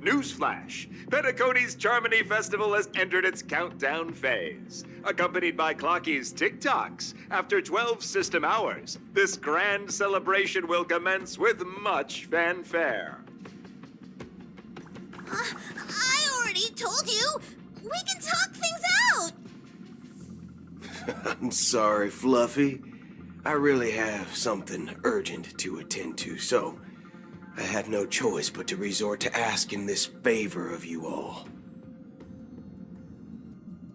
Newsflash! Penacony's Charmony Festival has entered its countdown phase. Accompanied by Clocky's TikToks, after 12 system hours, this grand celebration will commence with much fanfare. I already told you! We can talk things out! I'm sorry, Fluffy. I really have something urgent to attend to, so I had no choice but to resort to asking this favor of you all.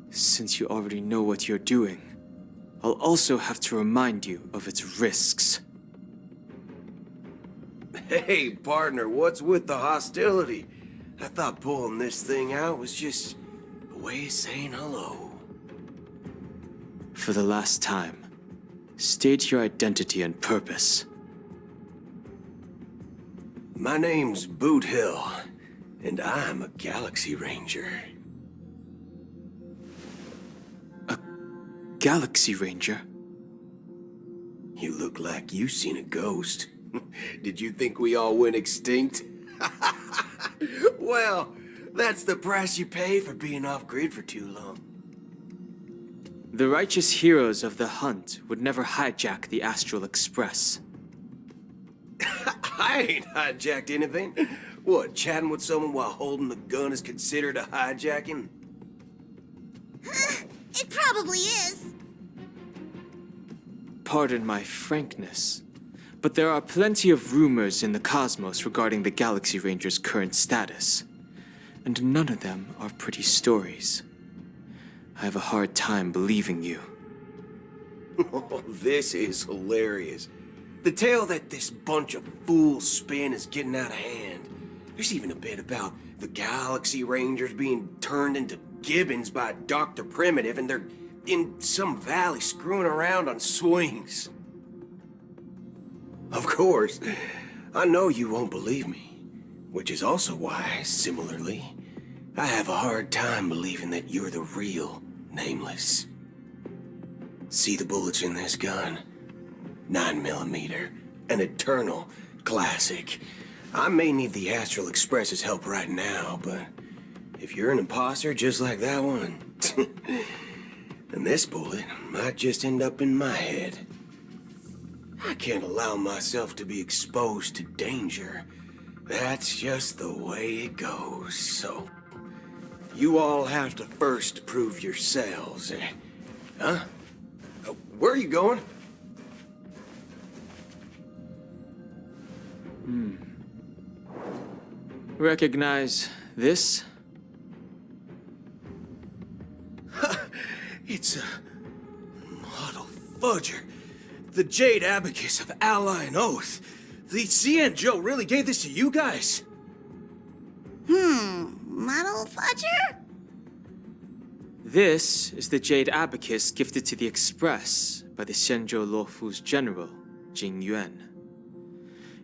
Since you already know what you're doing, I'll also have to remind you of its risks. Hey, partner, what's with the hostility? I thought pulling this thing out was just a way of saying hello. For the last time, state your identity and purpose. My name's Boot Hill, and I'm a Galaxy Ranger. A Galaxy Ranger? You look like you seen a ghost. Did you think we all went extinct? Well, that's the price you pay for being off-grid for too long. The righteous heroes of the hunt would never hijack the Astral Express. I ain't hijacked anything. What, chatting with someone while holding the gun is considered a hijacking? It probably is. Pardon my frankness, but there are plenty of rumors in the cosmos regarding the Galaxy Ranger's current status, and none of them are pretty stories. I have a hard time believing you. Oh, this is hilarious. The tale that this bunch of fools spin is getting out of hand. There's even a bit about the Galaxy Rangers being turned into gibbons by Dr. Primitive, and they're in some valley screwing around on swings. Of course, I know you won't believe me, which is also why, similarly, I have a hard time believing that you're the real Nameless. See the bullets in this gun? 9mm, an eternal classic. I may need the Astral Express's help right now, but if you're an imposter just like that one, then this bullet might just end up in my head. I can't allow myself to be exposed to danger. That's just the way it goes, so you all have to first prove yourselves. Huh? Where are you going? Recognize this? It's a model fudger. The Jade Abacus of Ally and Oath. The CN Joe really gave this to you guys? Model fudger? This is the Jade Abacus gifted to the Express by the Shenzhou Luofu's general, Jing Yuan.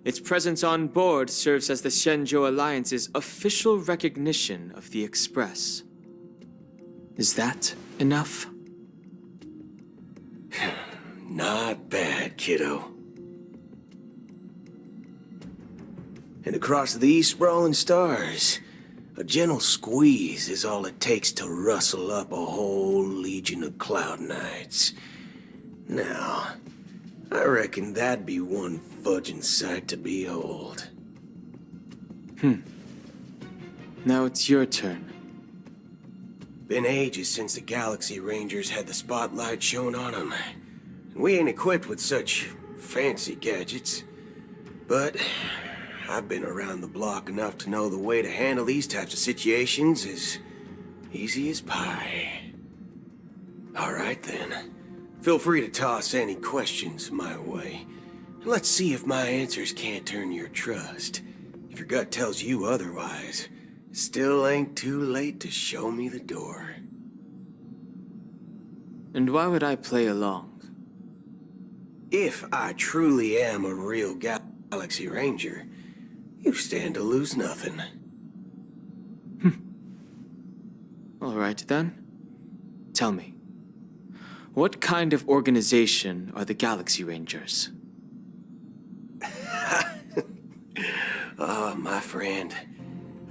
Its presence on board serves as the Shenzhou Alliance's official recognition of the Express. Is that enough? Not bad, kiddo. And across these sprawling stars, a gentle squeeze is all it takes to rustle up a whole legion of Cloud Knights. Now, I reckon that'd be one fudging sight to behold. Now it's your turn. Been ages since the Galaxy Rangers had the spotlight shone on them. We ain't equipped with such fancy gadgets. But I've been around the block enough to know the way to handle these types of situations is easy as pie. All right then. Feel free to toss any questions my way. Let's see if my answers can't turn your trust. If your gut tells you otherwise, it still ain't too late to show me the door. And why would I play along? If I truly am a real Galaxy Ranger, you stand to lose nothing. All right then. Tell me, what kind of organization are the Galaxy Rangers? Oh, my friend.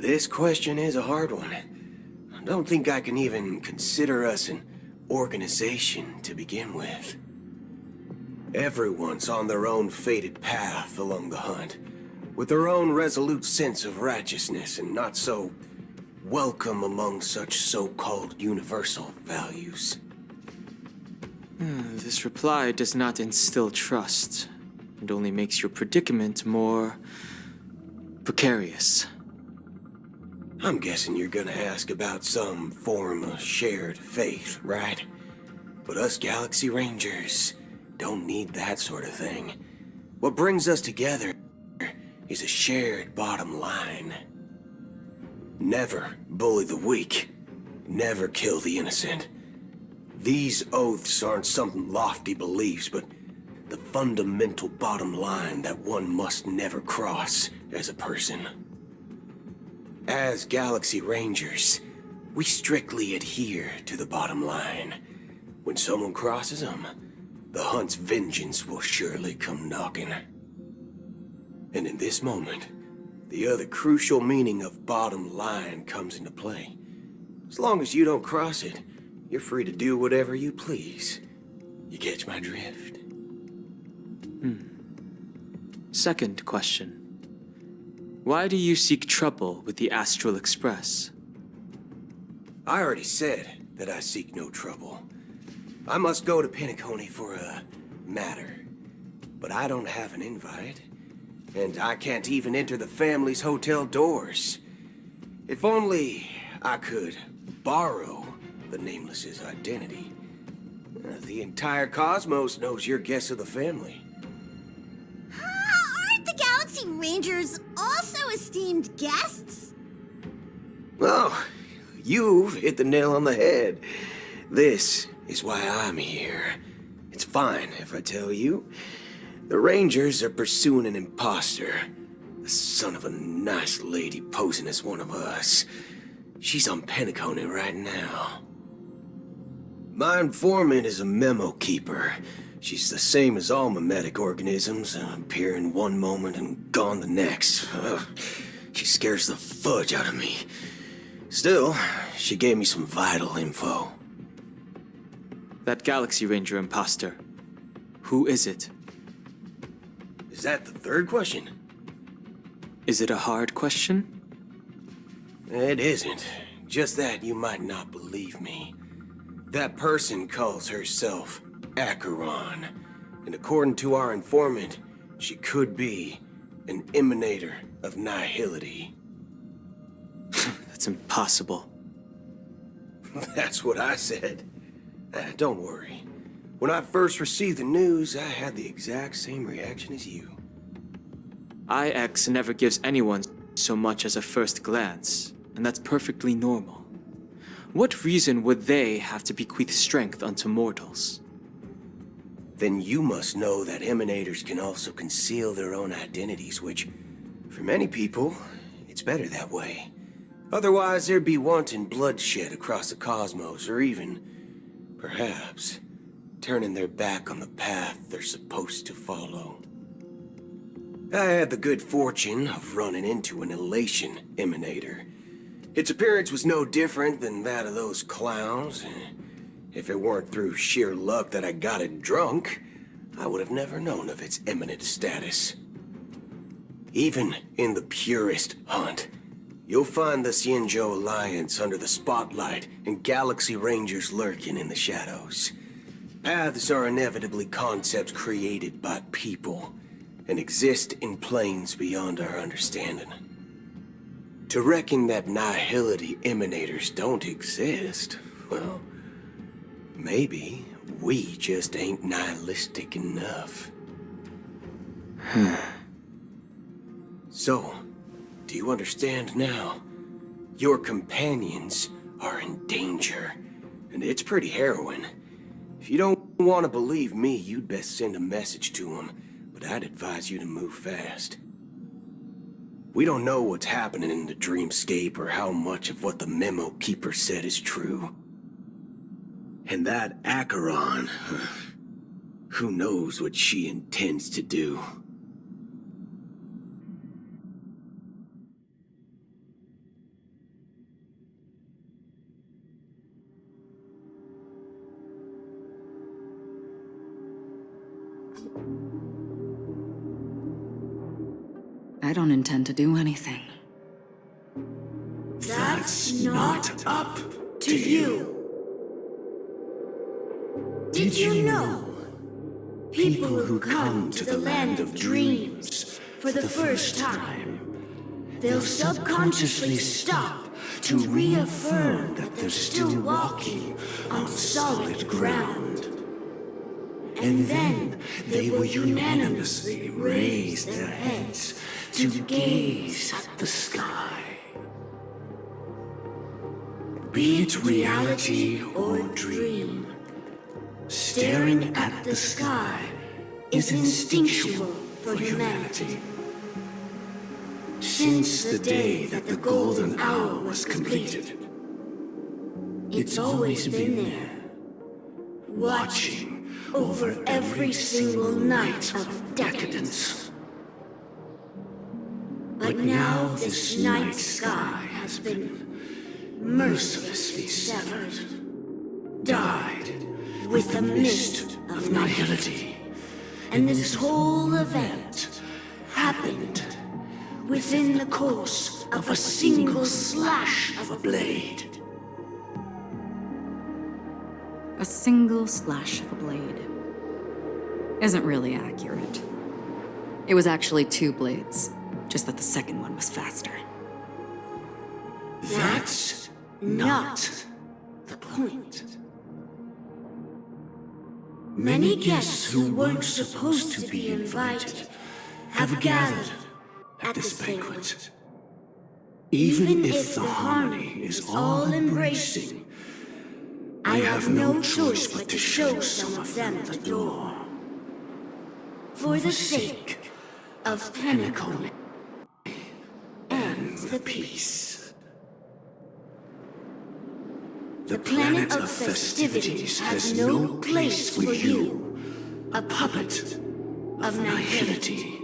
This question is a hard one. I don't think I can even consider us an organization to begin with. Everyone's on their own fated path along the hunt, with their own resolute sense of righteousness and not so welcome among such so-called universal values. This reply does not instill trust, and only makes your predicament more precarious. I'm guessing you're gonna ask about some form of shared faith, right? But us Galaxy Rangers don't need that sort of thing. What brings us together is a shared bottom line. Never bully the weak. Never kill the innocent. These oaths aren't some lofty beliefs, but the fundamental bottom line that one must never cross as a person. As Galaxy Rangers, we strictly adhere to the bottom line. When someone crosses them, the hunt's vengeance will surely come knocking. And in this moment, the other crucial meaning of bottom line comes into play. As long as you don't cross it, you're free to do whatever you please. You catch my drift? Second question. Why do you seek trouble with the Astral Express? I already said that I seek no trouble. I must go to Penacony for a matter. But I don't have an invite. And I can't even enter the family's hotel doors. If only I could borrow the Nameless's identity. The entire cosmos knows you're guest of the family. Aren't the Galaxy Rangers also esteemed guests? Well, you've hit the nail on the head. This is why I'm here. It's fine if I tell you. The Rangers are pursuing an imposter. The son of a nice lady posing as one of us. She's on Penacony right now. My informant is a memo keeper. She's the same as all mimetic organisms, appearing one moment and gone the next. She scares the fudge out of me. Still, she gave me some vital info. That Galaxy Ranger imposter. Who is it? Is that the third question? Is it a hard question? It isn't. Just that you might not believe me. That person calls herself Acheron. And according to our informant, she could be an emanator of nihility. That's impossible. That's what I said. Don't worry. When I first received the news, I had the exact same reaction as you. IX never gives anyone so much as a first glance, and that's perfectly normal. What reason would they have to bequeath strength unto mortals? Then you must know that emanators can also conceal their own identities, which, for many people, it's better that way. Otherwise, there'd be wanton bloodshed across the cosmos, or even, perhaps, turning their back on the path they're supposed to follow. I had the good fortune of running into an elation emanator. Its appearance was no different than that of those clowns. If it weren't through sheer luck that I got it drunk, I would have never known of its eminent status. Even in the purest hunt, you'll find the Xianzhou Alliance under the spotlight and Galaxy Rangers lurking in the shadows. Paths are inevitably concepts created by people and exist in planes beyond our understanding. To reckon that nihility emanators don't exist, well, maybe we just ain't nihilistic enough. So, do you understand now? Your companions are in danger, and it's pretty harrowing. If you don't want to believe me, you'd best send a message to them, but I'd advise you to move fast. We don't know what's happening in the dreamscape or how much of what the memo keeper said is true. And that Acheron, who knows what she intends to do. I don't intend to do anything. That's not up to you. Did you know? People who come to the land of dreams for the first time, they'll subconsciously stop to reaffirm that they're still walking on solid ground. And then they will unanimously raise their heads to gaze at the sky. Be it reality or dream, staring at the sky is instinctual for humanity. Since the day that the golden hour was completed, it's always been there, watching over every single night of decadence. But now this night sky has been mercilessly severed, dyed with the mist of nihility. And this whole event happened within the course of a single slash of a blade. A single slash of a blade isn't really accurate. It was actually 2 blades, just that the second one was faster. That's not the point. Many guests who weren't supposed to be invited have gathered at this banquet. Even if the harmony is all-embracing, I have no choice but to show some of them the door. For the sake of Penacony and the peace. The planet of festivities has no place for you, a puppet of nihility.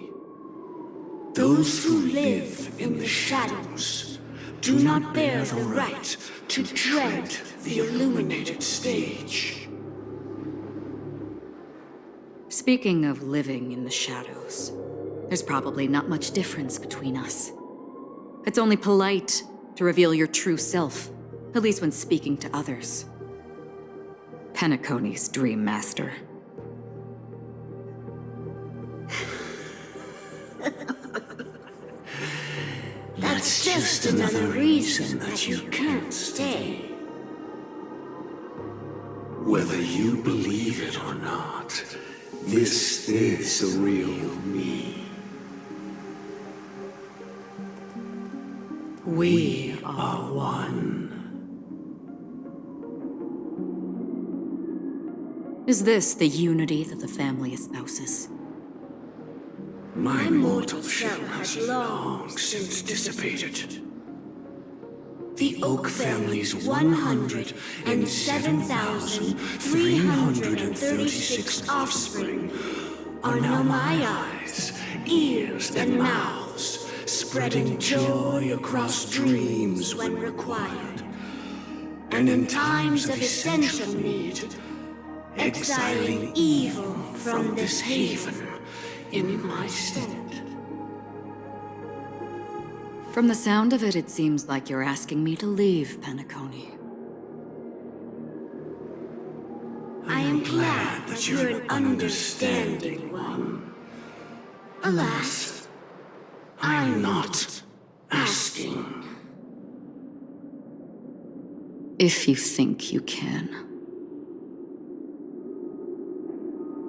Those who live in the shadows do not bear the right to tread the illuminated stage. Speaking of living in the shadows, there's probably not much difference between us. It's only polite to reveal your true self, at least when speaking to others. Penacony's Dream Master. That's just another reason that you can't stay. Whether you believe it or not, this is the real me. We are one. Is this the unity that the family espouses? My mortal shell has long since dissipated. The Oak family's 107,336 offspring are now my eyes, ears, and mouths, spreading joy across dreams when required. And in times of essential need, exiling evil from this haven in my stead. From the sound of it, it seems like you're asking me to leave, Penacony. I am glad that you're an understanding one. Alas, I'm not asking. If you think you can.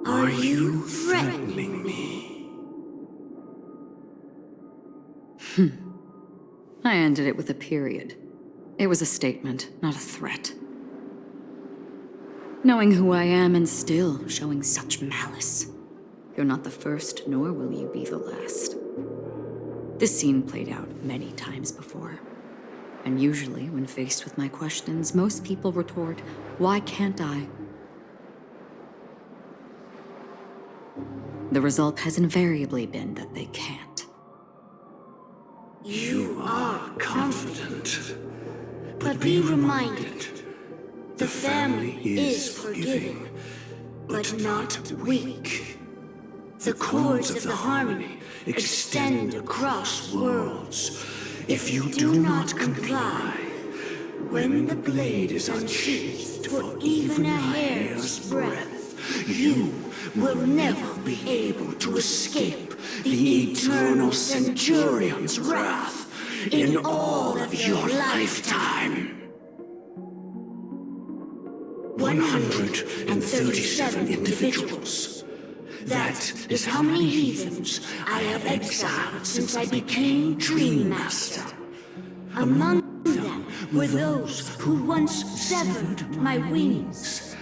Are you threatening me? I ended it with a period. It was a statement, not a threat. Knowing who I am and still showing such malice. You're not the first, nor will you be the last. This scene played out many times before. And usually, when faced with my questions, most people retort, "Why can't I?" The result has invariably been that they can't. You are confident. But be reminded, the family is forgiving, but not weak. The chords of the harmony extend across worlds. If you do not comply, when the blade is unsheathed for even a hair's breadth, you will never be able to escape the eternal Centurion's wrath in all of your lifetime. 137 individuals. That is how many heathens I have exiled since I became Dream Master. Among them were those who once severed my wings,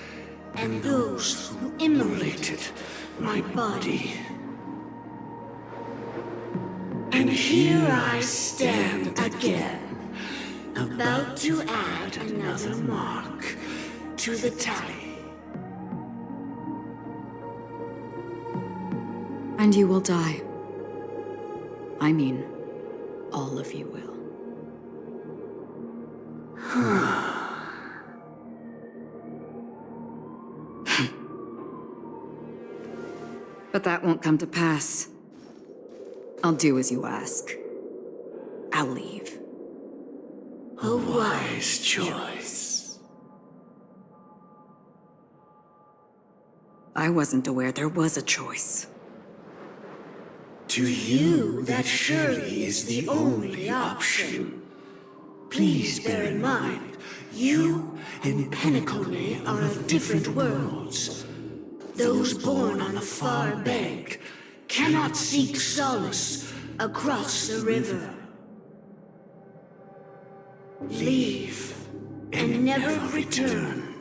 and those who immolated my body. And here I stand again, about to add another mark to the tally. And you will die. I mean, all of you will. But that won't come to pass. I'll do as you ask. I'll leave. A wise choice. I wasn't aware there was a choice. To you, that surely is the only option. Please bear in mind, you and Penacony are of different worlds. Those born on the far bank cannot seek solace across the river. Leave and never return.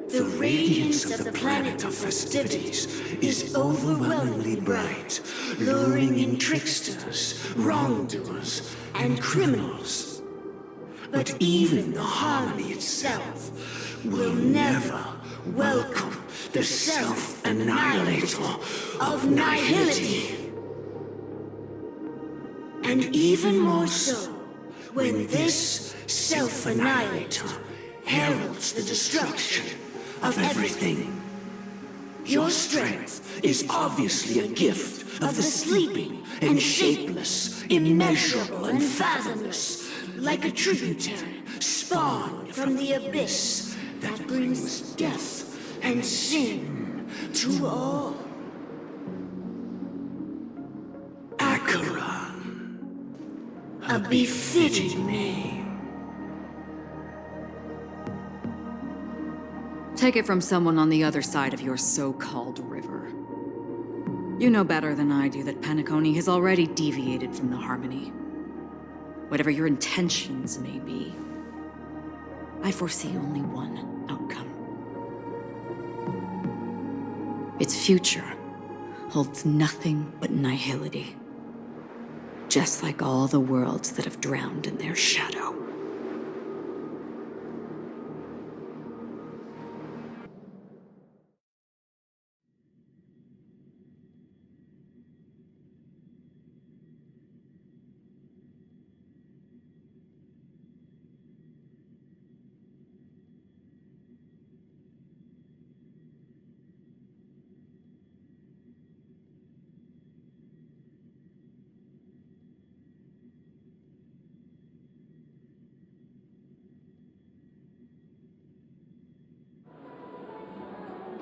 The radiance of the planet of festivities is overwhelmingly bright, luring in tricksters, wrongdoers, and criminals. But even the harmony itself will never welcome the self-annihilator of nihility. And even more so, when this self-annihilator heralds the destruction of everything. Your strength is obviously a gift of the sleeping and shapeless, immeasurable and fathomless, like a tributary spawned from the abyss that brings death and sin to all. Acheron, a befitting name. Take it from someone on the other side of your so-called river. You know better than I do that Penacony has already deviated from the harmony. Whatever your intentions may be, I foresee only one outcome. Its future holds nothing but nihility. Just like all the worlds that have drowned in their shadow.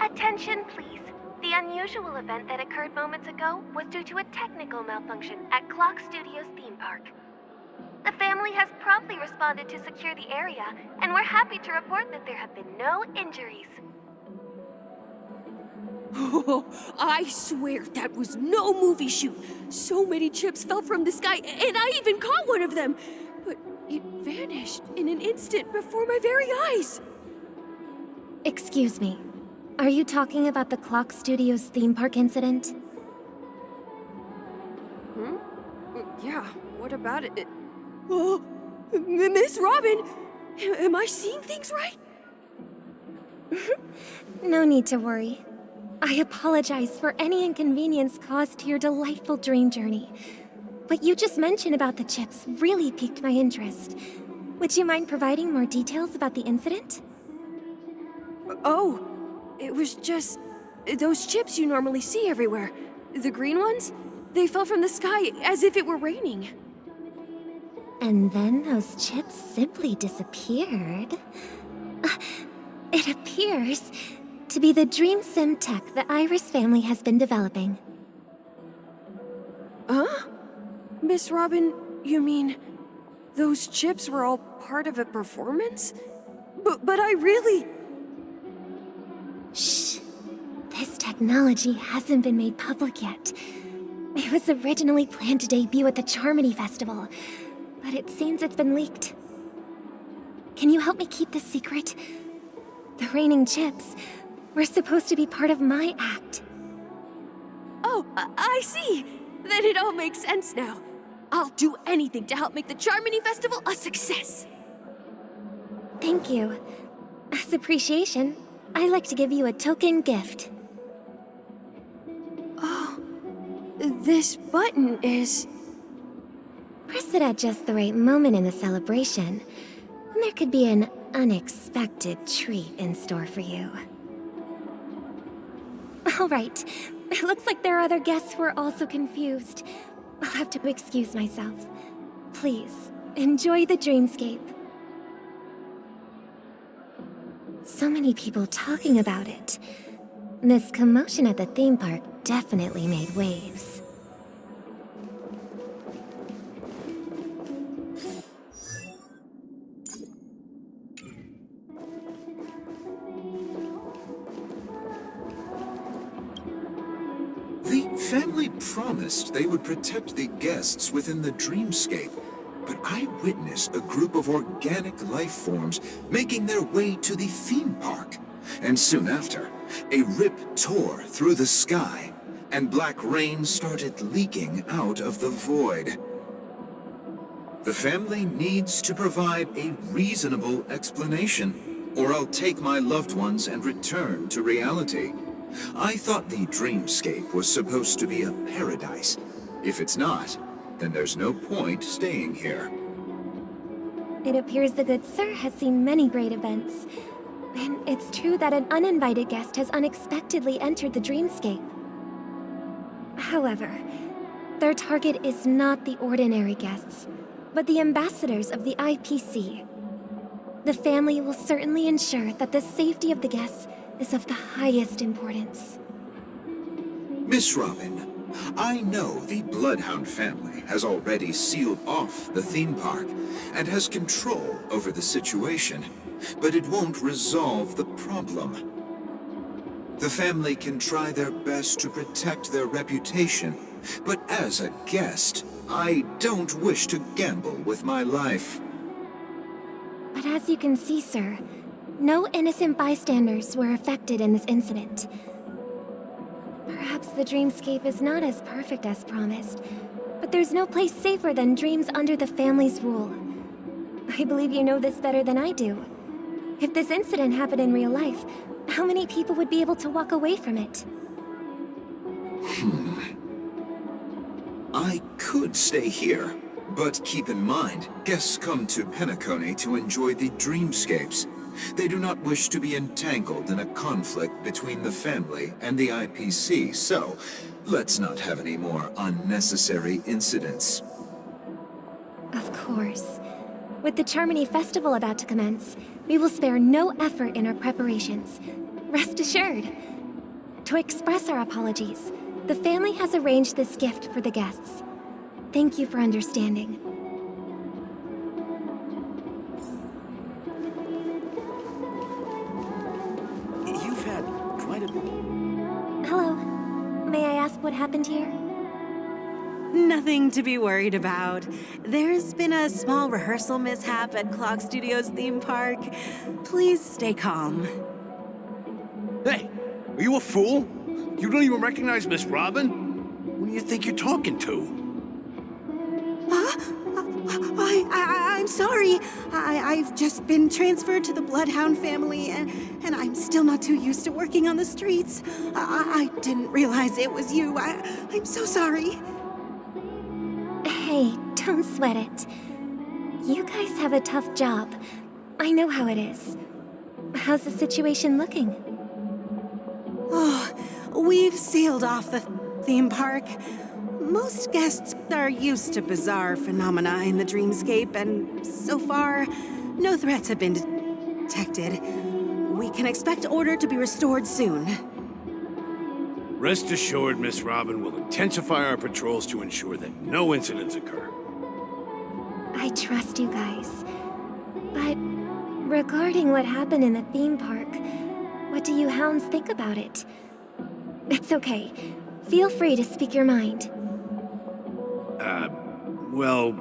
Attention, please. The unusual event that occurred moments ago was due to a technical malfunction at Clock Studios theme park. The family has promptly responded to secure the area, and we're happy to report that there have been no injuries. Oh, I swear that was no movie shoot. So many chips fell from the sky, and I even caught one of them. But it vanished in an instant before my very eyes. Excuse me. Are you talking about the Clock Studios theme park incident? Yeah, what about it? Oh, Miss Robin, am I seeing things right? No need to worry. I apologize for any inconvenience caused to your delightful dream journey. What you just mentioned about the chips really piqued my interest. Would you mind providing more details about the incident? Oh, it was just those chips you normally see everywhere. The green ones? They fell from the sky as if it were raining. And then those chips simply disappeared. It appears to be the Dream Sim tech the Iris family has been developing. Huh? Miss Robin, you mean those chips were all part of a performance? But I really... Shh. This technology hasn't been made public yet. It was originally planned to debut at the Charmony Festival, but it seems it's been leaked. Can you help me keep this secret? The raining chips were supposed to be part of my act. Oh, I see. Then it all makes sense now. I'll do anything to help make the Charmony Festival a success. Thank you. As appreciation, I'd like to give you a token gift. Oh, this button is... Press it at just the right moment in the celebration, and there could be an unexpected treat in store for you. All right. It looks like there are other guests who are also confused. I'll have to excuse myself. Please, enjoy the dreamscape. So many people talking about it. This commotion at the theme park definitely made waves. The family promised they would protect the guests within the dreamscape, but I witnessed a group of organic life forms making their way to the theme park. And soon after, a rip tore through the sky, and black rain started leaking out of the void. The family needs to provide a reasonable explanation, or I'll take my loved ones and return to reality. I thought the dreamscape was supposed to be a paradise. If it's not, then there's no point staying here. It appears the good sir has seen many great events. And it's true that an uninvited guest has unexpectedly entered the dreamscape. However, their target is not the ordinary guests, but the ambassadors of the IPC. The family will certainly ensure that the safety of the guests is of the highest importance. Miss Robin, I know the Bloodhound family has already sealed off the theme park and has control over the situation, but it won't resolve the problem. The family can try their best to protect their reputation, but as a guest, I don't wish to gamble with my life. But as you can see, sir, no innocent bystanders were affected in this incident. Perhaps the dreamscape is not as perfect as promised, but there's no place safer than dreams under the family's rule. I believe you know this better than I do. If this incident happened in real life, how many people would be able to walk away from it? I could stay here, but keep in mind, guests come to Penacony to enjoy the dreamscapes. They do not wish to be entangled in a conflict between the family and the IPC, so let's not have any more unnecessary incidents. Of course. With the Charmony Festival about to commence, we will spare no effort in our preparations. Rest assured. To express our apologies, the family has arranged this gift for the guests. Thank you for understanding. You've had quite a... Hello. May I ask what happened here? Nothing to be worried about. There's been a small rehearsal mishap at Clock Studios theme park. Please stay calm. Hey, are you a fool? You don't even recognize Miss Robin? Who do you think you're talking to? I'm sorry. I've just been transferred to the Bloodhound family, and I'm still not too used to working on the streets. I didn't realize it was you. I'm so sorry. Hey, don't sweat it. You guys have a tough job. I know how it is. How's the situation looking? Oh, we've sealed off the theme park. Most guests are used to bizarre phenomena in the dreamscape, and so far, no threats have been detected. We can expect order to be restored soon. Rest assured, Miss Robin will intensify our patrols to ensure that no incidents occur. I trust you guys. But regarding what happened in the theme park, what do you hounds think about it? It's okay. Feel free to speak your mind. Well...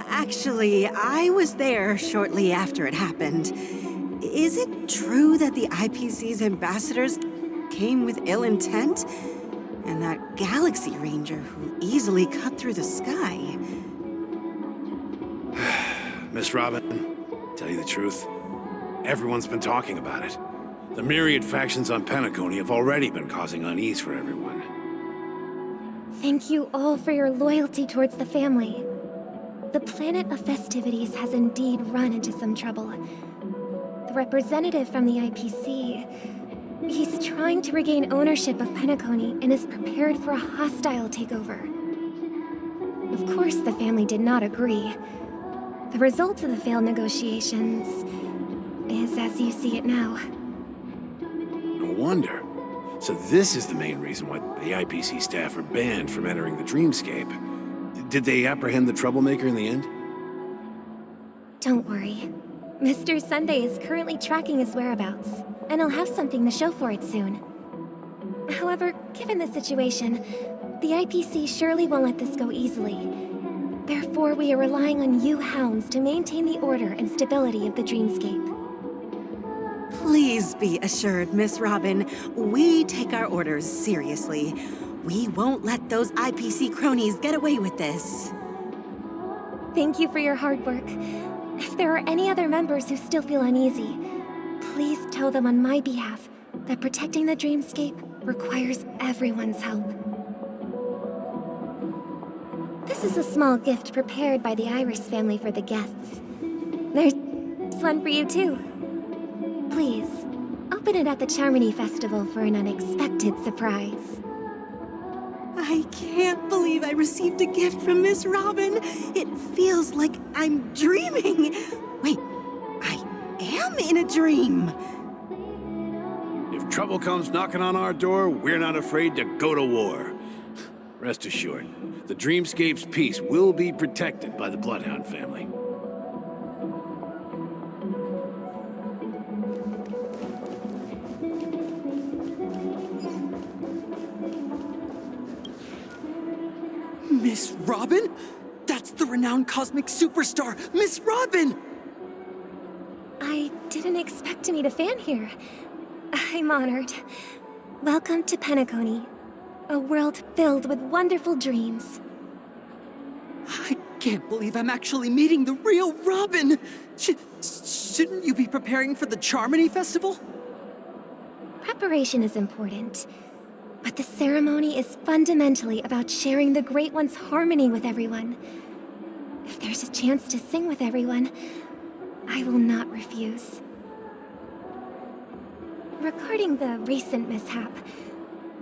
Actually, I was there shortly after it happened. Is it true that the IPC's ambassadors came with ill intent? And that Galaxy Ranger who easily cut through the sky? Miss Robin, tell you the truth, everyone's been talking about it. The myriad factions on Penacony have already been causing unease for everyone. Thank you all for your loyalty towards the family. The planet of festivities has indeed run into some trouble. The representative from the IPC, he's trying to regain ownership of Penacony and is prepared for a hostile takeover. Of course, the family did not agree. The result of the failed negotiations is as you see it now. No wonder. So this is the main reason why the IPC staff are banned from entering the dreamscape. Did they apprehend the troublemaker in the end? Don't worry. Mr. Sunday is currently tracking his whereabouts, and he'll have something to show for it soon. However, given the situation, the IPC surely won't let this go easily. Therefore, we are relying on you hounds to maintain the order and stability of the dreamscape. Please be assured, Miss Robin, we take our orders seriously. We won't let those IPC cronies get away with this. Thank you for your hard work. If there are any other members who still feel uneasy, please tell them on my behalf that protecting the dreamscape requires everyone's help. This is a small gift prepared by the Iris family for the guests. There's one for you too. Please, open it at the Charmony Festival for an unexpected surprise. I can't believe I received a gift from Miss Robin. It feels like I'm dreaming. Wait, I am in a dream. If trouble comes knocking on our door, we're not afraid to go to war. Rest assured, the dreamscape's peace will be protected by the Bloodhound family. Miss Robin? That's the renowned cosmic superstar, Miss Robin! I didn't expect to meet a fan here. I'm honored. Welcome to Penacony, a world filled with wonderful dreams. I can't believe I'm actually meeting the real Robin! Shouldn't you be preparing for the Charmony Festival? Preparation is important, but the ceremony is fundamentally about sharing the Great One's harmony with everyone. If there's a chance to sing with everyone, I will not refuse. Regarding the recent mishap,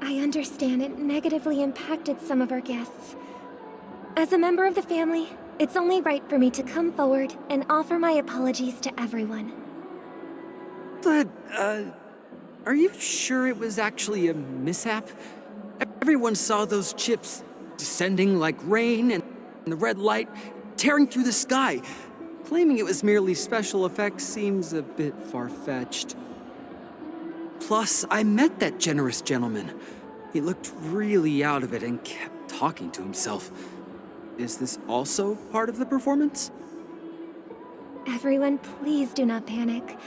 I understand it negatively impacted some of our guests. As a member of the family, it's only right for me to come forward and offer my apologies to everyone. But, are you sure it was actually a mishap? Everyone saw those chips descending like rain and the red light tearing through the sky. Claiming it was merely special effects seems a bit far-fetched. Plus, I met that generous gentleman. He looked really out of it and kept talking to himself. Is this also part of the performance? Everyone, please do not panic.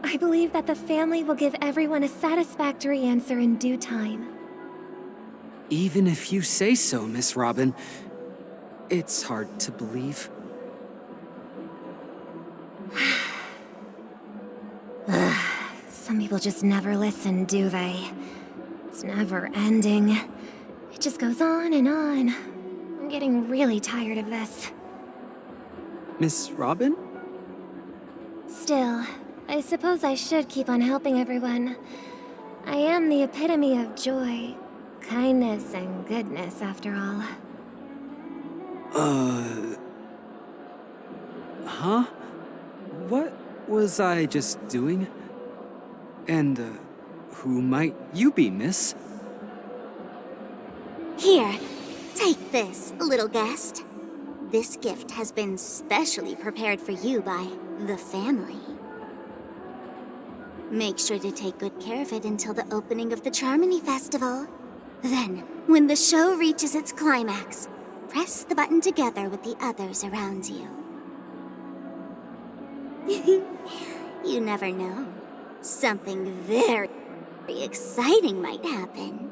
I believe that the family will give everyone a satisfactory answer in due time. Even if you say so, Miss Robin, it's hard to believe. Some people just never listen, do they? It's never ending. It just goes on and on. I'm getting really tired of this. Miss Robin? Still, I suppose I should keep on helping everyone. I am the epitome of joy, kindness, and goodness, after all. Huh? What was I just doing? And, who might you be, miss? Here, take this, little guest. This gift has been specially prepared for you by the family. Make sure to take good care of it until the opening of the Charmony Festival. Then, when the show reaches its climax, press the button together with the others around you. You never know. Something very exciting might happen.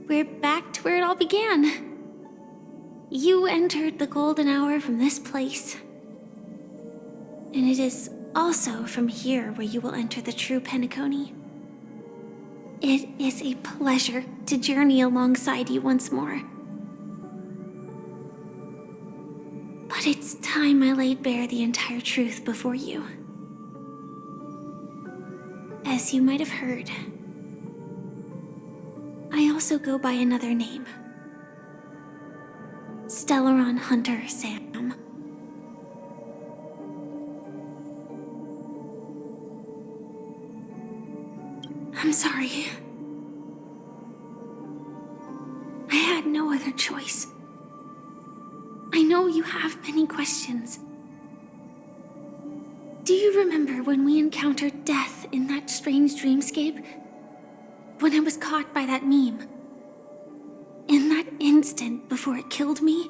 We're back to where it all began. You entered the golden hour from this place. And it is also from here where you will enter the true Penacony. It is a pleasure to journey alongside you once more. But it's time I laid bare the entire truth before you. As you might have heard, I also go by another name. Stellaron Hunter Sam. I'm sorry. I had no other choice. I know you have many questions. Do you remember when we encountered death in that strange dreamscape? When I was caught by that meme? In that instant before it killed me,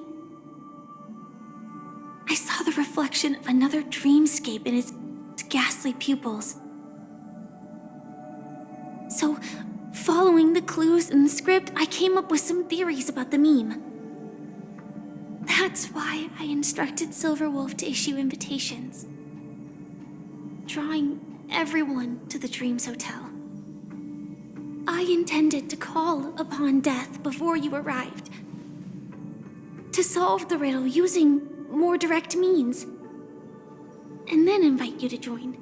I saw the reflection of another dreamscape in its ghastly pupils. So, following the clues in the script, I came up with some theories about the meme. That's why I instructed Silverwolf to issue invitations, drawing everyone to the Dreams Hotel. I intended to call upon death before you arrived, to solve the riddle using more direct means, and then invite you to join.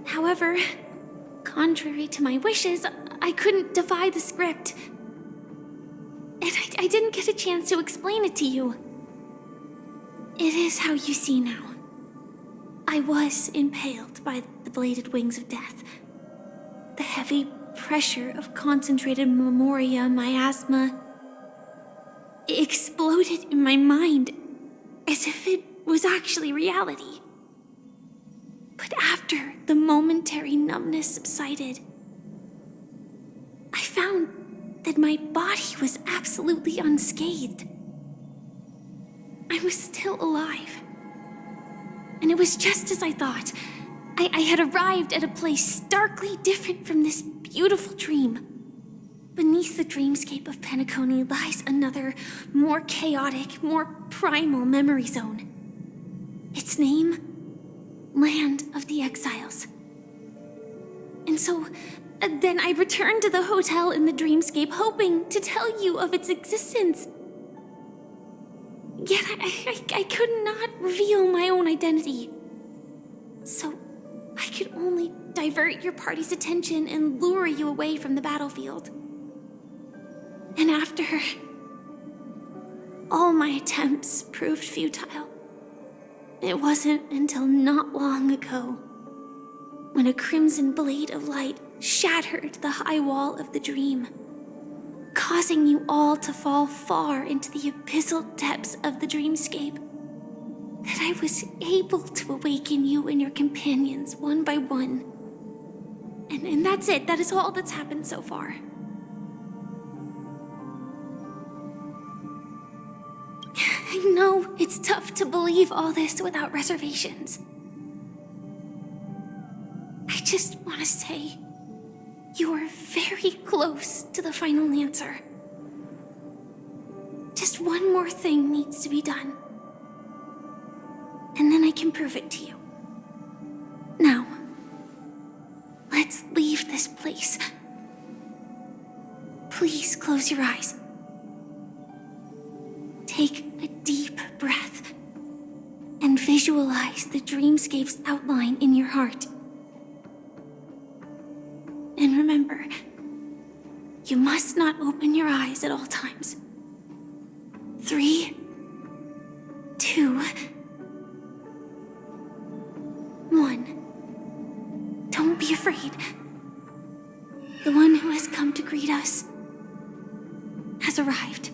However, contrary to my wishes, I couldn't defy the script, and I didn't get a chance to explain it to you. It is how you see now. I was impaled by the bladed wings of death. The heavy pressure of concentrated memoria miasma exploded in my mind as if it was actually reality. But after the momentary numbness subsided, I found that my body was absolutely unscathed. I was still alive. And it was just as I thought. I had arrived at a place starkly different from this beautiful dream. Beneath the dreamscape of Penacony lies another, more chaotic, more primal memory zone. Its name? Land of the Exiles. And so, then I returned to the hotel in the dreamscape, hoping to tell you of its existence. Yet I could not reveal my own identity. So, I could only divert your party's attention and lure you away from the battlefield. And after all my attempts proved futile, it wasn't until not long ago when a crimson blade of light shattered the high wall of the dream, causing you all to fall far into the abyssal depths of the dreamscape, that I was able to awaken you and your companions one by one. And that's it. That is all that's happened so far. I know it's tough to believe all this without reservations. I just want to say, you are very close to the final answer. Just one more thing needs to be done. And then I can prove it to you. Now, let's leave this place. Please close your eyes. Take a deep breath and visualize the dreamscape's outline in your heart. And remember, you must not open your eyes at all times. 3, 2, 1. Don't be afraid. The one who has come to greet us has arrived.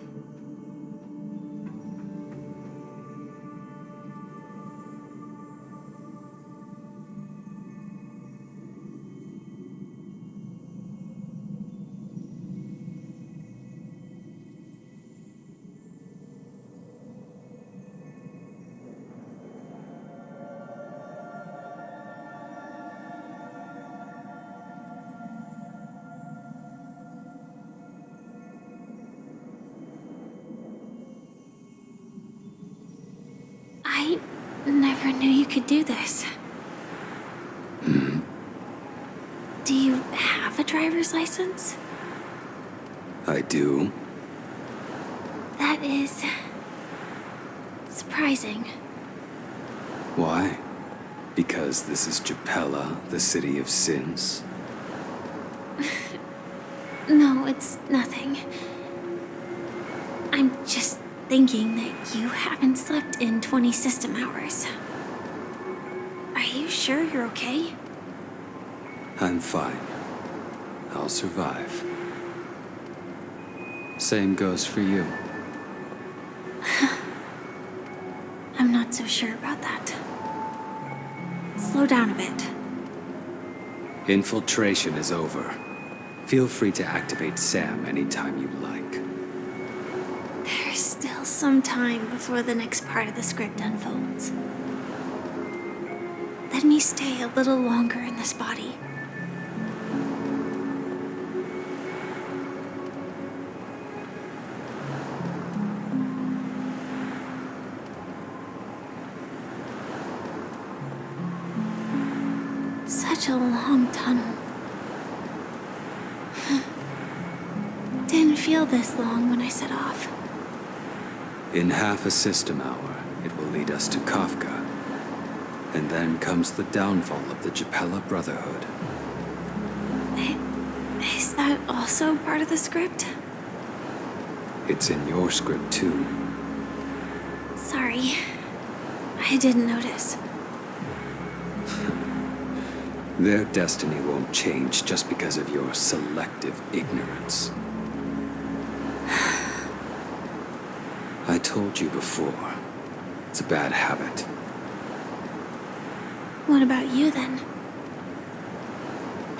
I never knew you could do this. Do you have a driver's license? I do. That is surprising. Why? Because this is Japella, the city of sins? No, it's nothing. I'm just thinking that you haven't slept in 20 system hours. Are you sure you're okay? I'm fine. I'll survive. Same goes for you. I'm not so sure about that. Slow down a bit. Infiltration is over. Feel free to activate Sam anytime you like. There's still some time before the next part of the script unfolds. Let me stay a little longer in this body. Such a long tunnel. Didn't feel this long when I set off. In half a system hour, it will lead us to Kafka. And then comes the downfall of the Japella Brotherhood. Is that also part of the script? It's in your script too. Sorry. I didn't notice. Their destiny won't change just because of your selective ignorance. I told you before, it's a bad habit. What about you then?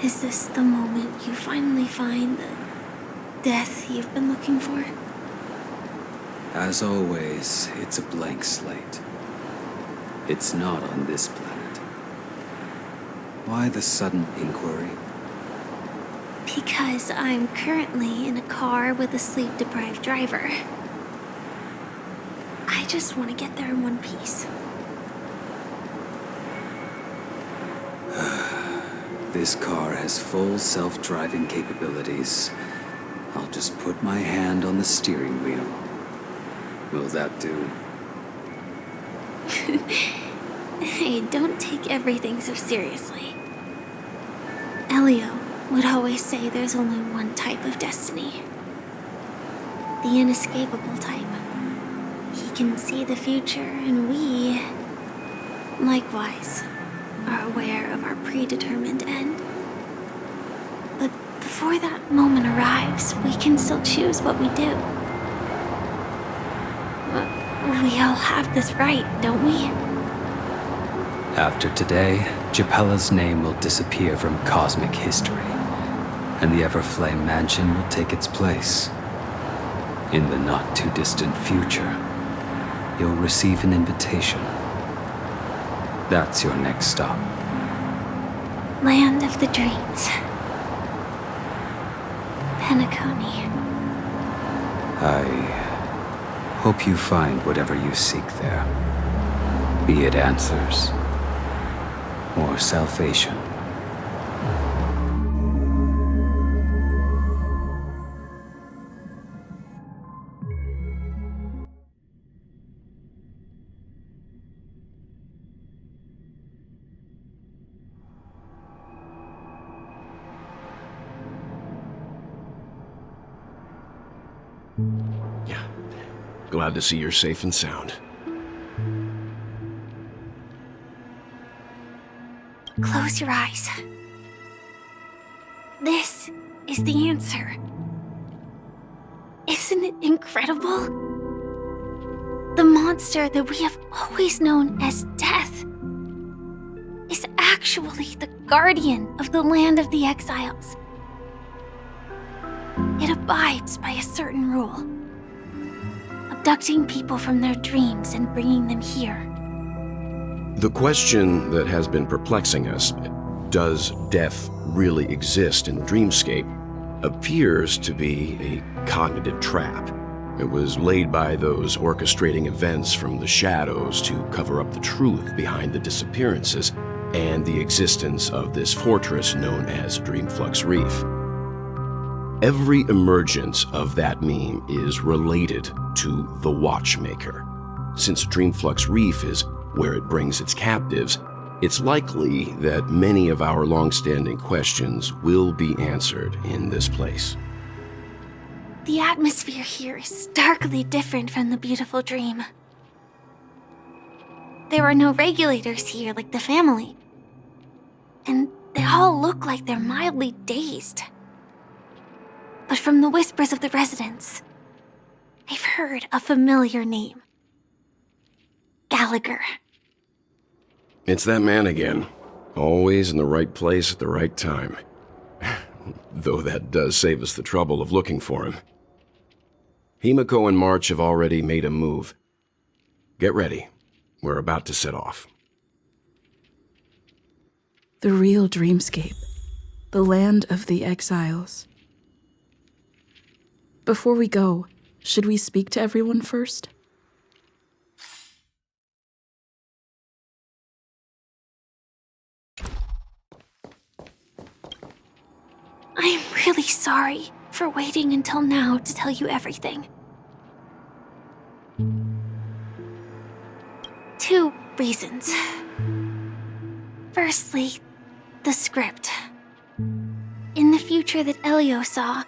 Is this the moment you finally find the death you've been looking for? As always, it's a blank slate. It's not on this planet. Why the sudden inquiry? Because I'm currently in a car with a sleep-deprived driver. I just want to get there in one piece. This car has full self-driving capabilities. I'll just put my hand on the steering wheel. Will that do? Hey, don't take everything so seriously. Elio would always say there's only one type of destiny. The inescapable type. He can see the future, and we, likewise, are aware of our predetermined end. But before that moment arrives, we can still choose what we do. We all have this right, don't we? After today, Japella's name will disappear from cosmic history, and the Everflame Mansion will take its place. In the not-too-distant future, you'll receive an invitation. That's your next stop. Land of the Dreams. Penacony. Hope you find whatever you seek there, be it answers or salvation. Yeah. Glad to see you're safe and sound. Close your eyes. This is the answer. Isn't it incredible? The monster that we have always known as Death is actually the guardian of the land of the exiles. It abides by a certain rule, abducting people from their dreams and bringing them here. The question that has been perplexing us, does death really exist in the dreamscape, appears to be a cognitive trap. It was laid by those orchestrating events from the shadows to cover up the truth behind the disappearances and the existence of this fortress known as Dreamflux Reef. Every emergence of that meme is related to the Watchmaker. Since Dreamflux Reef is where it brings its captives, it's likely that many of our long-standing questions will be answered in this place. The atmosphere here is starkly different from the beautiful dream. There are no regulators here like the family, and they all look like they're mildly dazed. But from the whispers of the residents, I've heard a familiar name. Gallagher. It's that man again. Always in the right place at the right time. Though that does save us the trouble of looking for him. Himiko and March have already made a move. Get ready. We're about to set off. The real dreamscape. The land of the exiles. Before we go, should we speak to everyone first? I'm really sorry for waiting until now to tell you everything. 2 reasons. Firstly, the script. In the future that Elio saw,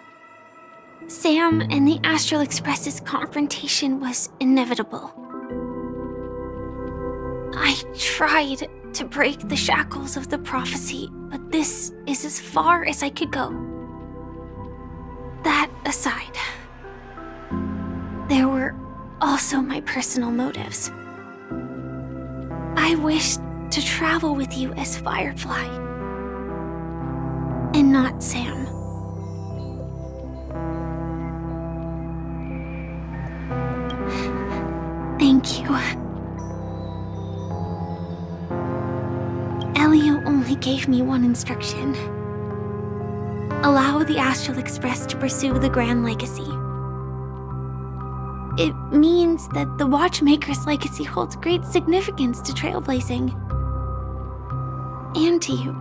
Sam and the Astral Express's confrontation was inevitable. I tried to break the shackles of the prophecy, but this is as far as I could go. That aside, there were also my personal motives. I wished to travel with you as Firefly, and not Sam. Thank you. Elio only gave me one instruction. Allow the Astral Express to pursue the Grand Legacy. It means that the Watchmaker's legacy holds great significance to Trailblazing. And to you.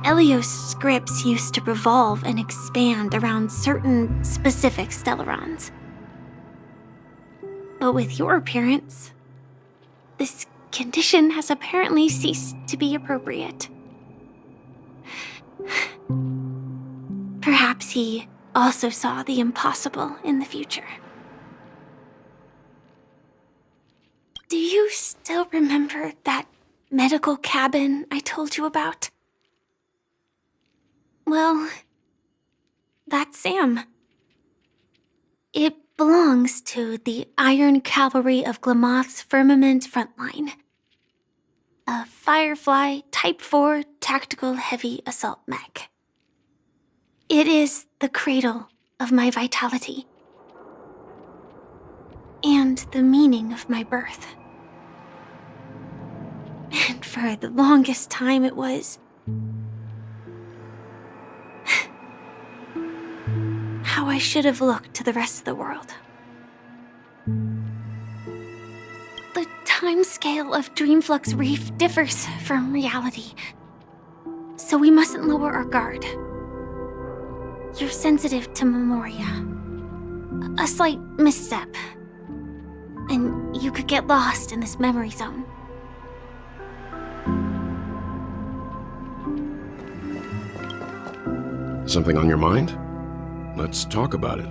Elio's scripts used to revolve and expand around certain specific Stellarons. But with your appearance, this condition has apparently ceased to be appropriate. Perhaps he also saw the impossible in the future. Do you still remember that medical cabin I told you about? Well, that's Sam. It belongs to the Iron Cavalry of Glamoth's Firmament Frontline. A Firefly Type 4 Tactical Heavy Assault Mech. It is the cradle of my vitality. And the meaning of my birth. And for the longest time it was how I should have looked to the rest of the world. timescale of Dreamflux Reef differs from reality, so we mustn't lower our guard. You're sensitive to Memoria. A slight misstep, and you could get lost in this memory zone. Something on your mind? Let's talk about it.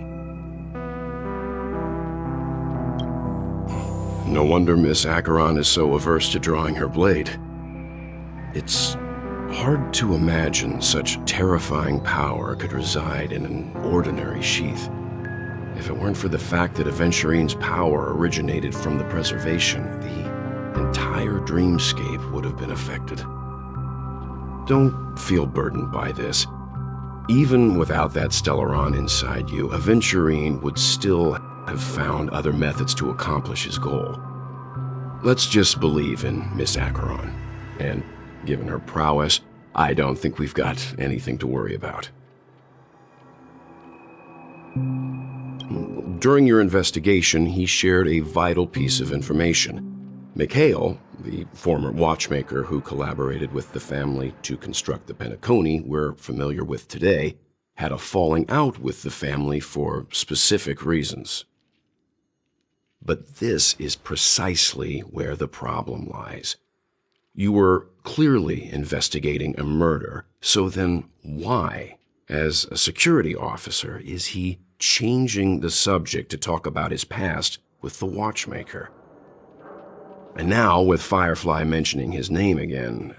No wonder Miss Acheron is so averse to drawing her blade. It's hard to imagine such terrifying power could reside in an ordinary sheath. If it weren't for the fact that Aventurine's power originated from the preservation, the entire dreamscape would have been affected. Don't feel burdened by this. Even without that Stellaron inside you, Aventurine would still have found other methods to accomplish his goal. Let's just believe in Miss Acheron, and given her prowess, I don't think we've got anything to worry about. During your investigation, he shared a vital piece of information. Mikhail, the former watchmaker who collaborated with the family to construct the Penacony we're familiar with today, had a falling out with the family for specific reasons. But this is precisely where the problem lies. You were clearly investigating a murder, so then why, as a security officer, is he changing the subject to talk about his past with the watchmaker? And now, with Firefly mentioning his name again,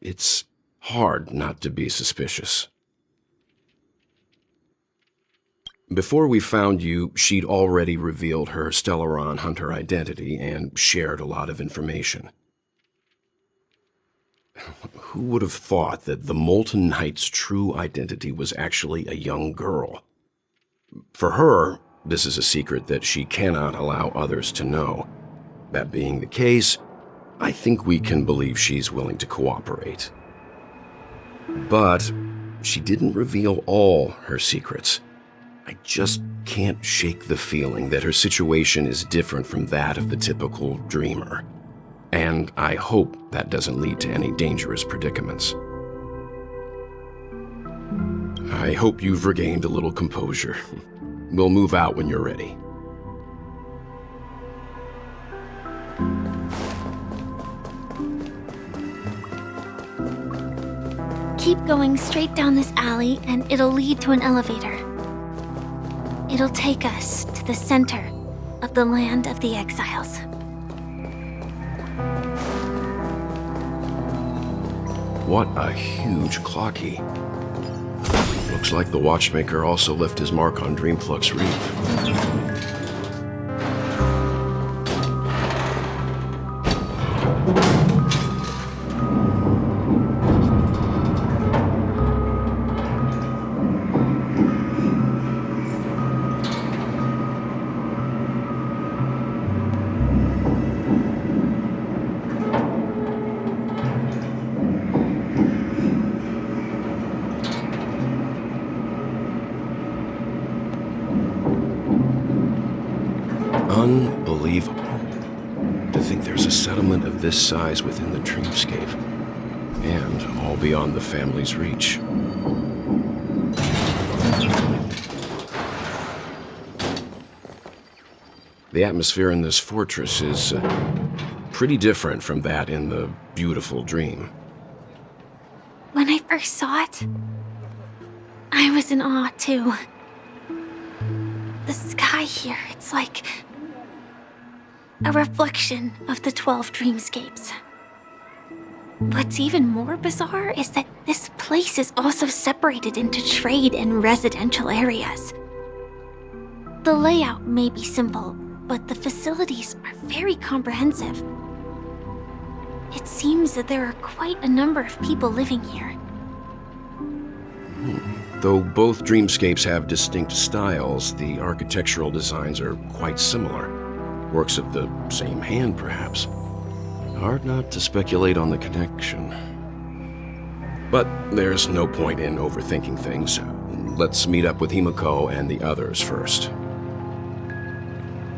it's hard not to be suspicious. Before we found you, she'd already revealed her Stellaron Hunter identity and shared a lot of information. Who would have thought that the Molten Knight's true identity was actually a young girl? For her, this is a secret that she cannot allow others to know. That being the case, I think we can believe she's willing to cooperate. But she didn't reveal all her secrets. I just can't shake the feeling that her situation is different from that of the typical dreamer. And I hope that doesn't lead to any dangerous predicaments. I hope you've regained a little composure. We'll move out when you're ready. Keep going straight down this alley and it'll lead to an elevator. It'll take us to the center of the land of the exiles. What a huge clock key. Looks like the watchmaker also left his mark on Dreamflux Reef. Unbelievable. To think there's a settlement of this size within the dreamscape, and all beyond the family's reach. The atmosphere in this fortress is pretty different from that in the beautiful dream. When I first saw it, I was in awe too. The sky here, it's like a reflection of the 12 dreamscapes. What's even more bizarre is that this place is also separated into trade and residential areas. The layout may be simple, but the facilities are very comprehensive. It seems that there are quite a number of people living here. Though both dreamscapes have distinct styles, the architectural designs are quite similar. Works of the same hand, perhaps. Hard not to speculate on the connection. But there's no point in overthinking things. Let's meet up with Himiko and the others first.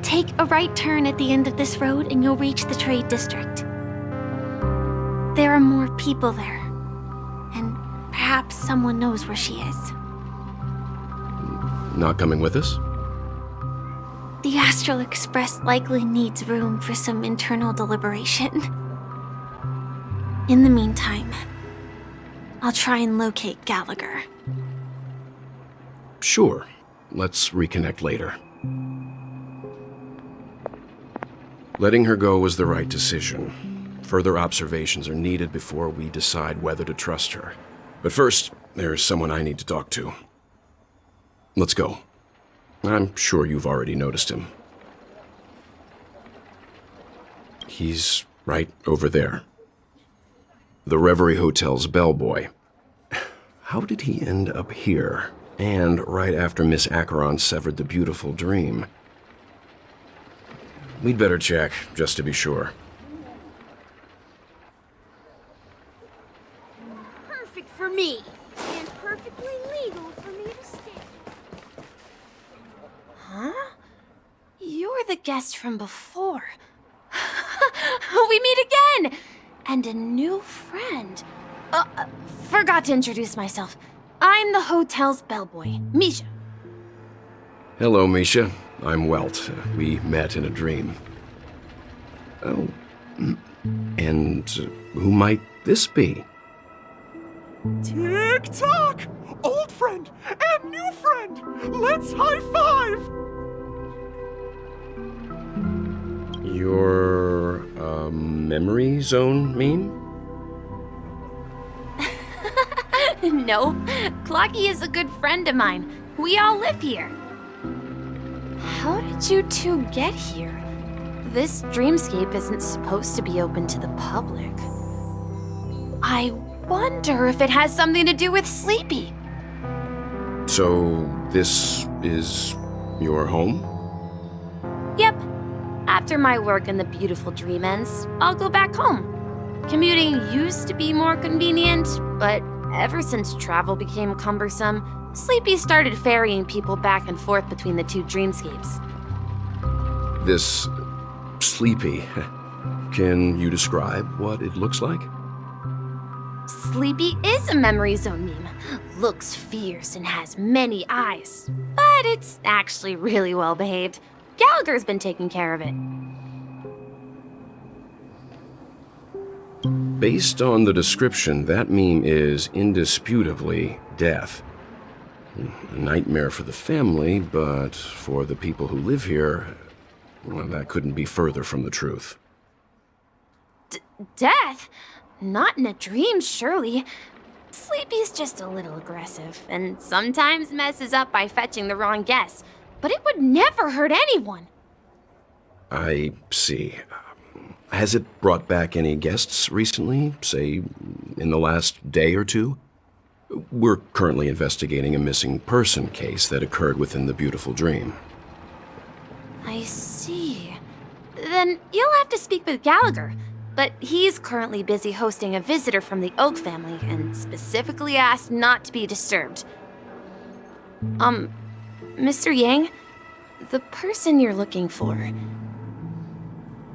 Take a right turn at the end of this road and you'll reach the trade district. There are more people there, and perhaps someone knows where she is. Not coming with us? The Astral Express likely needs room for some internal deliberation. In the meantime, I'll try and locate Gallagher. Sure. Let's reconnect later. Letting her go was the right decision. Further observations are needed before we decide whether to trust her. But first, there's someone I need to talk to. Let's go. I'm sure you've already noticed him. He's right over there. The Reverie Hotel's bellboy. How did he end up here? And right after Miss Acheron severed the beautiful dream. We'd better check, just to be sure. Perfect for me, and perfectly legal for me to stay. Huh? You're the guest from before. We meet again! And a new friend. Forgot to introduce myself. I'm the hotel's bellboy, Misha. Hello, Misha. I'm Welt. We met in a dream. Oh. And who might this be? Tick-tock! Old friend and new friend! Let's high-five! Your, memory zone meme? No, Clocky is a good friend of mine. We all live here. How did you two get here? This dreamscape isn't supposed to be open to the public. I wonder if it has something to do with Sleepy. So, this is your home? Yep. After my work in the beautiful dream ends, I'll go back home. Commuting used to be more convenient, but ever since travel became cumbersome, Sleepy started ferrying people back and forth between the two dreamscapes. This Sleepy. Can you describe what it looks like? Sleepy is a memory zone meme. Looks fierce and has many eyes. But it's actually really well behaved. Gallagher's been taking care of it. Based on the description, that meme is indisputably death. A nightmare for the family, but for the people who live here, well, that couldn't be further from the truth. Death? Not in a dream, surely. Sleepy's just a little aggressive, and sometimes messes up by fetching the wrong guess. But it would never hurt anyone. I see. Has it brought back any guests recently, say, in the last day or two? We're currently investigating a missing person case that occurred within the beautiful dream. I see. Then you'll have to speak with Gallagher. But he's currently busy hosting a visitor from the Oak family and specifically asked not to be disturbed. Mr. Yang, the person you're looking for,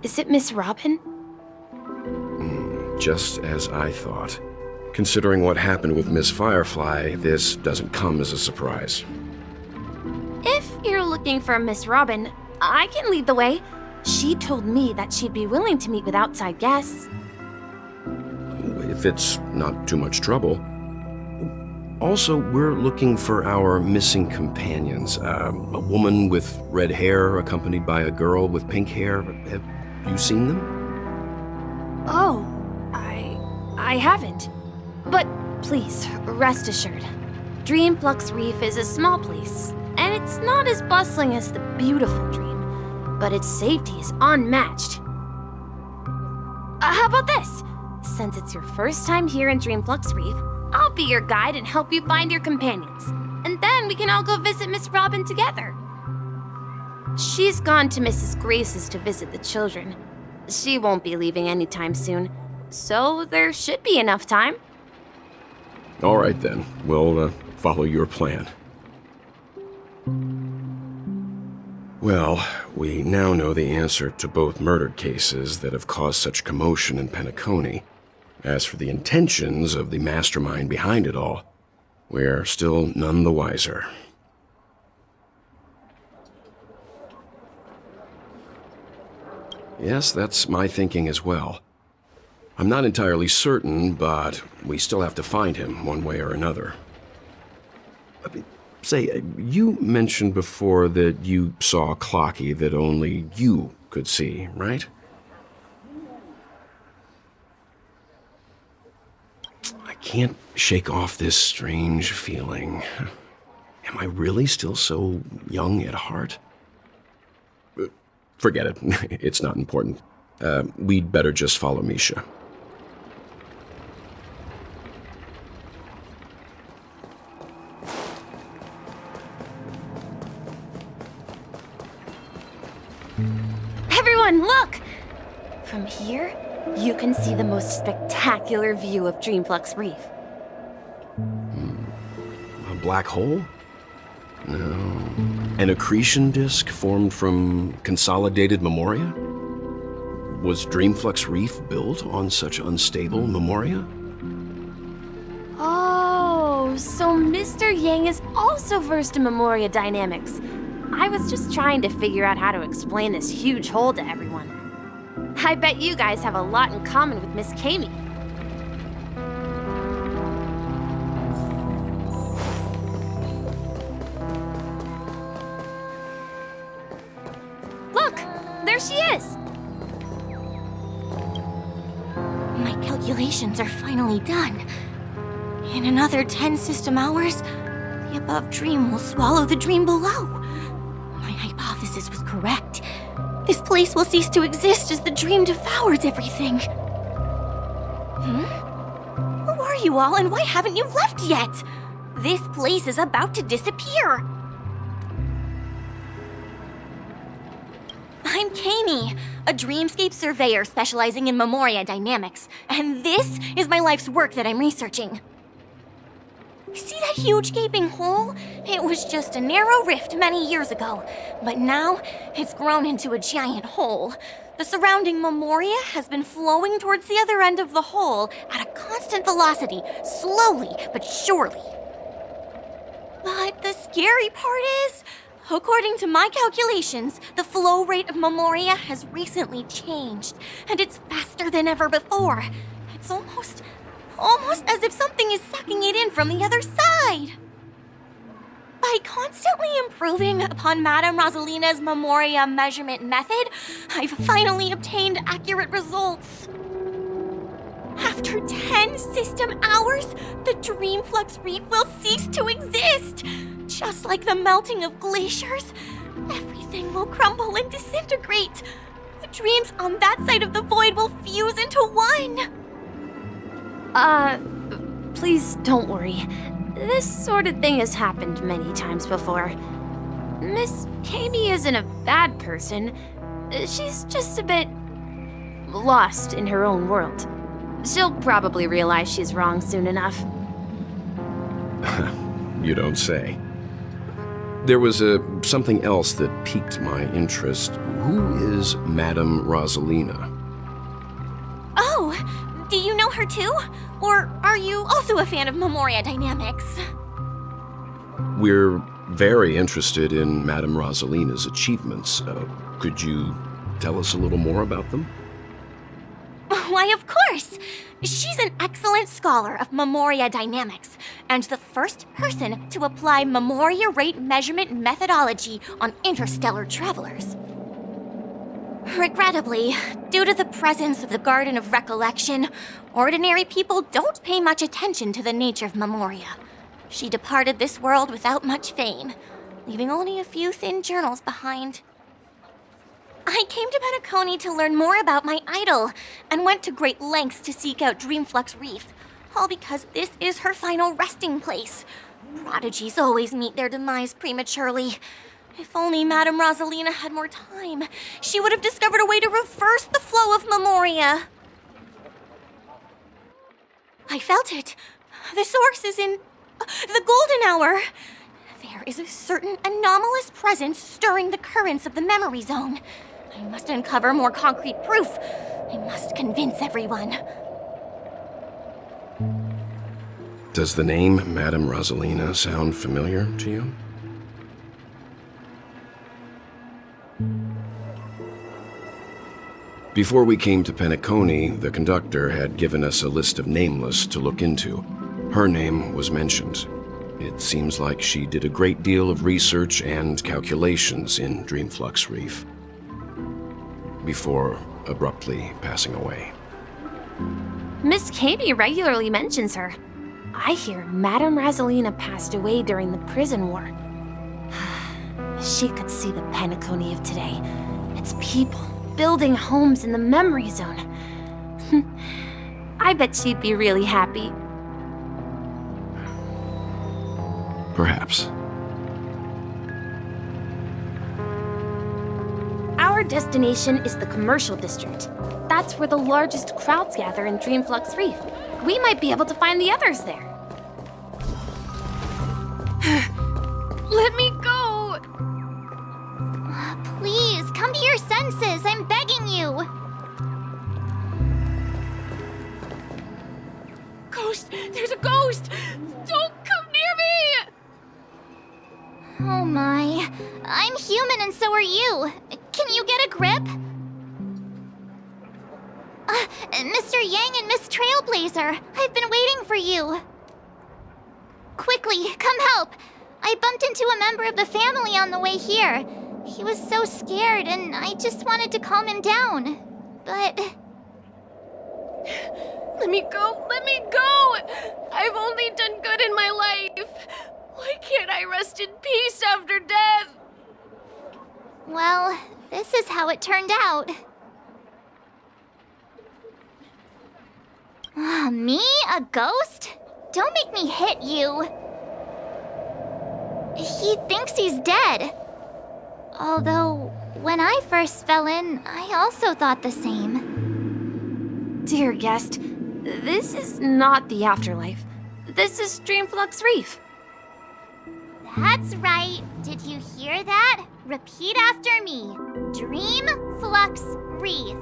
is it Miss Robin? Just as I thought. Considering what happened with Miss Firefly, this doesn't come as a surprise. If you're looking for Miss Robin, I can lead the way. She told me that she'd be willing to meet with outside guests. If it's not too much trouble. Also, we're looking for our missing companions. A woman with red hair accompanied by a girl with pink hair. Have you seen them? Oh, I haven't. But please, rest assured. Dreamflux Reef is a small place, and it's not as bustling as the beautiful dream. But its safety is unmatched. How about this? Since it's your first time here in Dreamflux Reef, I'll be your guide and help you find your companions. And then we can all go visit Miss Robin together. She's gone to Mrs. Grace's to visit the children. She won't be leaving anytime soon, so there should be enough time. All right then, we'll follow your plan. Well, we now know the answer to both murder cases that have caused such commotion in Penacony. As for the intentions of the mastermind behind it all, we're still none the wiser. Yes, that's my thinking as well. I'm not entirely certain, but we still have to find him one way or another. Say, you mentioned before that you saw a Clocky that only you could see, right? I can't shake off this strange feeling. Am I really still so young at heart? Forget it. It's not important. We'd better just follow Misha. Everyone, look! From here, you can see the most spectacular view of Dreamflux Reef. A black hole? No. An accretion disk formed from consolidated memoria? Was Dreamflux Reef built on such unstable memoria? Oh, so Mr. Yang is also versed in memoria dynamics. I was just trying to figure out how to explain this huge hole to everyone. I bet you guys have a lot in common with Miss Kami. Look! There she is! My calculations are finally done. In another 10 system hours, the above dream will swallow the dream below. My hypothesis was correct. This place will cease to exist as the dream devours everything. Who are you all, and why haven't you left yet? This place is about to disappear. I'm Kami, a dreamscape surveyor specializing in memoria dynamics, and this is my life's work that I'm researching. See that huge gaping hole? It was just a narrow rift many years ago, but now it's grown into a giant hole. The surrounding memoria has been flowing towards the other end of the hole at a constant velocity, slowly but surely. But the scary part is, according to my calculations, the flow rate of memoria has recently changed, and it's faster than ever before. It's almost as if something is sucking it in from the other side. By constantly improving upon Madame Rosalina's memoria measurement method, I've finally obtained accurate results. After 10 system hours, the Dreamflux Reef will cease to exist. Just like the melting of glaciers, everything will crumble and disintegrate. The dreams on that side of the void will fuse into one. Please don't worry. This sort of thing has happened many times before. Miss Kami isn't a bad person. She's just a bit lost in her own world. She'll probably realize she's wrong soon enough. You don't say. There was something else that piqued my interest. Who is Madame Rosalina? Oh, do you know her too? Or are you also a fan of memoria dynamics? We're very interested in Madame Rosalina's achievements. Could you tell us a little more about them? Why, of course! She's an excellent scholar of memoria dynamics, and the first person to apply memoria rate measurement methodology on interstellar travelers. Regrettably, due to the presence of the Garden of Recollection, ordinary people don't pay much attention to the nature of memoria. She departed this world without much fame, leaving only a few thin journals behind. I came to Penacony to learn more about my idol, and went to great lengths to seek out Dreamflux Reef, all because this is her final resting place. Prodigies always meet their demise prematurely. If only Madame Rosalina had more time, she would have discovered a way to reverse the flow of memoria. I felt it. The source is in the golden hour. There is a certain anomalous presence stirring the currents of the memory zone. I must uncover more concrete proof. I must convince everyone. Does the name Madame Rosalina sound familiar to you? Before we came to Penacony, the conductor had given us a list of nameless to look into. Her name was mentioned. It seems like she did a great deal of research and calculations in Dreamflux Reef before abruptly passing away. Miss Katie regularly mentions her. I hear Madame Rosalina passed away during the prison war. She could see the Penacony of today. Its people building homes in the memory zone. I bet she'd be really happy. Perhaps. Our destination is the commercial district. That's where the largest crowds gather in Dreamflux Reef. We might be able to find the others there. Let me go! Please, come to your senses. I'm begging you. Ghost! There's a ghost! Don't come near me! Oh my. I'm human and so are you. Can you get a grip? Mr. Yang and Miss Trailblazer, I've been waiting for you. Quickly, come help. I bumped into a member of the family on the way here. He was so scared and I just wanted to calm him down. But... Let me go! Let me go! I've only done good in my life. Why can't I rest in peace after death? Well, this is how it turned out. Me? A ghost? Don't make me hit you. He thinks he's dead. Although, when I first fell in, I also thought the same. Dear guest, this is not the afterlife. This is Dreamflux Reef. That's right. Did you hear that? Repeat after me. Dreamflux Reef.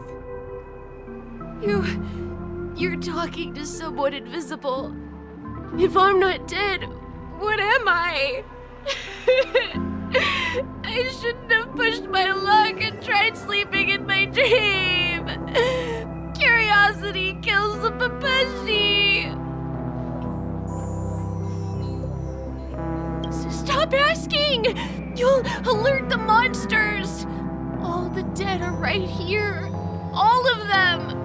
You're talking to someone invisible. If I'm not dead, what am I? I shouldn't have pushed my luck and tried sleeping in my dream. Curiosity kills the Papeshi. Stop asking! You'll alert the monsters. All the dead are right here. All of them.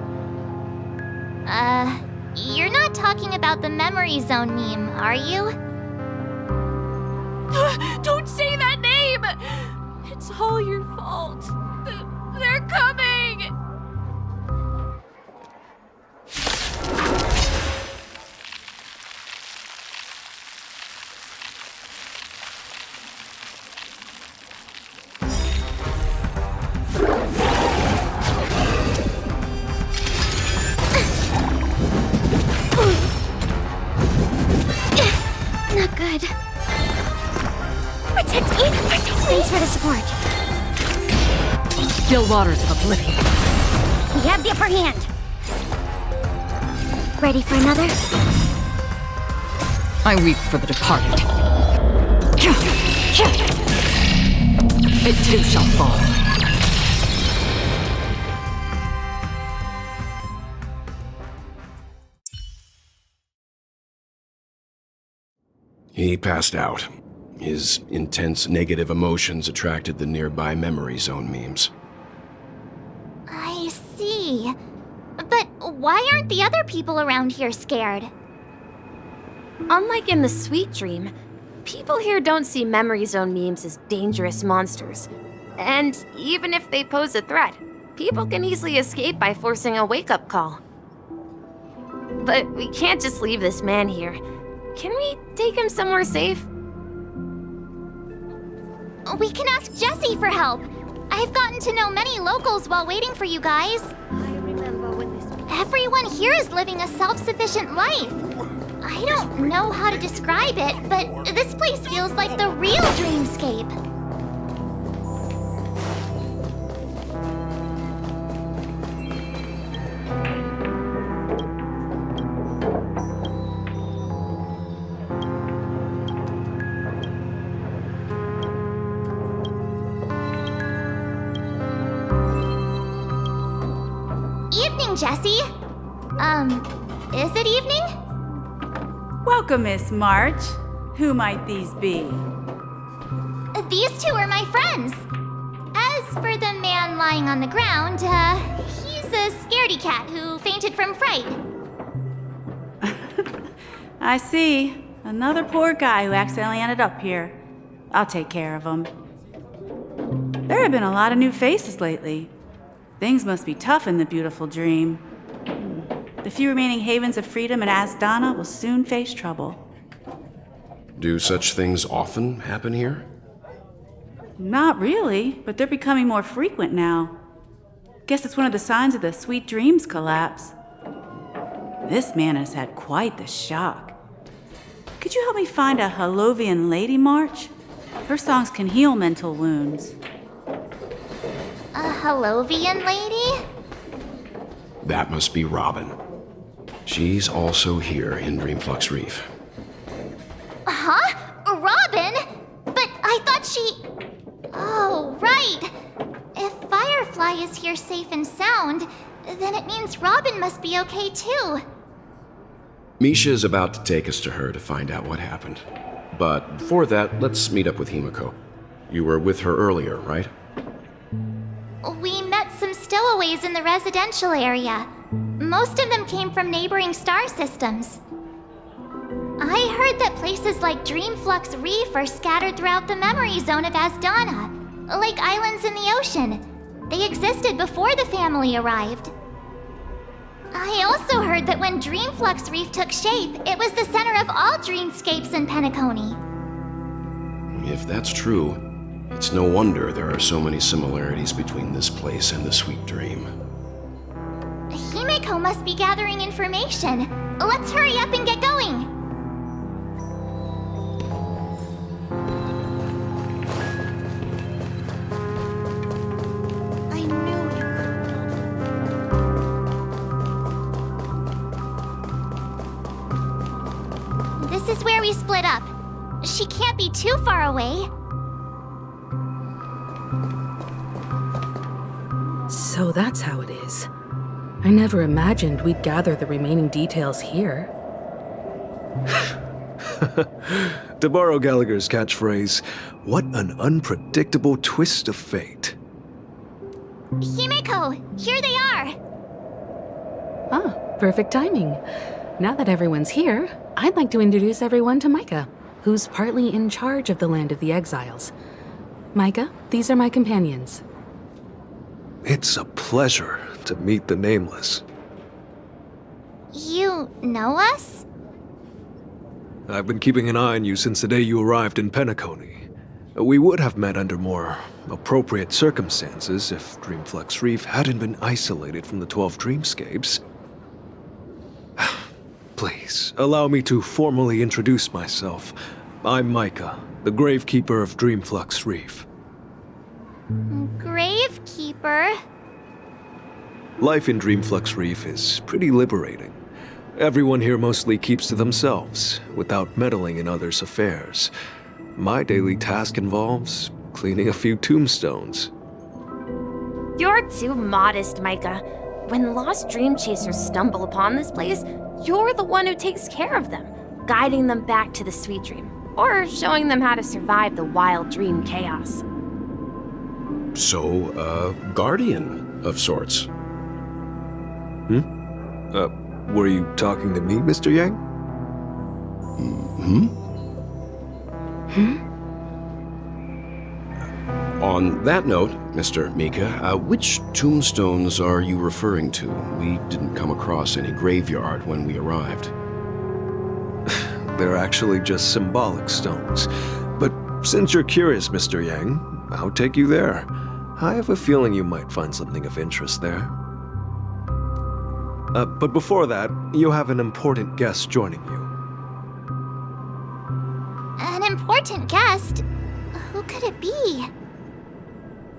You're not talking about the memory zone meme, are you? Don't say that name! It's all your fault. They're coming! Not good. Protect me! Thanks for the support. Still waters of oblivion. We have the upper hand. Ready for another? I weep for the departed. It too shall fall. He passed out. His intense negative emotions attracted the nearby memory zone memes. I see. But why aren't the other people around here scared? Unlike in the Sweet Dream, people here don't see memory zone memes as dangerous monsters. And even if they pose a threat, people can easily escape by forcing a wake-up call. But we can't just leave this man here. Can we take him somewhere safe? We can ask Jessie for help. I've gotten to know many locals while waiting for you guys. I remember when this... Everyone here is living a self-sufficient life. I don't know how to describe it, but this place feels like the real dreamscape. Evening, Jessie. Is it evening? Welcome, Miss March. Who might these be? These two are my friends. As for the man lying on the ground, he's a scaredy cat who fainted from fright. I see. Another poor guy who accidentally ended up here. I'll take care of him. There have been a lot of new faces lately. Things must be tough in the beautiful dream. The few remaining havens of freedom in Asdana will soon face trouble. Do such things often happen here? Not really, but they're becoming more frequent now. Guess it's one of the signs of the Sweet Dreams collapse. This man has had quite the shock. Could you help me find a Halovian lady, March? Her songs can heal mental wounds. A Halovian lady? That must be Robin. She's also here in Dreamflux Reef. Huh? Robin? But I thought she... Oh, right. If Firefly is here safe and sound, then it means Robin must be okay too. Misha is about to take us to her to find out what happened. But before that, let's meet up with Himiko. You were with her earlier, right? We met some stowaways in the residential area. Most of them came from neighboring star systems. I heard that places like Dreamflux Reef are scattered throughout the memory zone of Asdana, like islands in the ocean. They existed before the family arrived. I also heard that when Dreamflux Reef took shape, it was the center of all dreamscapes in Penacony. If that's true, it's no wonder there are so many similarities between this place and the Sweet Dream. Himiko must be gathering information. Let's hurry up and get going. I knew you could. This is where we split up. She can't be too far away. So that's how it is. I never imagined we'd gather the remaining details here. To borrow Gallagher's catchphrase, what an unpredictable twist of fate. Himiko, here they are! Ah, perfect timing. Now that everyone's here, I'd like to introduce everyone to Micah, who's partly in charge of the Land of the Exiles. Micah, these are my companions. It's a pleasure to meet the Nameless. You know us? I've been keeping an eye on you since the day you arrived in Penacony. We would have met under more appropriate circumstances if Dreamflux Reef hadn't been isolated from the 12 dreamscapes. Please, allow me to formally introduce myself. I'm Micah, the Gravekeeper of Dreamflux Reef. Gravekeeper? Life in Dreamflux Reef is pretty liberating. Everyone here mostly keeps to themselves, without meddling in others' affairs. My daily task involves cleaning a few tombstones. You're too modest, Micah. When lost dream chasers stumble upon this place, you're the one who takes care of them, guiding them back to the sweet dream, or showing them how to survive the wild dream chaos. So, a guardian of sorts. Were you talking to me, Mr. Yang? On that note, Mr. Mika, which tombstones are you referring to? We didn't come across any graveyard when we arrived. They're actually just symbolic stones. But since you're curious, Mr. Yang, I'll take you there. I have a feeling you might find something of interest there. But before that, you have an important guest joining you. important guest. Who could it be?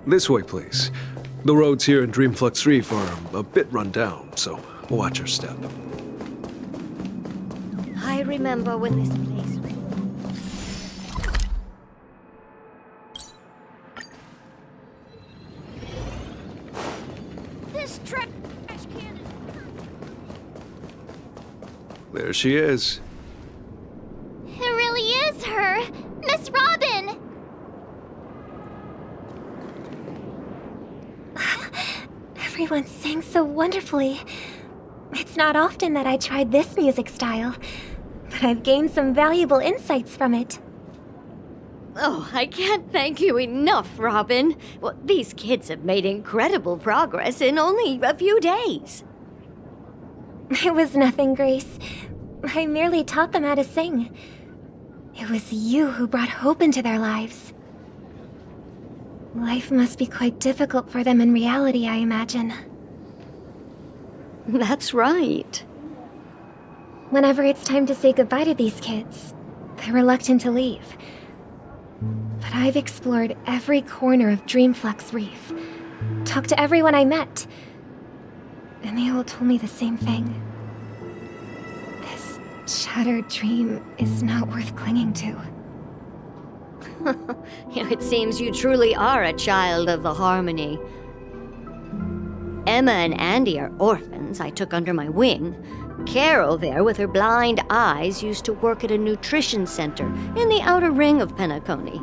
This way, please. The roads here in Dreamflux Reef are a bit run down, so watch your step. I remember when this place was... This trash can is... There she is. It really is her! Miss Robin! Everyone sang so wonderfully. It's not often that I tried this music style, but I've gained some valuable insights from it. Oh, I can't thank you enough, Robin. Well, these kids have made incredible progress in only a few days. It was nothing, Grace. I merely taught them how to sing. It was you who brought hope into their lives. Life must be quite difficult for them in reality, I imagine. That's right. Whenever it's time to say goodbye to these kids, they're reluctant to leave. But I've explored every corner of Dreamflux Reef, talked to everyone I met, and they all told me the same thing. This shattered dream is not worth clinging to. It seems you truly are a child of the Harmony. Emma and Andy are orphans I took under my wing. Carol there, with her blind eyes, used to work at a nutrition center in the outer ring of Penacony.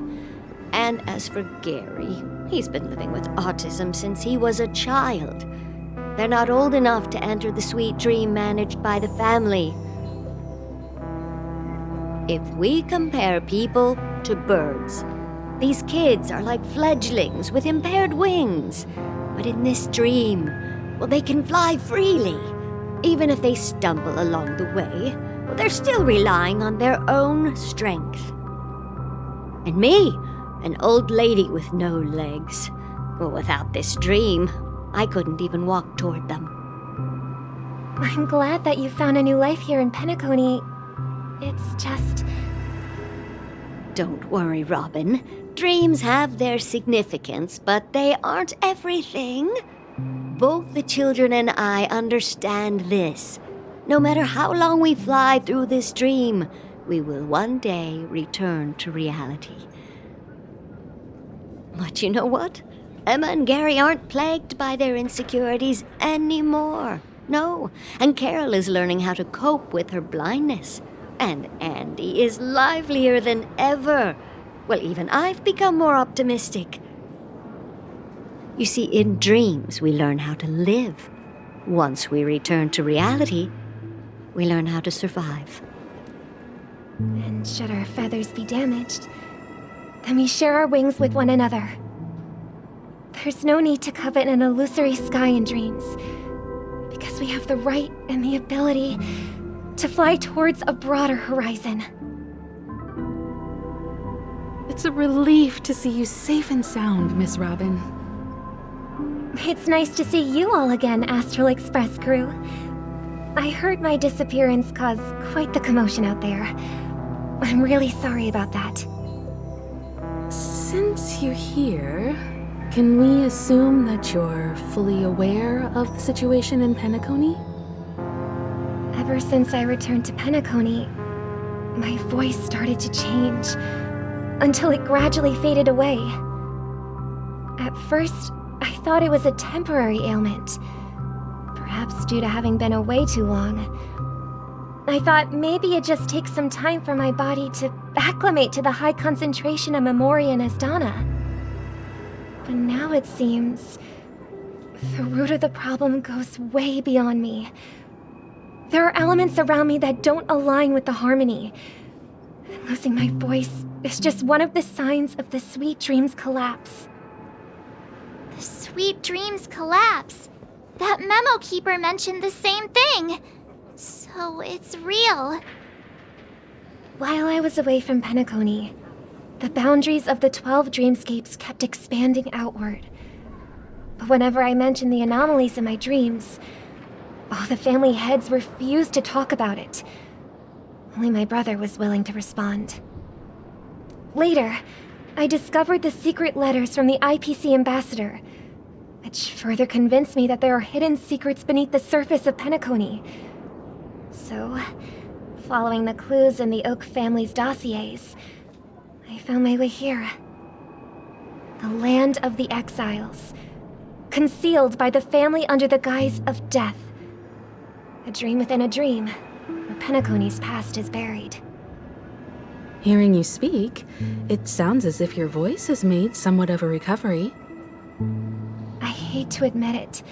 And as for Gary, he's been living with autism since he was a child. They're not old enough to enter the sweet dream managed by the family. If we compare people to birds, these kids are like fledglings with impaired wings. But in this dream, well, they can fly freely. Even if they stumble along the way, well, they're still relying on their own strength. And me, an old lady with no legs. Well, without this dream, I couldn't even walk toward them. I'm glad that you found a new life here in Penacony. It's just... Don't worry, Robin. Dreams have their significance, but they aren't everything. Both the children and I understand this. No matter how long we fly through this dream, we will one day return to reality. But you know what? Emma and Gary aren't plagued by their insecurities anymore. No, and Carol is learning how to cope with her blindness. And Andy is livelier than ever. Well, even I've become more optimistic. You see, in dreams, we learn how to live. Once we return to reality, we learn how to survive. And should our feathers be damaged, then we share our wings with one another. There's no need to covet an illusory sky in dreams, because we have the right and the ability to fly towards a broader horizon. It's a relief to see you safe and sound, Miss Robin. It's nice to see you all again, Astral Express crew. I heard my disappearance caused quite the commotion out there. I'm really sorry about that. Since you're here, can we assume that you're fully aware of the situation in Penacony? Ever since I returned to Penacony, my voice started to change, until it gradually faded away. At first, I thought it was a temporary ailment, perhaps due to having been away too long. I thought maybe it just takes some time for my body to acclimate to the high concentration of Memoria and Asdana. But now it seems the root of the problem goes way beyond me. There are elements around me that don't align with the harmony. Losing my voice is just one of the signs of the Sweet Dreams collapse. The Sweet Dreams collapse. That memo keeper mentioned the same thing. So it's real. While I was away from Penacony, the boundaries of the 12 dreamscapes kept expanding outward. But whenever I mentioned the anomalies in my dreams, all the family heads refused to talk about it. Only my brother was willing to respond. Later, I discovered the secret letters from the IPC ambassador, which further convinced me that there are hidden secrets beneath the surface of Penacony. So, following the clues in the Oak family's dossiers, I found my way here. The land of the exiles, concealed by the family under the guise of death. A dream within a dream, where Penacony's past is buried. Hearing you speak, it sounds as if your voice has made somewhat of a recovery. I hate to admit it,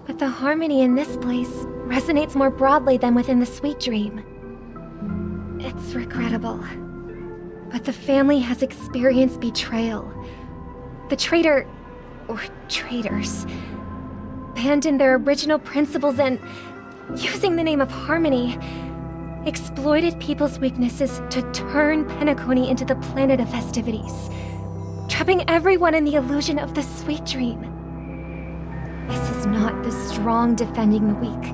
but the harmony in this place resonates more broadly than within the Sweet Dream. It's regrettable, but the family has experienced betrayal. The traitor, or traitors, abandoned their original principles and, using the name of harmony, exploited people's weaknesses to turn Penacony into the planet of festivities, trapping everyone in the illusion of the Sweet Dream. This is not the strong defending the weak,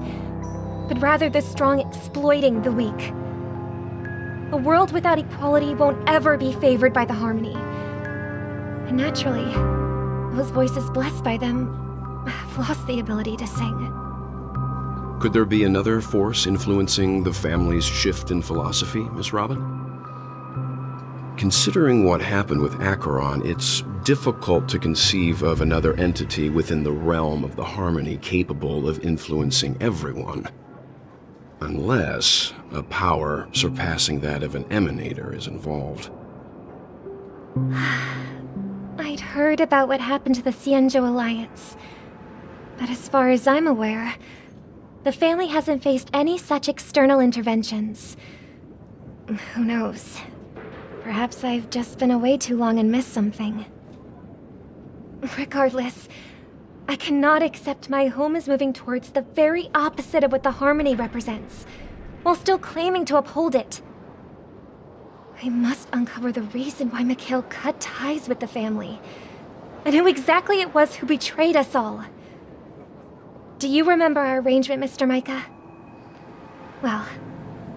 but rather the strong exploiting the weak. A world without equality won't ever be favored by the harmony. And naturally, those voices blessed by them have lost the ability to sing. Could there be another force influencing the family's shift in philosophy, Miss Robin? Considering what happened with Acheron, it's difficult to conceive of another entity within the realm of the harmony capable of influencing everyone. Unless a power surpassing that of an emanator is involved. I'd heard about what happened to the Cienjo Alliance, but as far as I'm aware, the family hasn't faced any such external interventions. Who knows? Perhaps I've just been away too long and missed something. Regardless, I cannot accept my home is moving towards the very opposite of what the harmony represents, while still claiming to uphold it. I must uncover the reason why Mikhail cut ties with the family, and who exactly it was who betrayed us all. Do you remember our arrangement, Mr. Micah? Well,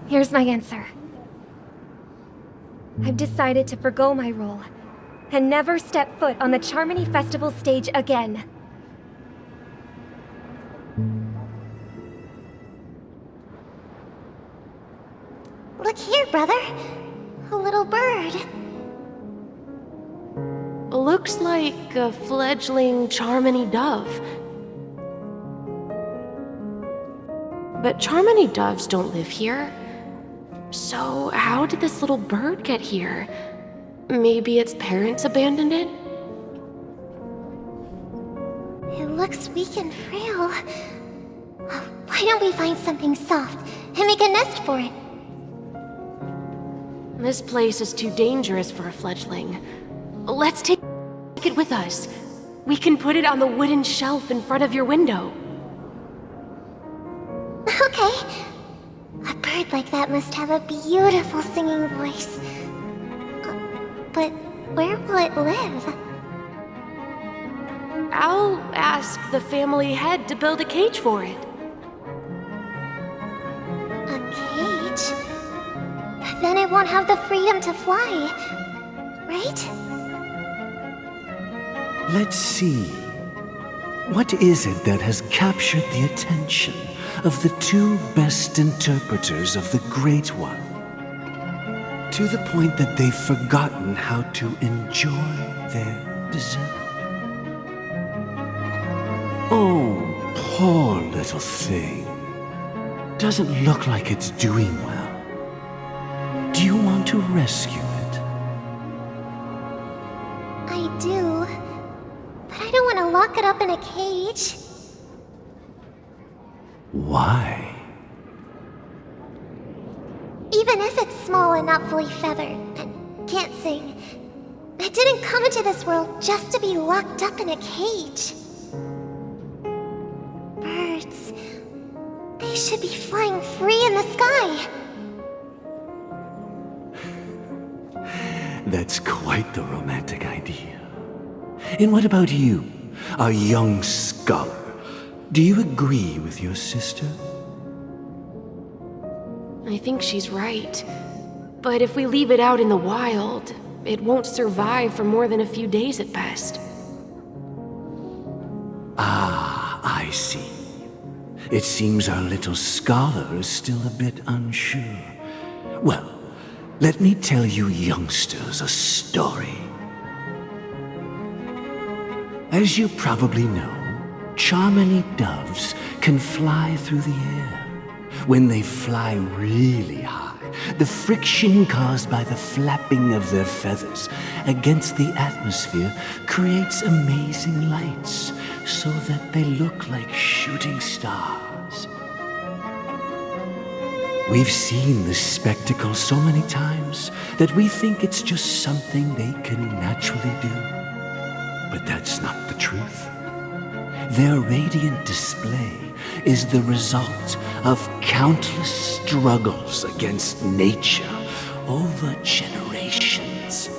here's my answer. I've decided to forgo my role, and never step foot on the Charmony Festival stage again. Look here, brother. A little bird. Looks like a fledgling Charmony dove. But Charmony doves don't live here. So how did this little bird get here? Maybe its parents abandoned it? It looks weak and frail. Why don't we find something soft and make a nest for it? This place is too dangerous for a fledgling. Let's take it with us. We can put it on the wooden shelf in front of your window. Okay. A bird like that must have a beautiful singing voice. But where will it live? I'll ask the family head to build a cage for it. A cage? But then it won't have the freedom to fly, right? Let's see. What is it that has captured the attention of the two best interpreters of the Great One, to the point that they've forgotten how to enjoy their dessert? Oh, poor little thing. Doesn't look like it's doing well. Do you want to rescue it? I do. But I don't want to lock it up in a cage. Why? Even if it's small and not fully feathered and can't sing, it didn't come into this world just to be locked up in a cage. Birds, they should be flying free in the sky. That's quite the romantic idea. And what about you, a young scholar? Do you agree with your sister? I think she's right. But if we leave it out in the wild, it won't survive for more than a few days at best. Ah, I see. It seems our little scholar is still a bit unsure. Well, let me tell you youngsters a story. As you probably know, Charmony doves can fly through the air. When they fly really high, the friction caused by the flapping of their feathers against the atmosphere creates amazing lights so that they look like shooting stars. We've seen this spectacle so many times that we think it's just something they can naturally do. But that's not the truth. Their radiant display is the result of countless struggles against nature over generations.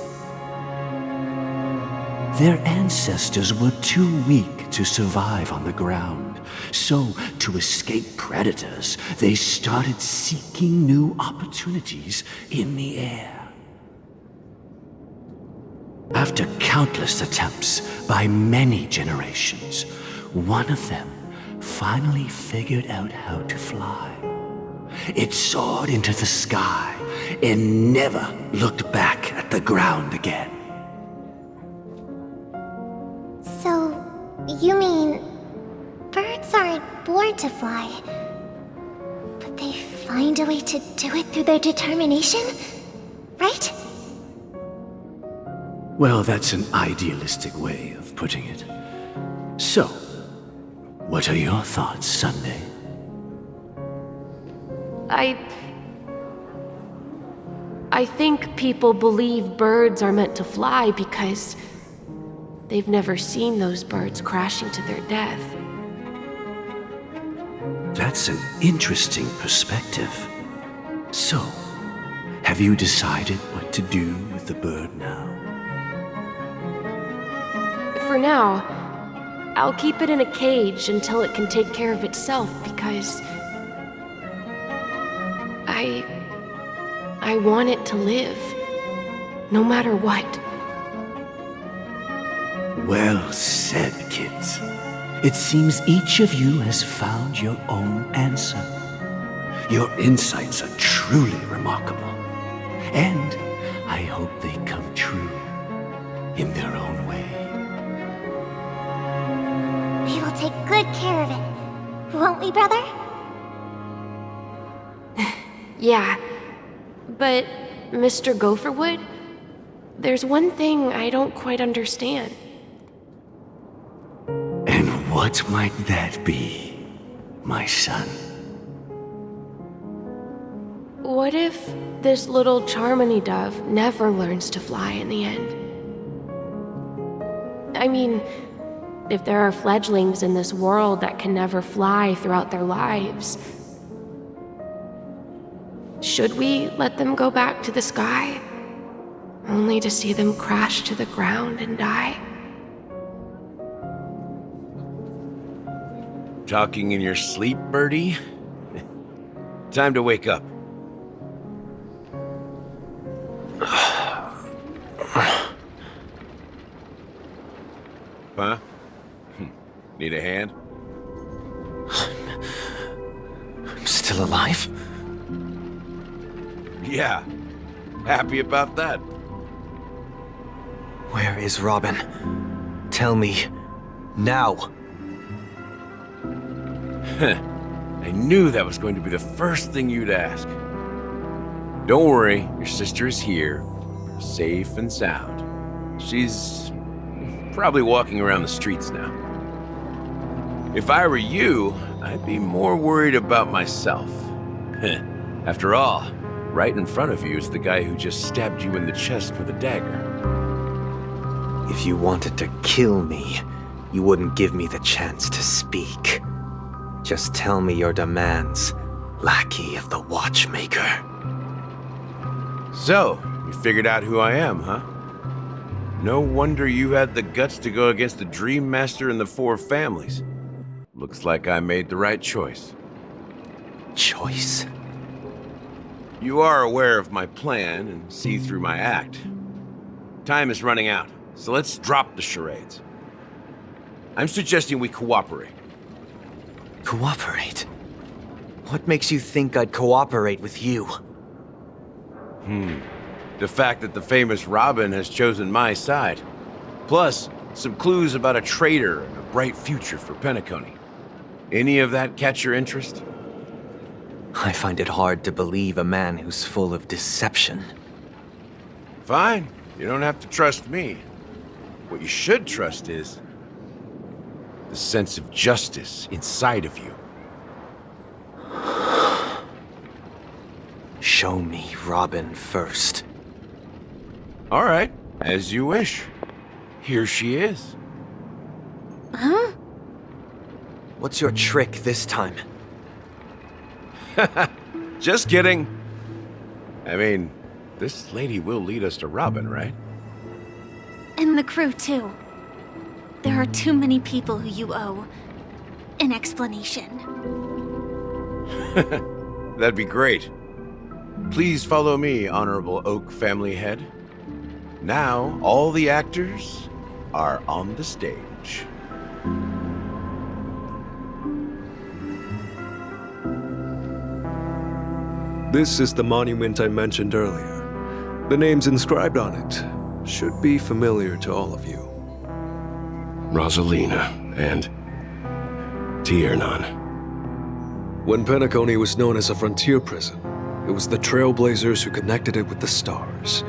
Their ancestors were too weak to survive on the ground, so to escape predators, they started seeking new opportunities in the air. After countless attempts by many generations, one of them finally figured out how to fly. It soared into the sky and never looked back at the ground again. So, you mean birds aren't born to fly, but they find a way to do it through their determination, right? Well, that's an idealistic way of putting it. So, what are your thoughts, Sunday? I think people believe birds are meant to fly because they've never seen those birds crashing to their death. That's an interesting perspective. So, have you decided what to do with the bird now? For now, I'll keep it in a cage until it can take care of itself because I want it to live, no matter what. Well said, kids. It seems each of you has found your own answer. Your insights are truly remarkable, and I hope they come true in their own way. We will take good care of it, won't we, brother? Yeah, but Mr. Gopherwood, there's one thing I don't quite understand. And what might that be, my son? What if this little Charmony dove never learns to fly in the end? I mean, if there are fledglings in this world that can never fly throughout their lives, should we let them go back to the sky, only to see them crash to the ground and die? Talking in your sleep, Birdie? Time to wake up. Huh? Need a hand? I'm still alive? Yeah. Happy about that. Where is Robin? Tell me. Now. I knew that was going to be the first thing you'd ask. Don't worry, your sister is here, safe and sound. She's probably walking around the streets now. If I were you, I'd be more worried about myself. After all, right in front of you is the guy who just stabbed you in the chest with a dagger. If you wanted to kill me, you wouldn't give me the chance to speak. Just tell me your demands, lackey of the Watchmaker. So, you figured out who I am, huh? No wonder you had the guts to go against the Dream Master and the Four Families. Looks like I made the right choice. Choice? You are aware of my plan and see through my act. time is running out, so let's drop the charades. I'm suggesting we cooperate. Cooperate? What makes you think I'd cooperate with you? The fact that the famous Robin has chosen my side. Plus, some clues about a traitor and a bright future for Penacony. Any of that catch your interest? I find it hard to believe a man who's full of deception. Fine. You don't have to trust me. What you should trust is the sense of justice inside of you. Show me Robin first. All right, as you wish. Here she is. Huh? What's your trick this time? Just kidding. I mean, this lady will lead us to Robin, right? And the crew, too. There are too many people who you owe an explanation. That'd be great. Please follow me, Honorable Oak family head. Now, all the actors are on the stage. This is the monument I mentioned earlier. The names inscribed on it should be familiar to all of you. Rosalina and Tiernan. When Penacony was known as a frontier prison, it was the Trailblazers who connected it with the stars.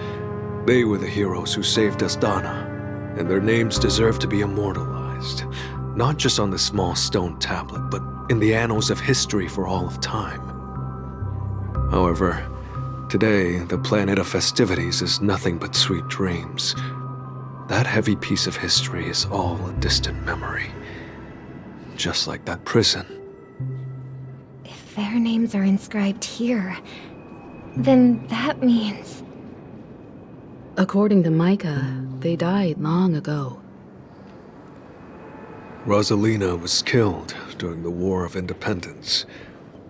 They were the heroes who saved Asdana, and their names deserve to be immortalized, not just on this small stone tablet, but in the annals of history for all of time. However, today, the planet of festivities is nothing but sweet dreams. That heavy piece of history is all a distant memory. Just like that prison. If their names are inscribed here, then that means... According to Micah, they died long ago. Rosalina was killed during the War of Independence.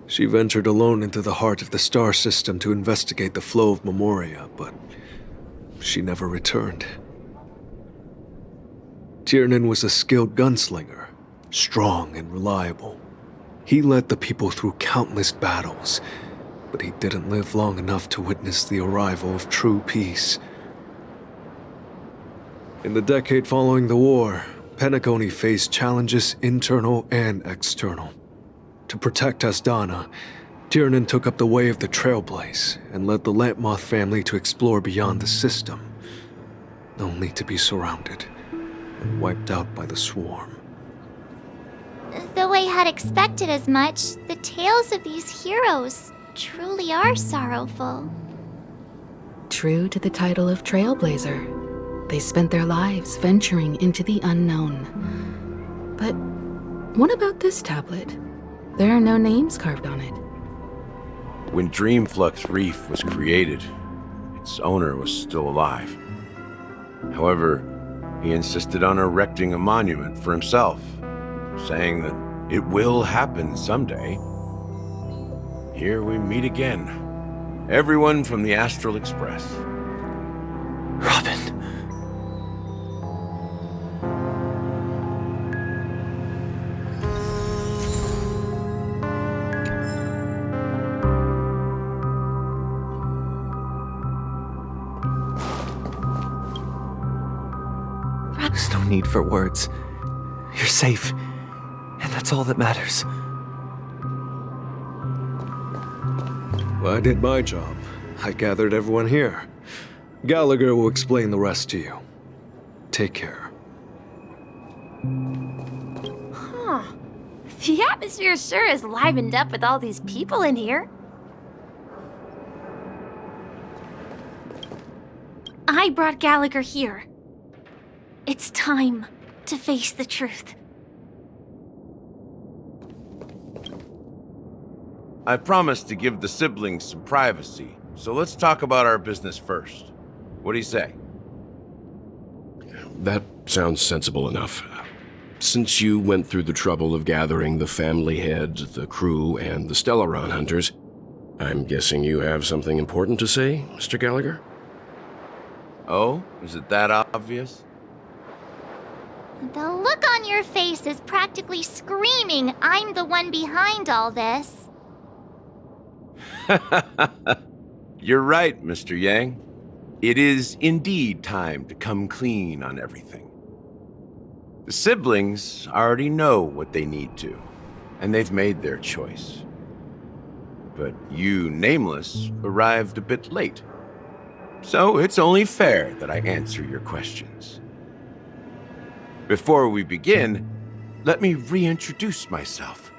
She ventured alone into the heart of the star system to investigate the flow of Memoria, but she never returned. Tiernan was a skilled gunslinger, strong and reliable. He led the people through countless battles, but he didn't live long enough to witness the arrival of true peace. In the decade following the war, Penacony faced challenges internal and external. To protect Asdana, Tiernan took up the way of the Trailblaze and led the Lampmoth family to explore beyond the system, only to be surrounded and wiped out by the swarm. Though I had expected as much, the tales of these heroes truly are sorrowful. True to the title of Trailblazer, they spent their lives venturing into the unknown. But what about this tablet? There are no names carved on it. When Dreamflux Reef was created, its owner was still alive. However, he insisted on erecting a monument for himself, saying that it will happen someday. Here we meet again. Everyone from the Astral Express. Robin. There's no need for words. You're safe, and that's all that matters. Well, I did my job. I gathered everyone here. Gallagher will explain the rest to you. Take care. Huh. The atmosphere sure is livened up with all these people in here. I brought Gallagher here. It's time to face the truth. I promised to give the siblings some privacy, so let's talk about our business first. What do you say? That sounds sensible enough. Since you went through the trouble of gathering the family heads, the crew, and the Stellaron hunters, I'm guessing you have something important to say, Mr. Gallagher? Oh, is it that obvious? The look on your face is practically screaming I'm the one behind all this. You're right, Mr. Yang. It is indeed time to come clean on everything. The siblings already know what they need to, and they've made their choice. But you, Nameless, arrived a bit late. So it's only fair that I answer your questions. Before we begin, let me reintroduce myself.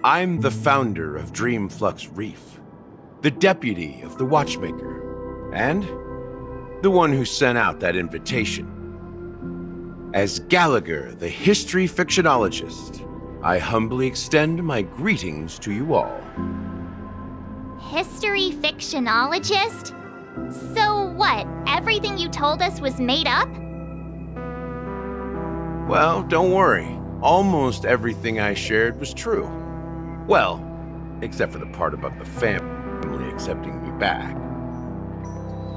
I'm the founder of Dreamflux Reef, the deputy of the Watchmaker, and the one who sent out that invitation. As Gallagher, the history fictionologist, I humbly extend my greetings to you all. History fictionologist? So what, everything you told us was made up? Well, don't worry. Almost everything I shared was true. Well, except for the part about the family accepting me back.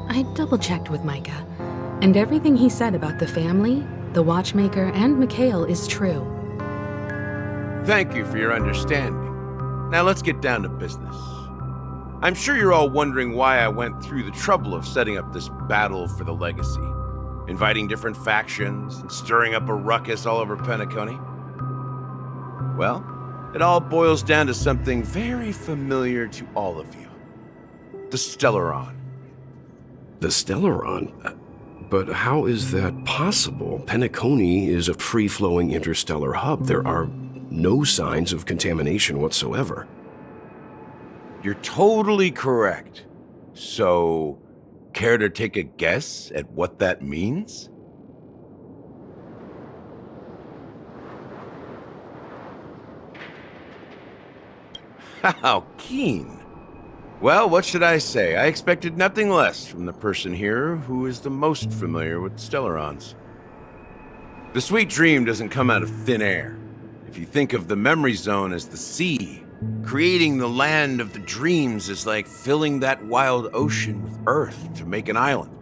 I double-checked with Micah, and everything he said about the family, the Watchmaker, and Mikhail is true. Thank you for your understanding. Now let's get down to business. I'm sure you're all wondering why I went through the trouble of setting up this battle for the legacy, inviting different factions and stirring up a ruckus all over Penacony. Well, it all boils down to something very familiar to all of you. The Stellaron. The Stellaron? But how is that possible? Penacony is a free-flowing interstellar hub. There are no signs of contamination whatsoever. You're totally correct. So, care to take a guess at what that means? How keen. Well, what should I say? I expected nothing less from the person here who is the most familiar with Stellarons. The sweet dream doesn't come out of thin air. If you think of the memory zone as the sea, creating the land of the dreams is like filling that wild ocean with earth to make an island.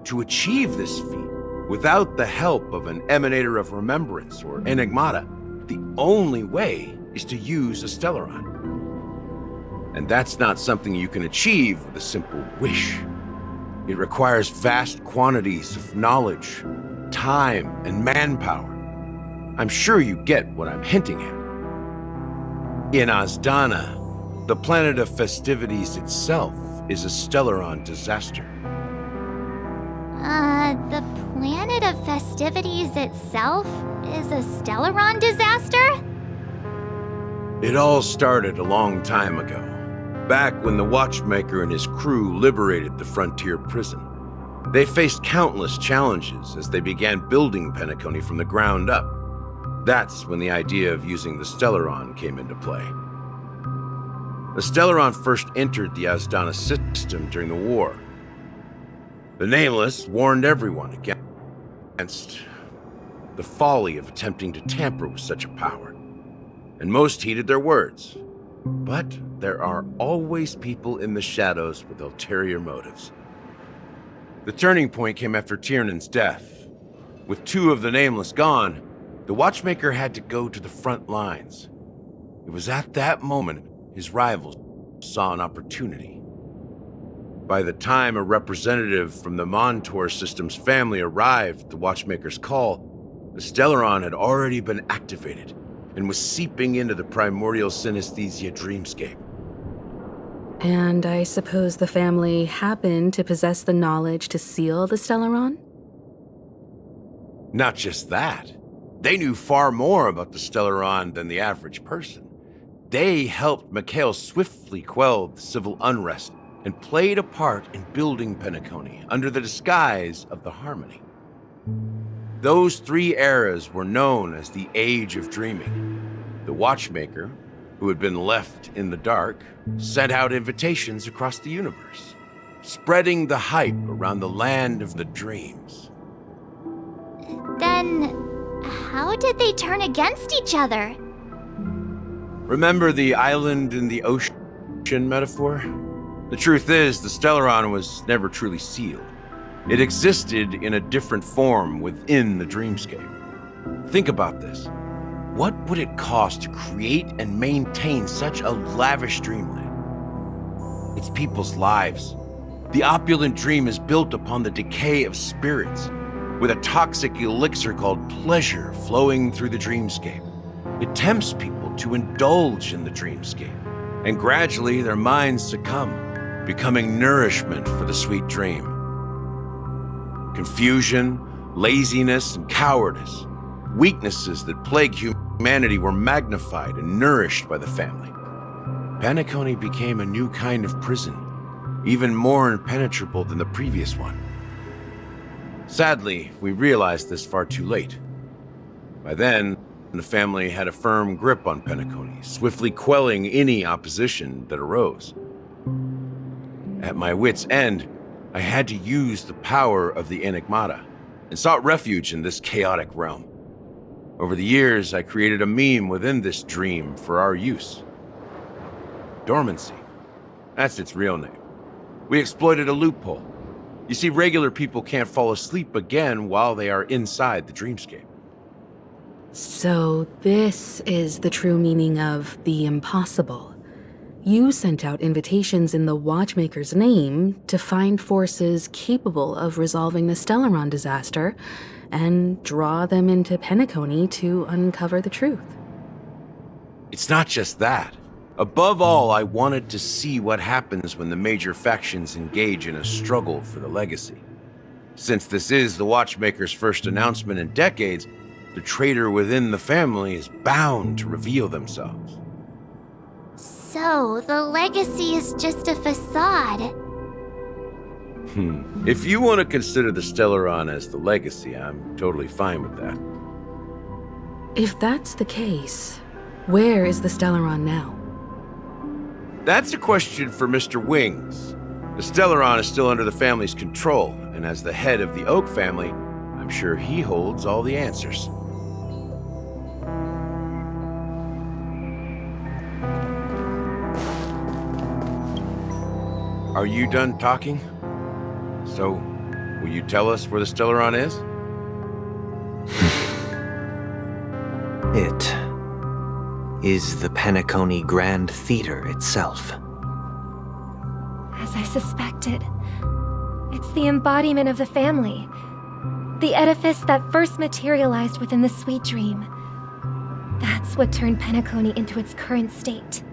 To achieve this feat, without the help of an emanator of remembrance or enigmata, the only way is to use a Stellaron. And that's not something you can achieve with a simple wish. It requires vast quantities of knowledge, time, and manpower. I'm sure you get what I'm hinting at. In Azdana, the planet of festivities itself is a Stellaron disaster. The planet of festivities itself is a Stellaron disaster? It all started a long time ago, back when the Watchmaker and his crew liberated the frontier prison. They faced countless challenges as they began building Penacony from the ground up. That's when the idea of using the Stellaron came into play. The Stellaron first entered the Azdana system during the war. The Nameless warned everyone against the folly of attempting to tamper with such a power, and most heeded their words. But there are always people in the shadows with ulterior motives. The turning point came after Tiernan's death. With two of the Nameless gone, the Watchmaker had to go to the front lines. It was at that moment his rivals saw an opportunity. By the time a representative from the Montour System's family arrived at the Watchmaker's call, the Stellaron had already been activated and was seeping into the primordial synesthesia dreamscape. And I suppose the family happened to possess the knowledge to seal the Stellaron? Not just that. They knew far more about the Stellaron than the average person. They helped Mikhail swiftly quell the civil unrest and played a part in building Penacony under the disguise of the Harmony. Those three eras were known as the Age of Dreaming. The Watchmaker, who had been left in the dark, sent out invitations across the universe, spreading the hype around the land of the dreams. Then, how did they turn against each other? Remember the island in the ocean metaphor? The truth is, the Stellaron was never truly sealed. It existed in a different form within the dreamscape. Think about this. What would it cost to create and maintain such a lavish dreamland? It's people's lives. The opulent dream is built upon the decay of spirits, with a toxic elixir called pleasure flowing through the dreamscape. It tempts people to indulge in the dreamscape, and gradually their minds succumb, becoming nourishment for the sweet dream. Confusion, laziness, and cowardice, weaknesses that plague humanity, were magnified and nourished by the family. Penacony became a new kind of prison, even more impenetrable than the previous one. Sadly, we realized this far too late. By then, the family had a firm grip on Penacony, swiftly quelling any opposition that arose. At my wit's end, I had to use the power of the Enigmata, and sought refuge in this chaotic realm. Over the years, I created a meme within this dream for our use. Dormancy. That's its real name. We exploited a loophole. You see, regular people can't fall asleep again while they are inside the dreamscape. So this is the true meaning of the impossible. You sent out invitations in the Watchmaker's name to find forces capable of resolving the Stellaron disaster and draw them into Penacony to uncover the truth. It's not just that. Above all, I wanted to see what happens when the major factions engage in a struggle for the legacy. Since this is the Watchmaker's first announcement in decades, the traitor within the family is bound to reveal themselves. So, the legacy is just a facade. If you want to consider the Stellaron as the legacy, I'm totally fine with that. If that's the case, where is the Stellaron now? That's a question for Mr. Wings. The Stellaron is still under the family's control, and as the head of the Oak family, I'm sure he holds all the answers. Are you done talking? So, will you tell us where the Stellaron is? It is the Penacony Grand Theater itself. As I suspected, it's the embodiment of the family. The edifice that first materialized within the Sweet Dream. That's what turned Penacony into its current state.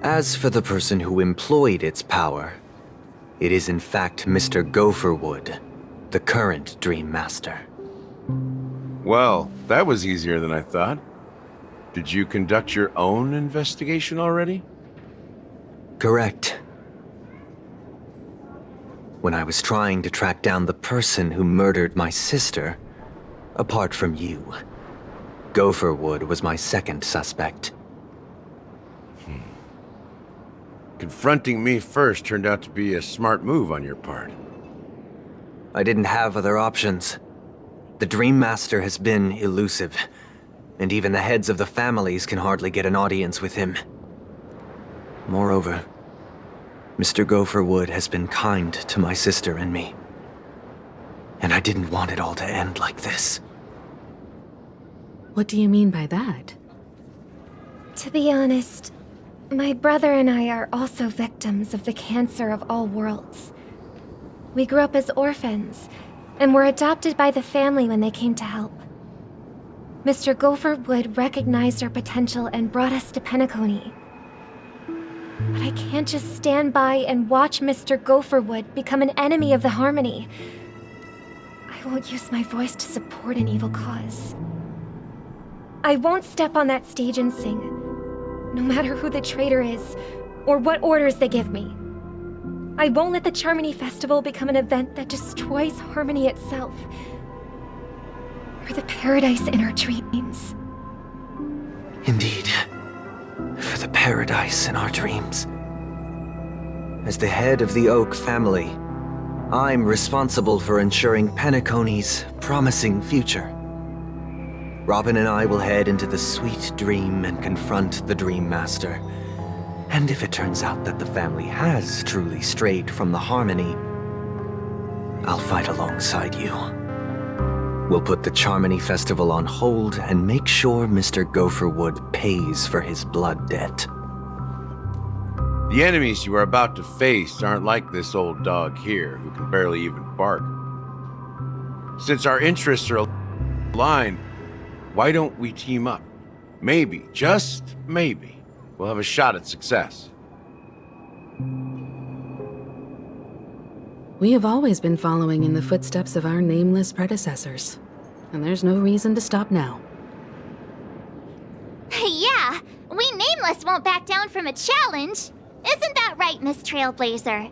As for the person who employed its power, it is in fact Mr. Gopherwood, the current Dream Master. Well, that was easier than I thought. Did you conduct your own investigation already? Correct. When I was trying to track down the person who murdered my sister, apart from you, Gopherwood was my second suspect. Confronting me first turned out to be a smart move on your part. I didn't have other options. The Dream Master has been elusive, and even the heads of the families can hardly get an audience with him. Moreover, Mr. Gopherwood has been kind to my sister and me. And I didn't want it all to end like this. What do you mean by that? To be honest, my brother and I are also victims of the cancer of all worlds. We grew up as orphans, and were adopted by the family when they came to help. Mr. Gopherwood recognized our potential and brought us to Penacony. But I can't just stand by and watch Mr. Gopherwood become an enemy of the Harmony. I won't use my voice to support an evil cause. I won't step on that stage and sing, no matter who the traitor is, or what orders they give me. I won't let the Charmony Festival become an event that destroys Harmony itself, or the paradise in our dreams. Indeed. For the paradise in our dreams. As the head of the Oak family, I'm responsible for ensuring Penacony's promising future. Robin and I will head into the Sweet Dream and confront the Dream Master. And if it turns out that the family has truly strayed from the Harmony, I'll fight alongside you. We'll put the Charmony Festival on hold and make sure Mr. Gopherwood pays for his blood debt. The enemies you are about to face aren't like this old dog here, who can barely even bark. Since our interests are aligned, why don't we team up? Maybe, just maybe, we'll have a shot at success. We have always been following in the footsteps of our nameless predecessors, and there's no reason to stop now. Yeah, we Nameless won't back down from a challenge. Isn't that right, Miss Trailblazer?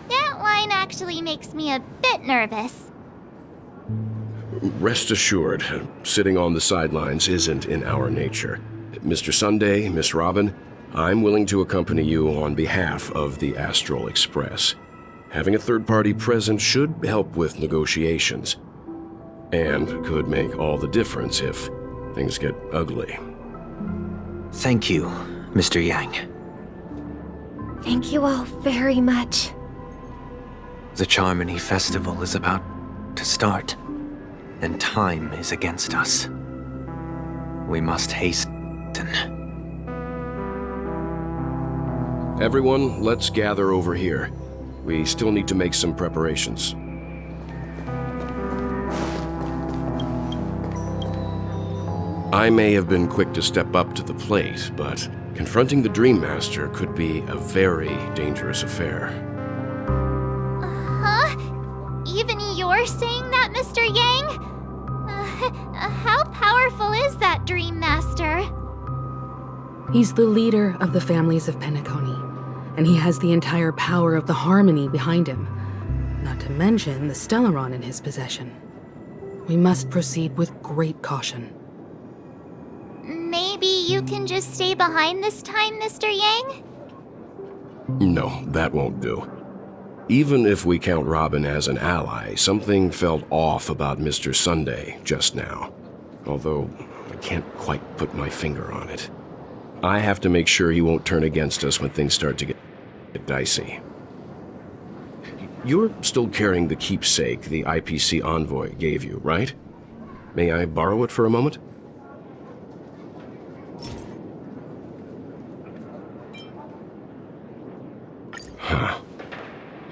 That line actually makes me a bit nervous. Rest assured, sitting on the sidelines isn't in our nature. Mr. Sunday, Miss Robin, I'm willing to accompany you on behalf of the Astral Express. Having a third party present should help with negotiations, and could make all the difference if things get ugly. Thank you, Mr. Yang. Thank you all very much. The Charmony Festival is about to start, and time is against us. We must hasten. Everyone, let's gather over here. We still need to make some preparations. I may have been quick to step up to the plate, but confronting the Dream Master could be a very dangerous affair. Huh? Even you're saying that, Mr. Yang? How powerful is that Dream Master? He's the leader of the families of Penacony, and he has the entire power of the Harmony behind him, not to mention the Stellaron in his possession. We must proceed with great caution. Maybe you can just stay behind this time, Mr. Yang? No, that won't do. Even if we count Robin as an ally, something felt off about Mr. Sunday just now. Although, I can't quite put my finger on it. I have to make sure he won't turn against us when things start to get dicey. You're still carrying the keepsake the IPC envoy gave you, right? May I borrow it for a moment? Huh.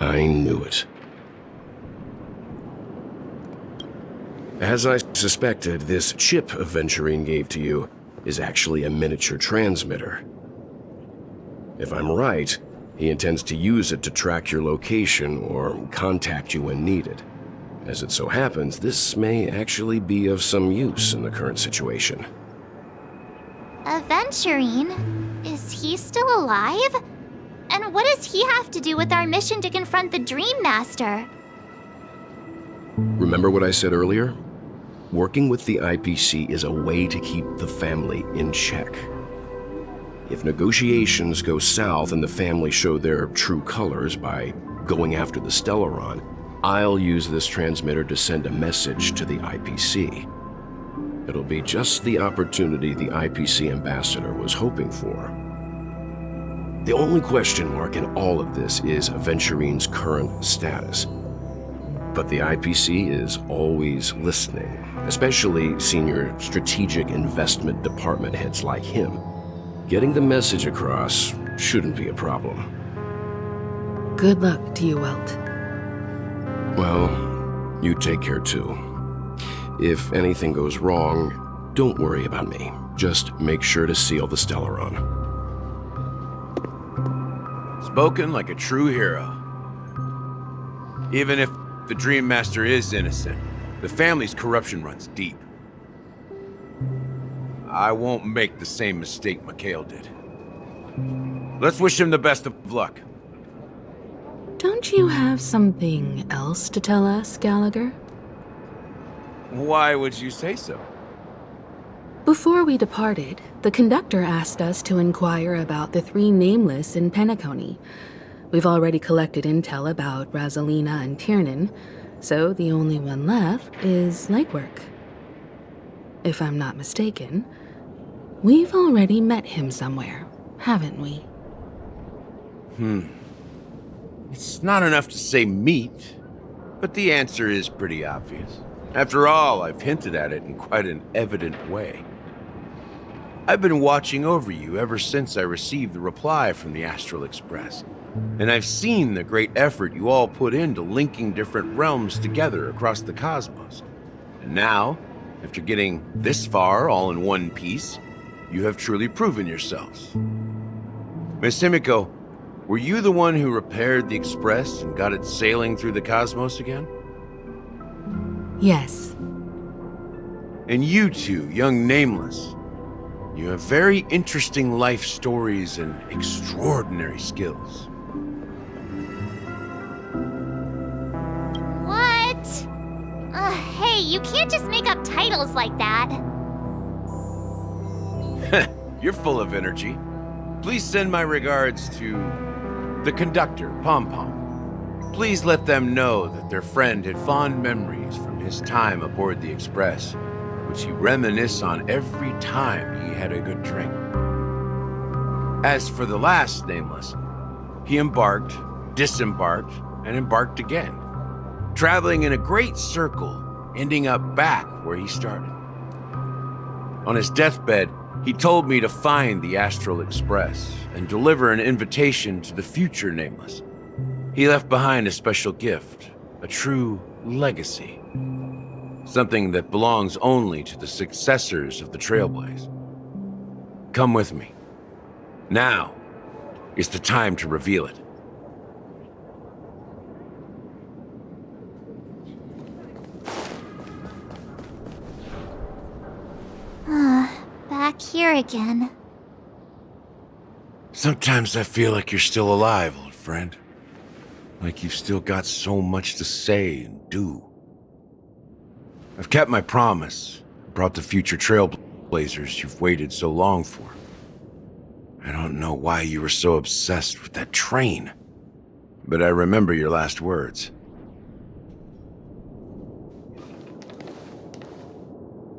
I knew it. As I suspected, this chip Aventurine gave to you is actually a miniature transmitter. If I'm right, he intends to use it to track your location or contact you when needed. As it so happens, this may actually be of some use in the current situation. Aventurine? Is he still alive? And what does he have to do with our mission to confront the Dream Master? Remember what I said earlier? Working with the IPC is a way to keep the family in check. If negotiations go south and the family show their true colors by going after the Stellaron, I'll use this transmitter to send a message to the IPC. It'll be just the opportunity the IPC ambassador was hoping for. The only question mark in all of this is Aventurine's current status. But the IPC is always listening, especially senior strategic investment department heads like him. Getting the message across shouldn't be a problem. Good luck to you, Welt. Well, you take care too. If anything goes wrong, don't worry about me. Just make sure to seal the Stellaron. Spoken like a true hero. Even if the Dream Master is innocent, the family's corruption runs deep. I won't make the same mistake Mikhail did. Let's wish him the best of luck. Don't you have something else to tell us, Gallagher? Why would you say so? Before we departed, the conductor asked us to inquire about the three Nameless in Penacony. We've already collected intel about Rosalina and Tiernan, so the only one left is Lakework. If I'm not mistaken, We've already met him somewhere, haven't we? It's not enough to say meet, but the answer is pretty obvious. After all, I've hinted at it in quite an evident way. I've been watching over you ever since I received the reply from the Astral Express, and I've seen the great effort you all put into linking different realms together across the cosmos. And now, after getting this far all in one piece, you have truly proven yourselves. Miss Himiko, were you the one who repaired the Express and got it sailing through the cosmos again? Yes. And you two, young Nameless, you have very interesting life stories and extraordinary skills. What? Hey, you can't just make up titles like that. You're full of energy. Please send my regards to the conductor, Pom Pom. Please let them know that their friend had fond memories from his time aboard the Express, which he reminisced on every time he had a good drink. As for the last Nameless, he embarked, disembarked, and embarked again, traveling in a great circle, ending up back where he started. On his deathbed, he told me to find the Astral Express and deliver an invitation to the future Nameless. He left behind a special gift, a true legacy. Something that belongs only to the successors of the Trailblaze. Come with me. Now is the time to reveal it. Back here again. Sometimes I feel like you're still alive, old friend. Like you've still got so much to say and do. I've kept my promise, brought the future Trailblazers you've waited so long for. I don't know why you were so obsessed with that train, but I remember your last words.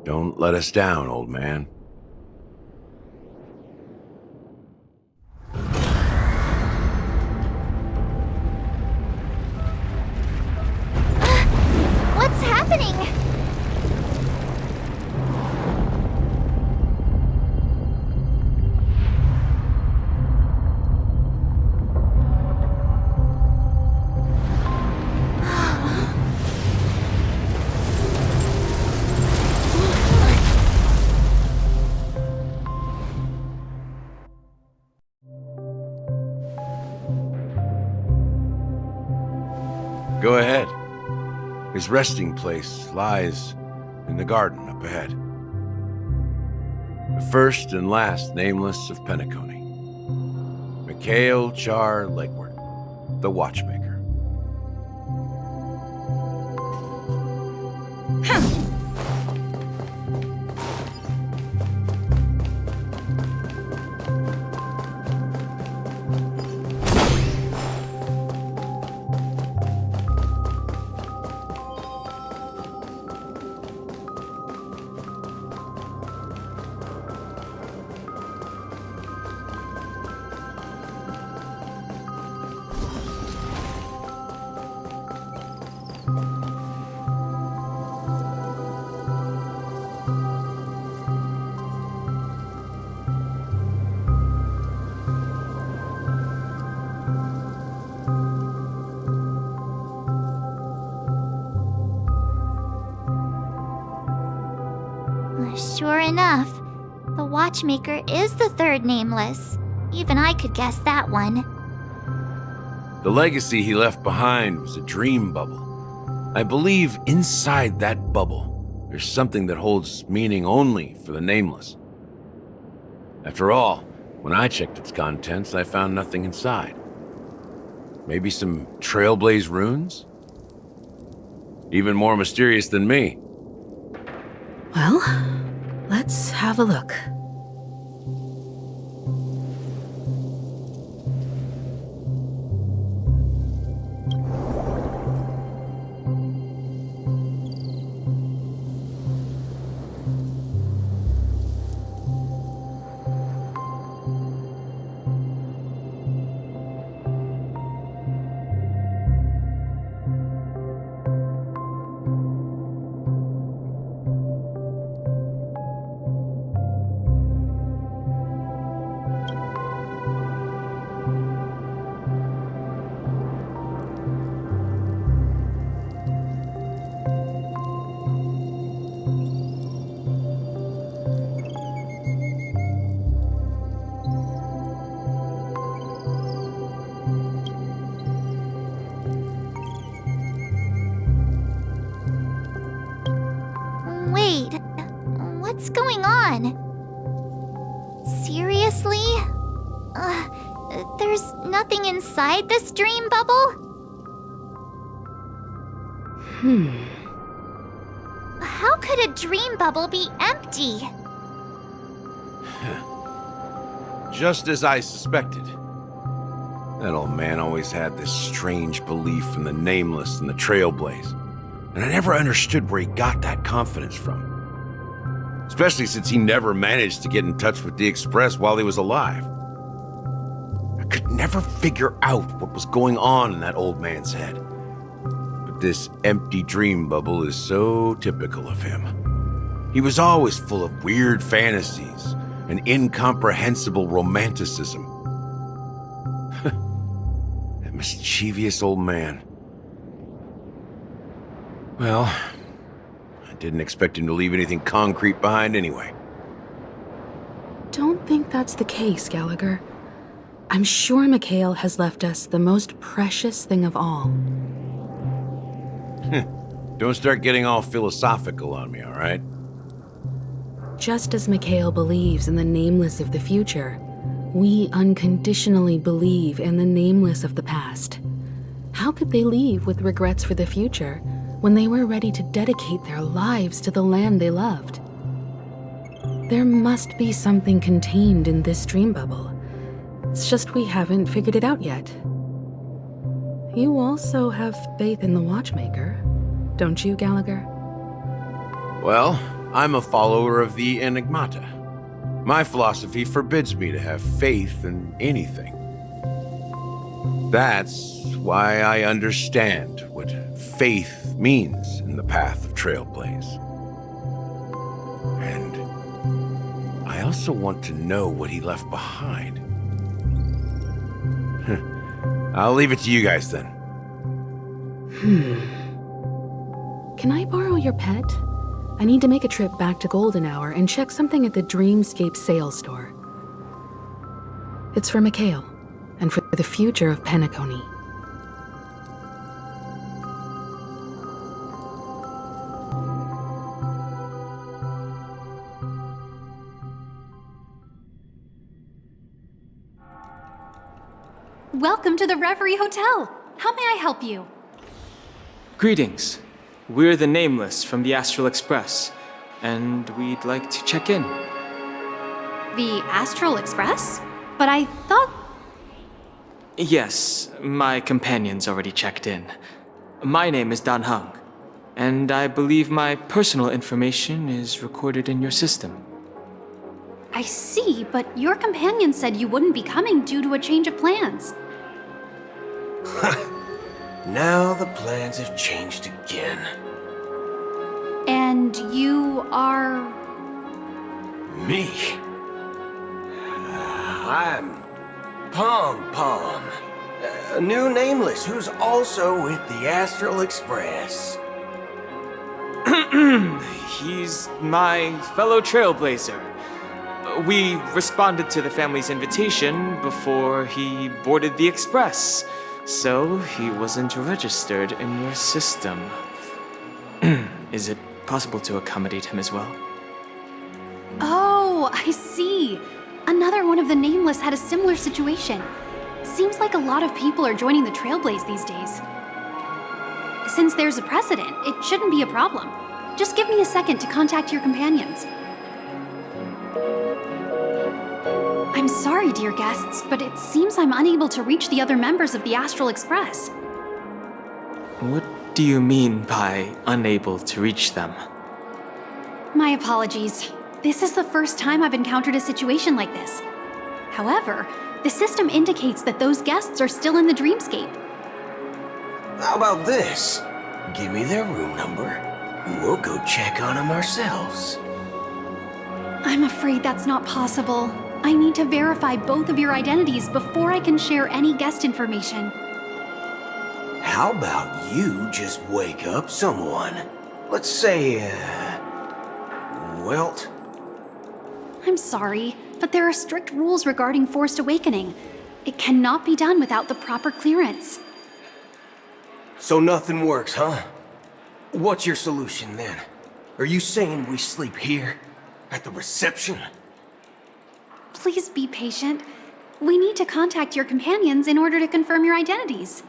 Don't let us down, old man. What's happening? Go ahead. His resting place lies in the garden up ahead. The first and last Nameless of Penacony. Mikhail Char Legward, the Watchmaker. Sure enough, the Watchmaker is the third Nameless. Even I could guess that one. The legacy he left behind was a dream bubble. I believe inside that bubble, there's something that holds meaning only for the Nameless. After all, when I checked its contents, I found nothing inside. Maybe some Trailblaze runes? Even more mysterious than me. Well, let's have a look. nothing inside this dream bubble? How could a dream bubble be empty? Just as I suspected. That old man always had this strange belief in the Nameless and the Trailblaze, and I never understood where he got that confidence from. Especially since he never managed to get in touch with the Express while he was alive. I could never figure out what was going on in that old man's head. But this empty dream bubble is so typical of him. He was always full of weird fantasies and incomprehensible romanticism. That mischievous old man. Well, I didn't expect him to leave anything concrete behind anyway. Don't think that's the case, Gallagher. I'm sure Mikhail has left us the most precious thing of all. Don't start getting all philosophical on me, all right? Just as Mikhail believes in the Nameless of the future, we unconditionally believe in the Nameless of the past. How could they leave with regrets for the future when they were ready to dedicate their lives to the land they loved? There must be something contained in this dream bubble. It's just we haven't figured it out yet. You also have faith in the Watchmaker, don't you, Gallagher? Well, I'm a follower of the Enigmata. My philosophy forbids me to have faith in anything. That's why I understand what faith means in the path of Trailblaze. And I also want to know what he left behind. I'll leave it to you guys then. Can I borrow your pet? I need to make a trip back to Golden Hour and check something at the Dreamscape sales store. It's for Mikhail, and for the future of Penacony. Welcome to the Reverie Hotel. How may I help you? Greetings. We're the Nameless from the Astral Express, and we'd like to check in. The Astral Express? But I thought... Yes, my companion's already checked in. My name is Dan Hung, and I believe my personal information is recorded in your system. I see, but your companion said you wouldn't be coming due to a change of plans. Now the plans have changed again. And you are... Me? I'm Pom Pom, a new Nameless who's also with the Astral Express. He's my fellow Trailblazer. We responded to the family's invitation before he boarded the Express, so he wasn't registered in your system. Is it possible to accommodate him as well? Oh, I see. Another one of the Nameless had a similar situation. Seems like a lot of people are joining the Trailblaze these days. Since there's a precedent, it shouldn't be a problem. Just give me a second to contact your companions. I'm sorry, dear guests, but it seems I'm unable to reach the other members of the Astral Express. What do you mean by unable to reach them? My apologies. This is the first time I've encountered a situation like this. However, the system indicates that those guests are still in the dreamscape. How about this? Give me their room number, and we'll go check on them ourselves. I'm afraid that's not possible. I need to verify both of your identities before I can share any guest information. How about you just wake up someone? Let's say, Welt? I'm sorry, but there are strict rules regarding forced awakening. It cannot be done without the proper clearance. So nothing works, huh? What's your solution then? Are you saying we sleep here? At the reception? Please be patient. We need to contact your companions in order to confirm your identities.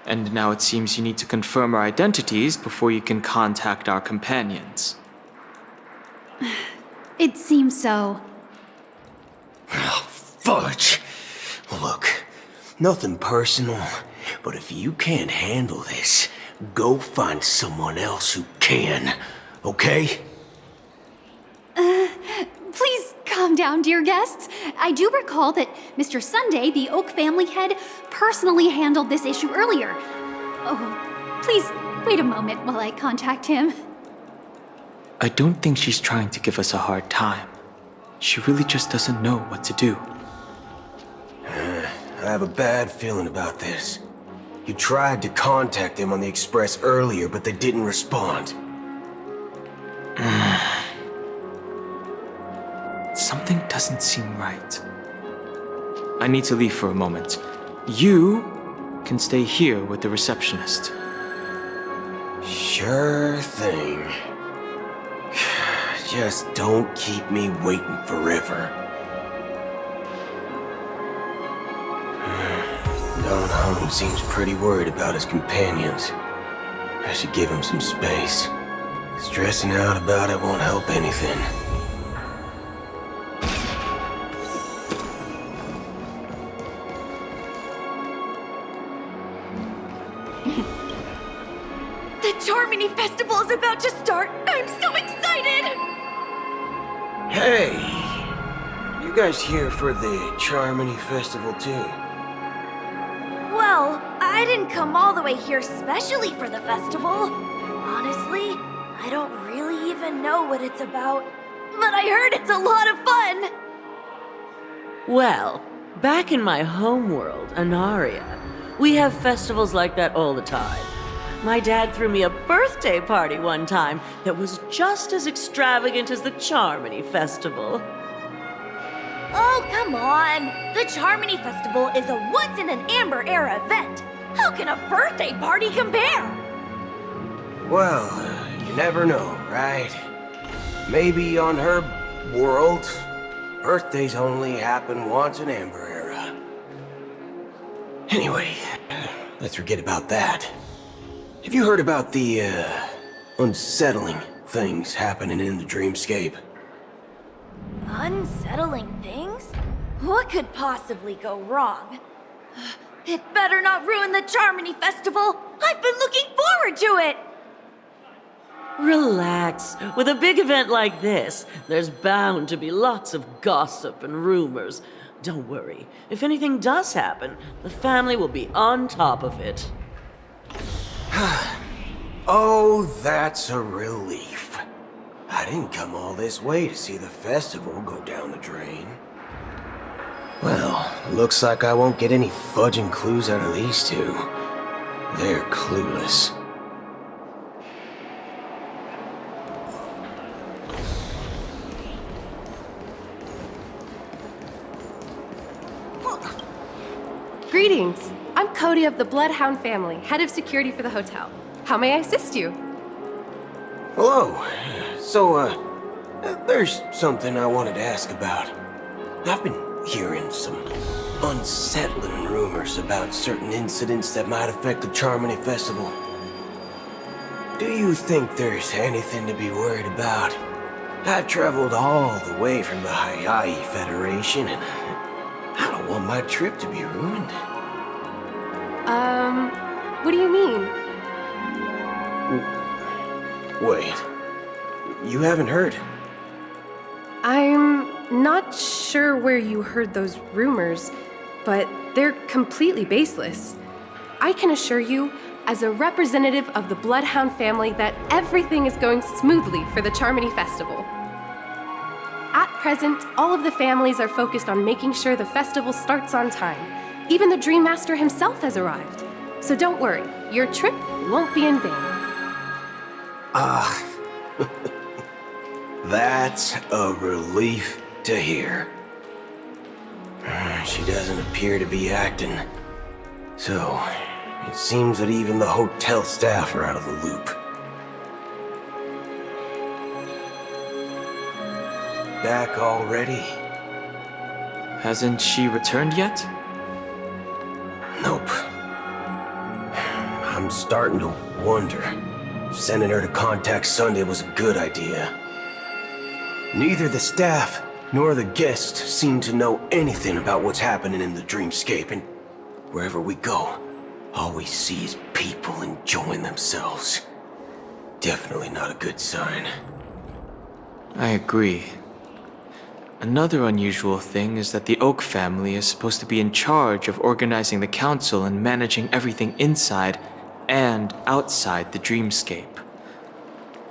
And now it seems you need to confirm our identities before you can contact our companions. It seems so. Fudge! Look, nothing personal, but if you can't handle this, go find someone else who can, okay? Please calm down, dear guests. I do recall that Mr. Sunday, the Oak family head, personally handled this issue earlier. Oh, please wait a moment while I contact him. I don't think she's trying to give us a hard time. She really just doesn't know what to do. I have a bad feeling about this. You tried to contact them on the Express earlier, but they didn't respond. Something doesn't seem right. I need to leave for a moment. You can stay here with the receptionist. Sure thing. Just don't keep me waiting forever. Don Home seems pretty worried about his companions. I should give him some space. Stressing out about it won't help anything. The Charmony Festival is about to start! I'm so excited! Hey! You guys here for the Charmony Festival too? Well, I didn't come all the way here specially for the festival. Honestly, I don't really even know what it's about. But I heard it's a lot of fun! Well, back in my homeworld, Anaria, we have festivals like that all the time. My dad threw me a birthday party one time that was just as extravagant as the Charmony Festival. Oh, come on! The Charmony Festival is a once-in-an-amber era event! How can a birthday party compare? Well, you never know, right? Maybe on her world, birthdays only happen once in Amber Era. Anyway, let's forget about that. Have you heard about the, unsettling things happening in the dreamscape? Unsettling things? What could possibly go wrong? It better not ruin the Charmony Festival! I've been looking forward to it! Relax. With a big event like this, there's bound to be lots of gossip and rumors. Don't worry. If anything does happen, the family will be on top of it. Oh, that's a relief. I didn't come all this way to see the festival go down the drain. Well, looks like I won't get any fudging clues out of these two. They're clueless. Greetings. I'm Cody of the Bloodhound family, head of security for the hotel. How may I assist you? Hello. So, there's something I wanted to ask about. I've been hearing some unsettling rumors about certain incidents that might affect the Charmony Festival. Do you think there's anything to be worried about? I've traveled all the way from the Hayahi Federation, and I don't want my trip to be ruined. What do you mean? Wait, you haven't heard? I'm not sure where you heard those rumors, but they're completely baseless. I can assure you, as a representative of the Bloodhound family, that everything is going smoothly for the Charmony Festival. At present, all of the families are focused on making sure the festival starts on time. Even the Dream Master himself has arrived. So don't worry, your trip won't be in vain. That's a relief to hear. She doesn't appear to be acting. So, it seems that even the hotel staff are out of the loop. Back already? Hasn't she returned yet? Nope. I'm starting to wonder. Sending her to contact Sunday was a good idea. Neither the staff nor the guests seem to know anything about what's happening in the dreamscape, and wherever we go, all we see is people enjoying themselves. Definitely not a good sign. I agree. Another unusual thing is that the Oak family is supposed to be in charge of organizing the council and managing everything inside and outside the dreamscape.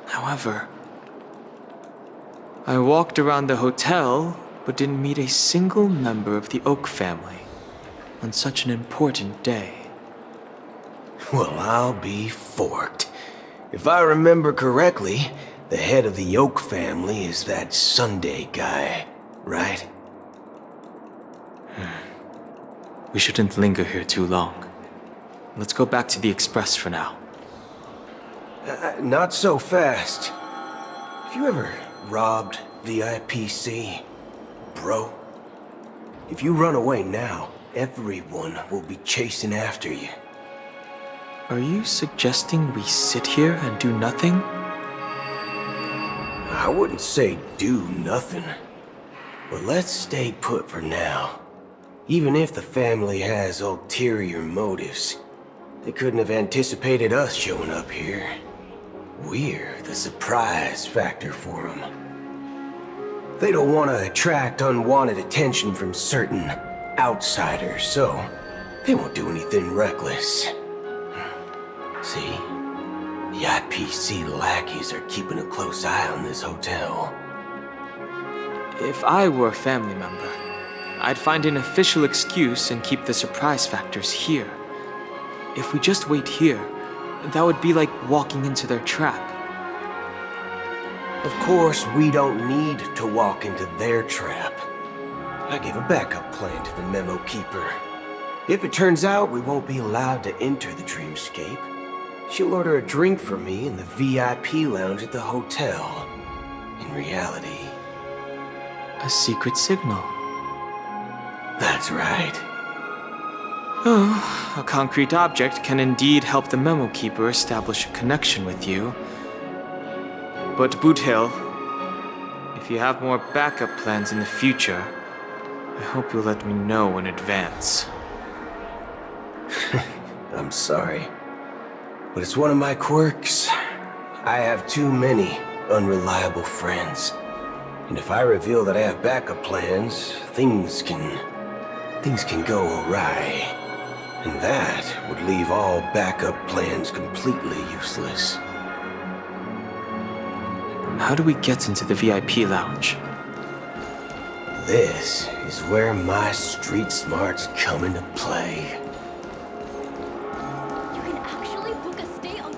However, I walked around the hotel, but didn't meet a single member of the Oak family on such an important day. Well, I'll be forked. If I remember correctly, the head of the Oak family is that Sunday guy, right? We shouldn't linger here too long. Let's go back to the Express for now. Not so fast. Have you ever robbed the IPC, bro? If you run away now, everyone will be chasing after you. Are you suggesting we sit here and do nothing? I wouldn't say do nothing, but let's stay put for now. Even if the family has ulterior motives, they couldn't have anticipated us showing up here. We're the surprise factor for them. They don't want to attract unwanted attention from certain outsiders, so they won't do anything reckless. See? The IPC lackeys are keeping a close eye on this hotel. If I were a family member, I'd find an official excuse and keep the surprise factors here. If we just wait here, that would be like walking into their trap. Of course, we don't need to walk into their trap. I gave a backup plan to the memo keeper. If it turns out we won't be allowed to enter the dreamscape, she'll order a drink for me in the VIP lounge at the hotel. In reality, a secret signal. That's right. Oh, a concrete object can indeed help the memo keeper establish a connection with you. But Boot Hill, if you have more backup plans in the future, I hope you'll let me know in advance. I'm sorry, but it's one of my quirks. I have too many unreliable friends. And if I reveal that I have backup plans, things can go awry. And that would leave all backup plans completely useless. How do we get into the VIP lounge? This is where my street smarts come into play. You can actually book a stay on...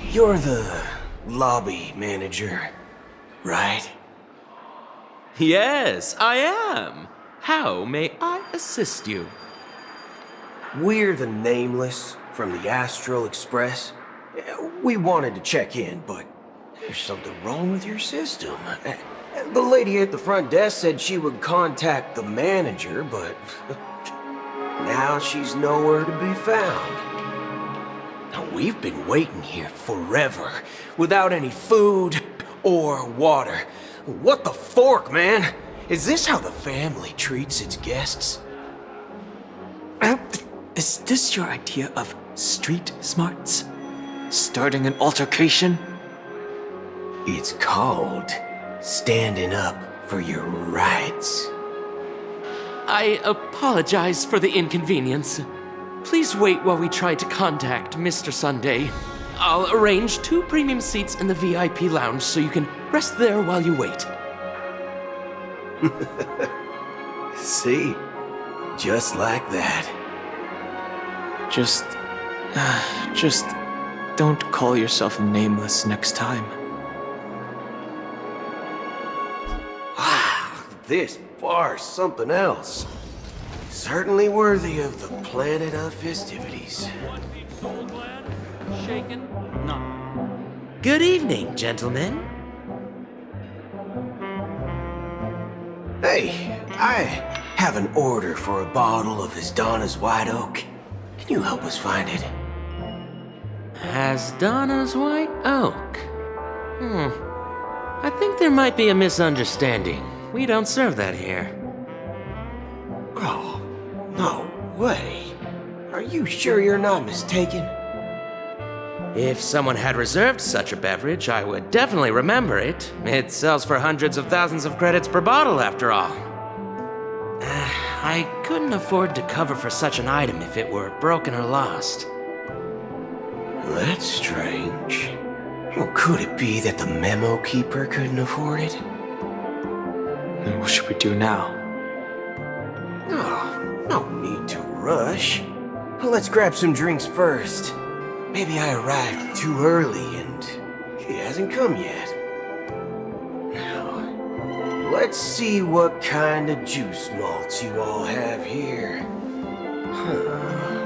You're the lobby manager, right? Yes, I am. How may I assist you? We're the Nameless from the Astral Express. We wanted to check in, but there's something wrong with your system. The lady at the front desk said she would contact the manager, but now she's nowhere to be found. Now, we've been waiting here forever, without any food or water. What the fork, man? Is this how the family treats its guests? Is this your idea of street smarts? Starting an altercation? It's called standing up for your rights. I apologize for the inconvenience. Please wait while we try to contact Mr. Sunday. I'll arrange 2 premium seats in the VIP lounge so you can rest there while you wait. See? Just like that. Just don't call yourself Nameless next time. Wow, this bar's something else. Certainly worthy of the planet of festivities. Shaken? No. Good evening, gentlemen. Hey, I have an order for a bottle of Hasdana's White Oak. Can you help us find it? Hasdana's White Oak? I think there might be a misunderstanding. We don't serve that here. Oh, no way. Are you sure you're not mistaken? If someone had reserved such a beverage, I would definitely remember it. It sells for hundreds of thousands of credits per bottle, after all. I couldn't afford to cover for such an item if it were broken or lost. That's strange. Well, could it be that the memo keeper couldn't afford it? Then what should we do now? Oh, no need to rush. Let's grab some drinks first. Maybe I arrived too early and he hasn't come yet. Now, let's see what kind of juice malts you all have here.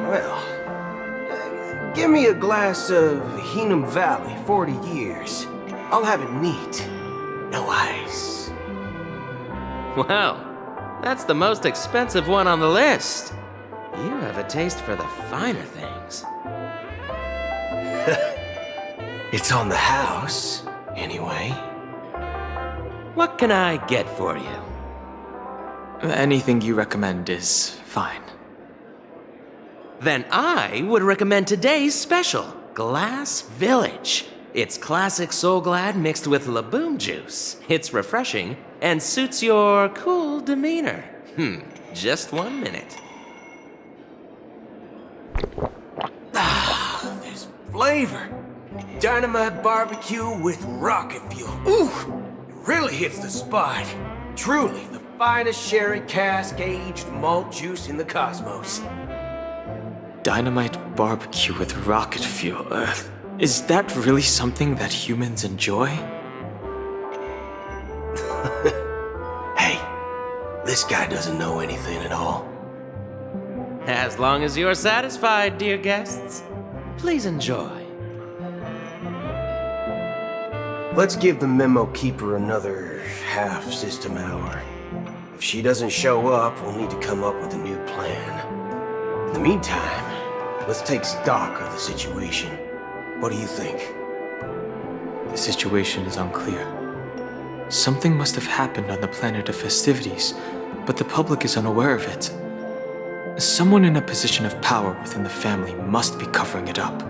Well, give me a glass of Heenum Valley, 40 years. I'll have it neat. No ice. Wow, that's the most expensive one on the list. You have a taste for the finer things. It's on the house, anyway. What can I get for you? Anything you recommend is fine. Then I would recommend today's special, Glass Village. It's classic Soul Glad mixed with Laboom juice. It's refreshing and suits your cool demeanor. Just 1 minute. There's flavor. Dynamite barbecue with rocket fuel. Ooh, it really hits the spot. Truly the finest sherry cask-aged malt juice in the cosmos. Dynamite barbecue with rocket fuel. Is that really something that humans enjoy? Hey, this guy doesn't know anything at all. As long as you're satisfied, dear guests, please enjoy. Let's give the memo keeper another half-system hour. If she doesn't show up, we'll need to come up with a new plan. In the meantime, let's take stock of the situation. What do you think? The situation is unclear. Something must have happened on the planet of festivities, but the public is unaware of it. Someone in a position of power within the family must be covering it up.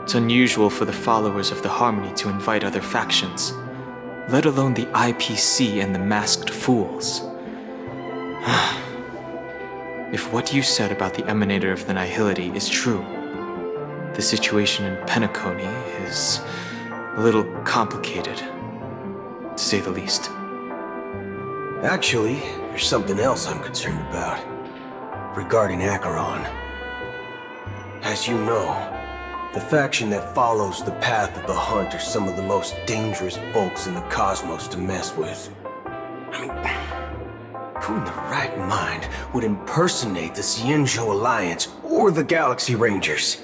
It's unusual for the followers of the Harmony to invite other factions, let alone the IPC and the Masked Fools. If what you said about the Emanator of the Nihility is true, the situation in Penacony is a little complicated, to say the least. Actually, there's something else I'm concerned about. Regarding Acheron. As you know, the faction that follows the path of the Hunt are some of the most dangerous folks in the cosmos to mess with. I mean, who in the right mind would impersonate the Cienjo Alliance or the Galaxy Rangers?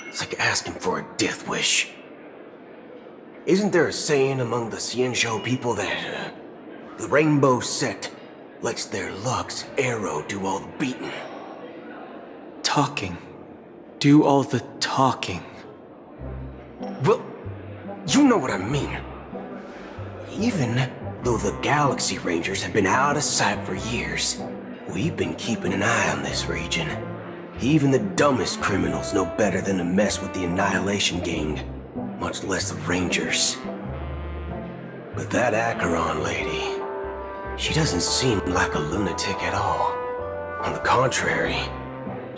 It's like asking for a death wish. Isn't there a saying among the Cienjo people that the Rainbow Sect lets their Lux arrow do all the beating? Talking. Do all the talking. Well, you know what I mean. Even though the Galaxy Rangers have been out of sight for years, we've been keeping an eye on this region. Even the dumbest criminals know better than to mess with the Annihilation Gang, much less the Rangers. But that Acheron lady, she doesn't seem like a lunatic at all. On the contrary,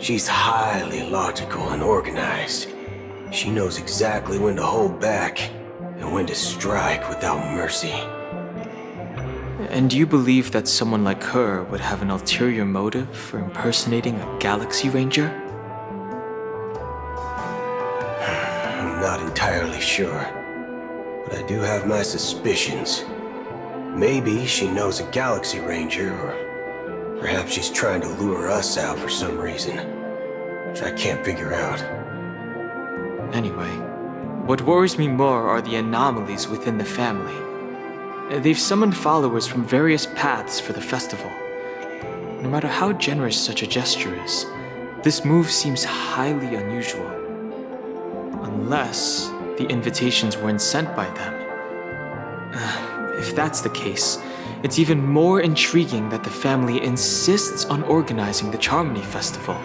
she's highly logical and organized. She knows exactly when to hold back and when to strike without mercy. And you believe that someone like her would have an ulterior motive for impersonating a Galaxy Ranger? I'm not entirely sure, but I do have my suspicions. Maybe she knows a Galaxy Ranger, or perhaps she's trying to lure us out for some reason, which I can't figure out. Anyway, What worries me more are the anomalies within the family. They've summoned followers from various paths for the festival. No matter how generous such a gesture is, this move seems highly unusual. Unless the invitations weren't sent by them. If that's the case, it's even more intriguing that the family insists on organizing the Charmony Festival,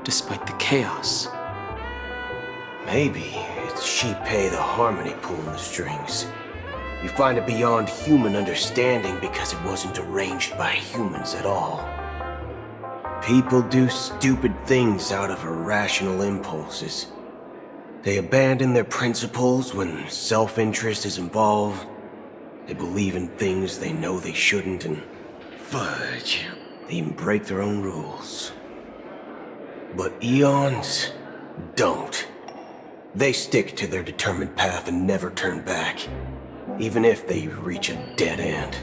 despite the chaos. Maybe it's Shipei the Harmony pulling the strings. You find it beyond human understanding because it wasn't arranged by humans at all. People do stupid things out of irrational impulses. They abandon their principles when self-interest is involved. They believe in things they know they shouldn't, and fudge, they even break their own rules. But Eons don't. They stick to their determined path and never turn back, even if they reach a dead end.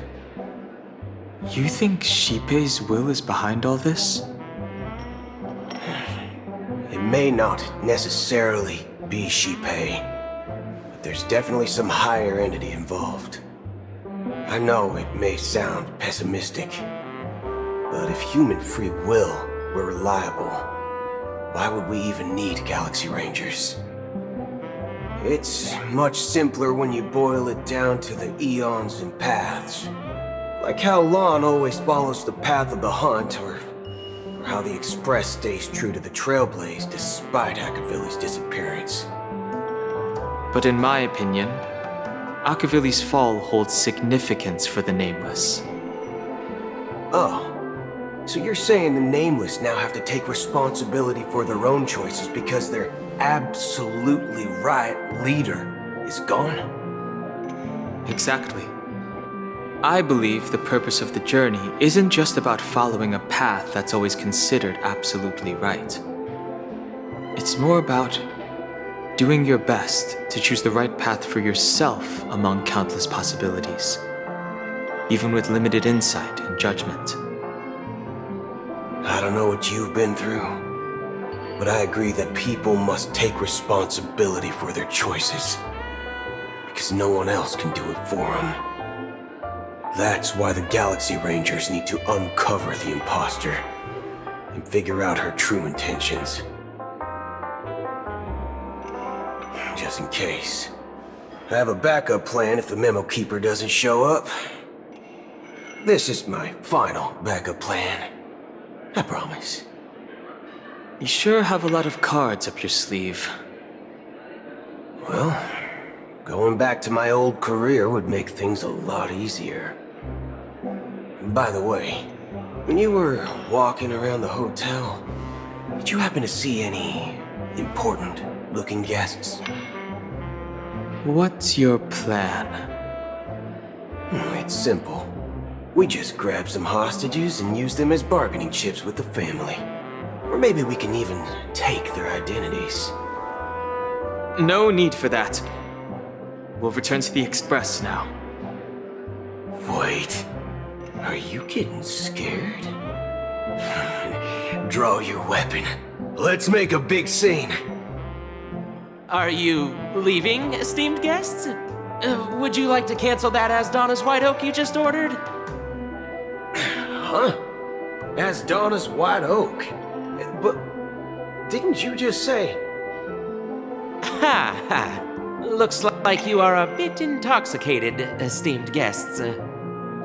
You think Shipei's will is behind all this? It may not necessarily be Shipei, but there's definitely some higher entity involved. I know it may sound pessimistic, but if human free will were reliable, why would we even need Galaxy Rangers? It's much simpler when you boil it down to the eons and paths. Like how Lon always follows the path of the hunt, or how the Express stays true to the Trailblaze despite Akavili's disappearance. But in my opinion, Akavili's fall holds significance for the Nameless. Oh, so you're saying the Nameless now have to take responsibility for their own choices because their absolutely right leader is gone? Exactly. I believe the purpose of the journey isn't just about following a path that's always considered absolutely right. It's more about doing your best to choose the right path for yourself among countless possibilities, even with limited insight and judgment. I don't know what you've been through, but I agree that people must take responsibility for their choices, because no one else can do it for them. That's why the Galaxy Rangers need to uncover the imposter and figure out her true intentions. Just in case. I have a backup plan if the Memo Keeper doesn't show up. This is my final backup plan. I promise. You sure have a lot of cards up your sleeve. Well, going back to my old career would make things a lot easier. By the way, when you were walking around the hotel, did you happen to see any important-looking guests? What's your plan? It's simple. We just grab some hostages and use them as bargaining chips with the family. Or maybe we can even take their identities. No need for that. We'll return to the Express now. Wait. Are you getting scared? Draw your weapon. Let's make a big scene. Are you leaving, esteemed guests? Would you like to cancel that Asdana's White Oak you just ordered? Huh? Asdana's White Oak? But didn't you just say... Ha ha. Looks like you are a bit intoxicated, esteemed guests.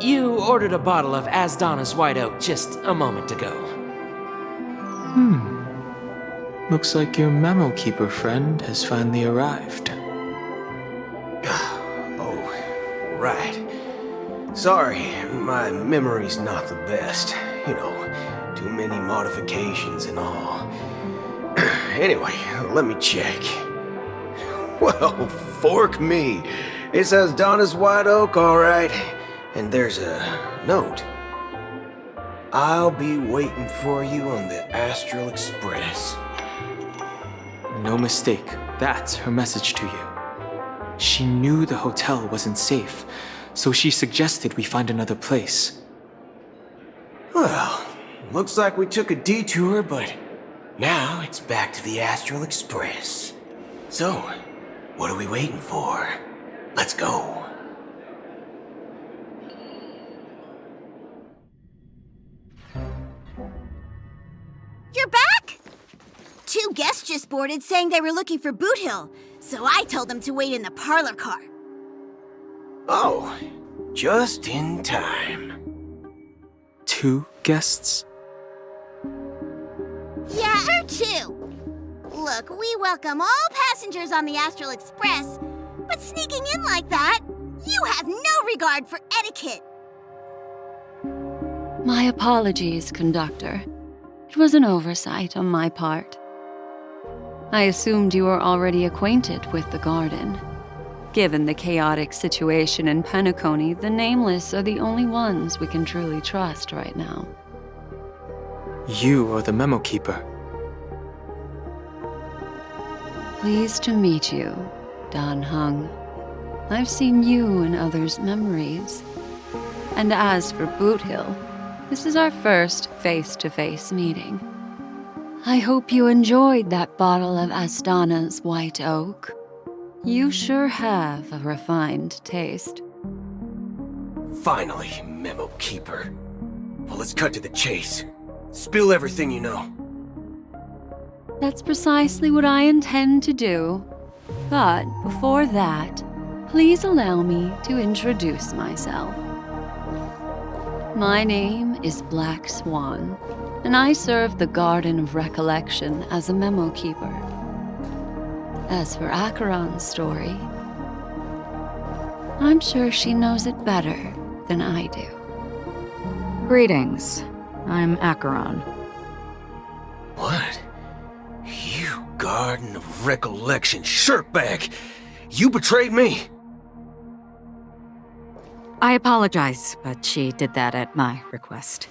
You ordered a bottle of Asdana's White Oak just a moment ago. Looks like your Memo Keeper friend has finally arrived. Oh, right. Sorry, my memory's not the best. You know, too many modifications and all. Anyway, let me check. Well, fork me. It says Donna's White Oak, all right. And there's a note. I'll be waiting for you on the Astral Express. No mistake, that's her message to you. She knew the hotel wasn't safe, so she suggested we find another place. Well, looks like we took a detour, but now it's back to the Astral Express. So, What are we waiting for? Let's go. You're back? 2 guests just boarded saying they were looking for Boot Hill, so I told them to wait in the parlor car. Oh, just in time. 2 guests? Yeah, or 2. Look, we welcome all passengers on the Astral Express, but sneaking in like that, you have no regard for etiquette. My apologies, conductor. It was an oversight on my part. I assumed you were already acquainted with the garden. Given the chaotic situation in Penacony, the Nameless are the only ones we can truly trust right now. You are the memo keeper. Pleased to meet you, Dan Hung. I've seen you in others' memories. And as for Boot Hill, this is our first face-to-face meeting. I hope you enjoyed that bottle of Astana's White Oak. You sure have a refined taste. Finally, Memo Keeper. Well, let's cut to the chase. Spill everything you know. That's precisely what I intend to do. But before that, please allow me to introduce myself. My name is Black Swan, and I serve the Garden of Recollection as a memo keeper. As for Acheron's story, I'm sure she knows it better than I do. Greetings. I'm Acheron. What? You Garden of Recollection shirtbag! You betrayed me! I apologize, but she did that at my request.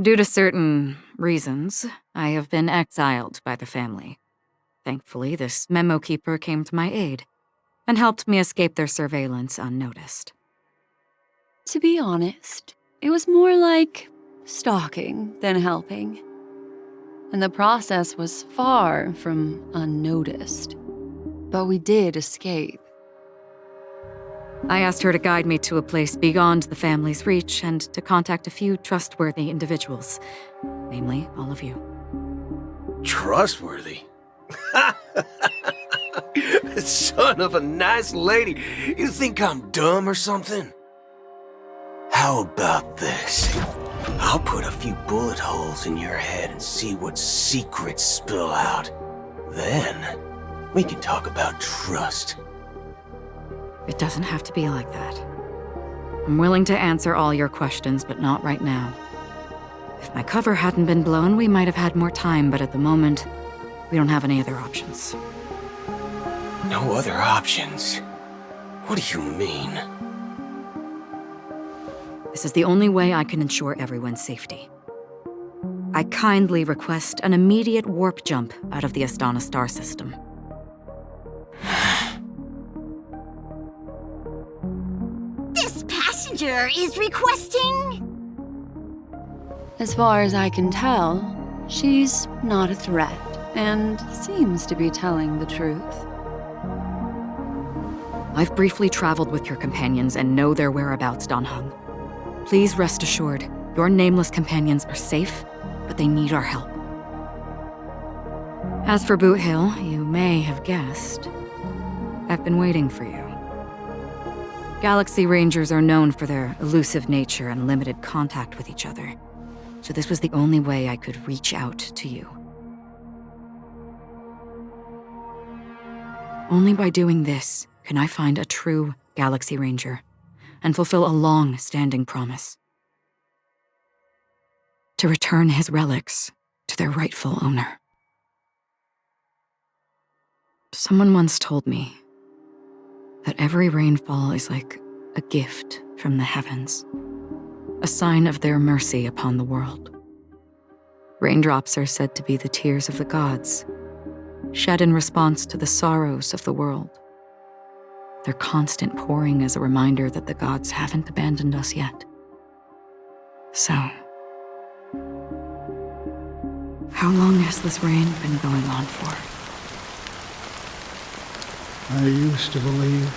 Due to certain reasons, I have been exiled by the family. Thankfully, this memo keeper came to my aid and helped me escape their surveillance unnoticed. To be honest, it was more like stalking than helping. And the process was far from unnoticed. But we did escape. I asked her to guide me to a place beyond the family's reach and to contact a few trustworthy individuals, namely all of you. Trustworthy? Son of a nice lady, you think I'm dumb or something? How about this? I'll put a few bullet holes in your head and see what secrets spill out. Then, we can talk about trust. It doesn't have to be like that. I'm willing to answer all your questions, but not right now. If my cover hadn't been blown, we might have had more time, but at the moment, we don't have any other options. No other options? What do you mean? This is the only way I can ensure everyone's safety. I kindly request an immediate warp jump out of the Astana star system. This passenger is requesting... As far as I can tell, she's not a threat and seems to be telling the truth. I've briefly traveled with your companions and know their whereabouts, Dan Hung. Please rest assured, your nameless companions are safe, but they need our help. As for Boot Hill, you may have guessed. I've been waiting for you. Galaxy Rangers are known for their elusive nature and limited contact with each other, so this was the only way I could reach out to you. Only by doing this can I find a true Galaxy Ranger and fulfill a long-standing promise. To return his relics to their rightful owner. Someone once told me that every rainfall is like a gift from the heavens, a sign of their mercy upon the world. Raindrops are said to be the tears of the gods, shed in response to the sorrows of the world. Their constant pouring is a reminder that the gods haven't abandoned us yet. So, how long has this rain been going on for? I used to believe,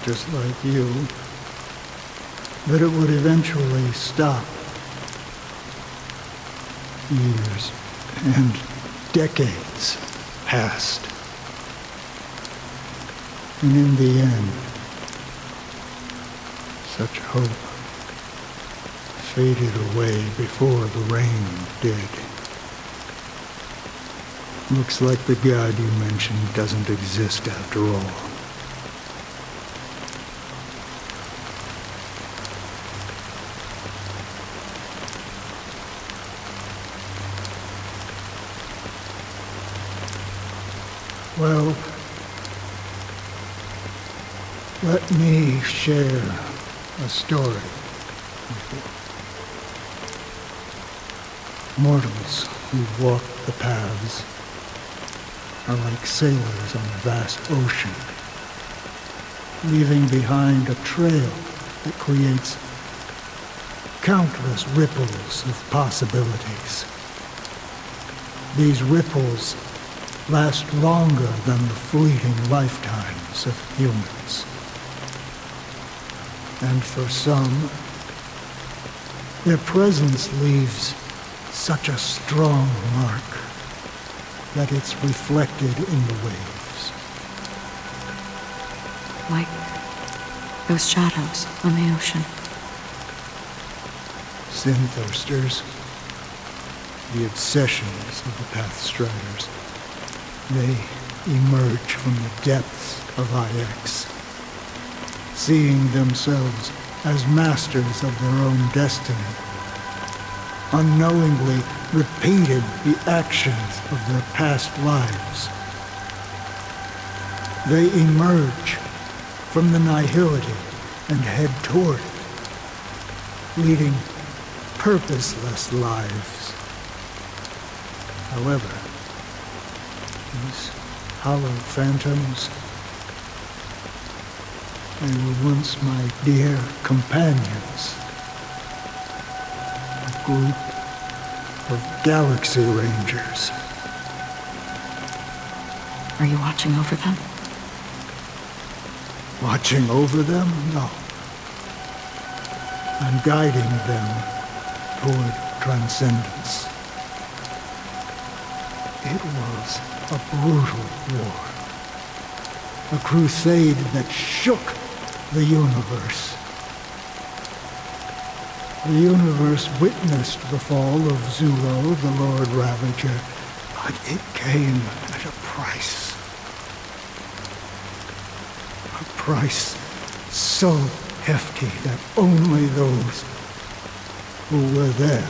just like you, that it would eventually stop. Years and decades passed. And in the end, such hope faded away before the rain did. Looks like the god you mentioned doesn't exist after all. Well, let me share a story with you. Mortals who walk the paths are like sailors on a vast ocean, leaving behind a trail that creates countless ripples of possibilities. These ripples last longer than the fleeting lifetimes of humans. And for some, their presence leaves such a strong mark that it's reflected in the waves. Like those shadows on the ocean. Sin-thirsters, the obsessions of the Pathstriders, they emerge from the depths of IX, seeing themselves as masters of their own destiny, unknowingly repeating the actions of their past lives. They emerge from the nihility and head toward it, leading purposeless lives. However, these hollow phantoms, they were once my dear companions. A group of Galaxy Rangers. Are you watching over them? Watching over them? No. I'm guiding them toward transcendence. It was a brutal war. A crusade that shook the universe. The universe witnessed the fall of Zulo, the Lord Ravager, but it came at a price. A price so hefty that only those who were there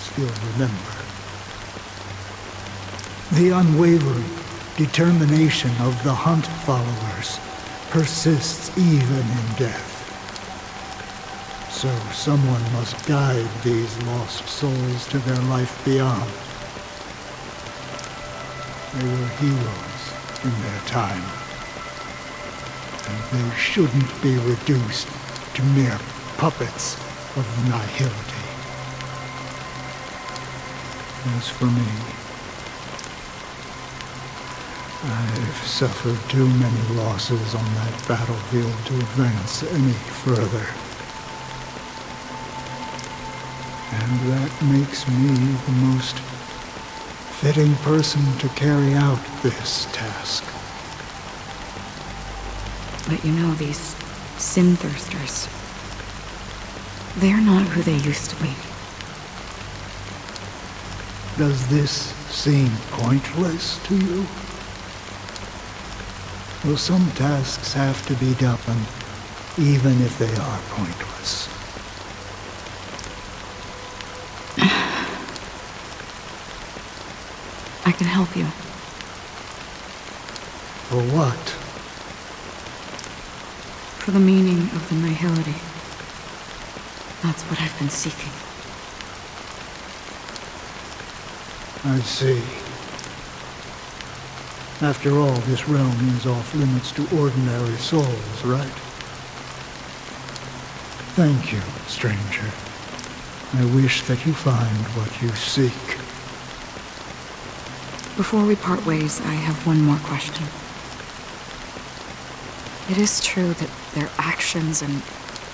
still remember. The unwavering determination of the Hunt followers persists even in death. So someone must guide these lost souls to their life beyond. They were heroes in their time, and they shouldn't be reduced to mere puppets of nihility. As for me, I've suffered too many losses on that battlefield to advance any further. And that makes me the most fitting person to carry out this task. But you know, these sin-thirsters, they're not who they used to be. Does this seem pointless to you? Well, some tasks have to be done, even if they are pointless. I can help you. For what? For the meaning of the nihility. That's what I've been seeking. I see. After all, this realm is off limits to ordinary souls, right? Thank you, stranger. I wish that you find what you seek. Before we part ways, I have one more question. It is true that their actions and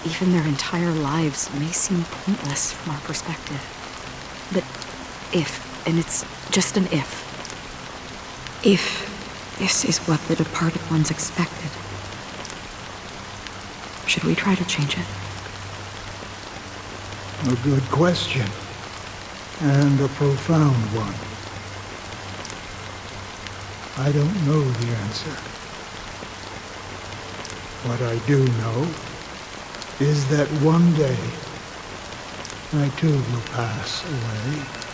even their entire lives may seem pointless from our perspective. But if, and it's just an if this is what the departed ones expected, should we try to change it? A good question. And a profound one. I don't know the answer. What I do know is that one day I too will pass away.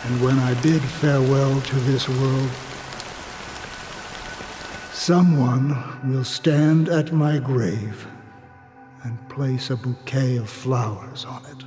And when I bid farewell to this world, someone will stand at my grave and place a bouquet of flowers on it.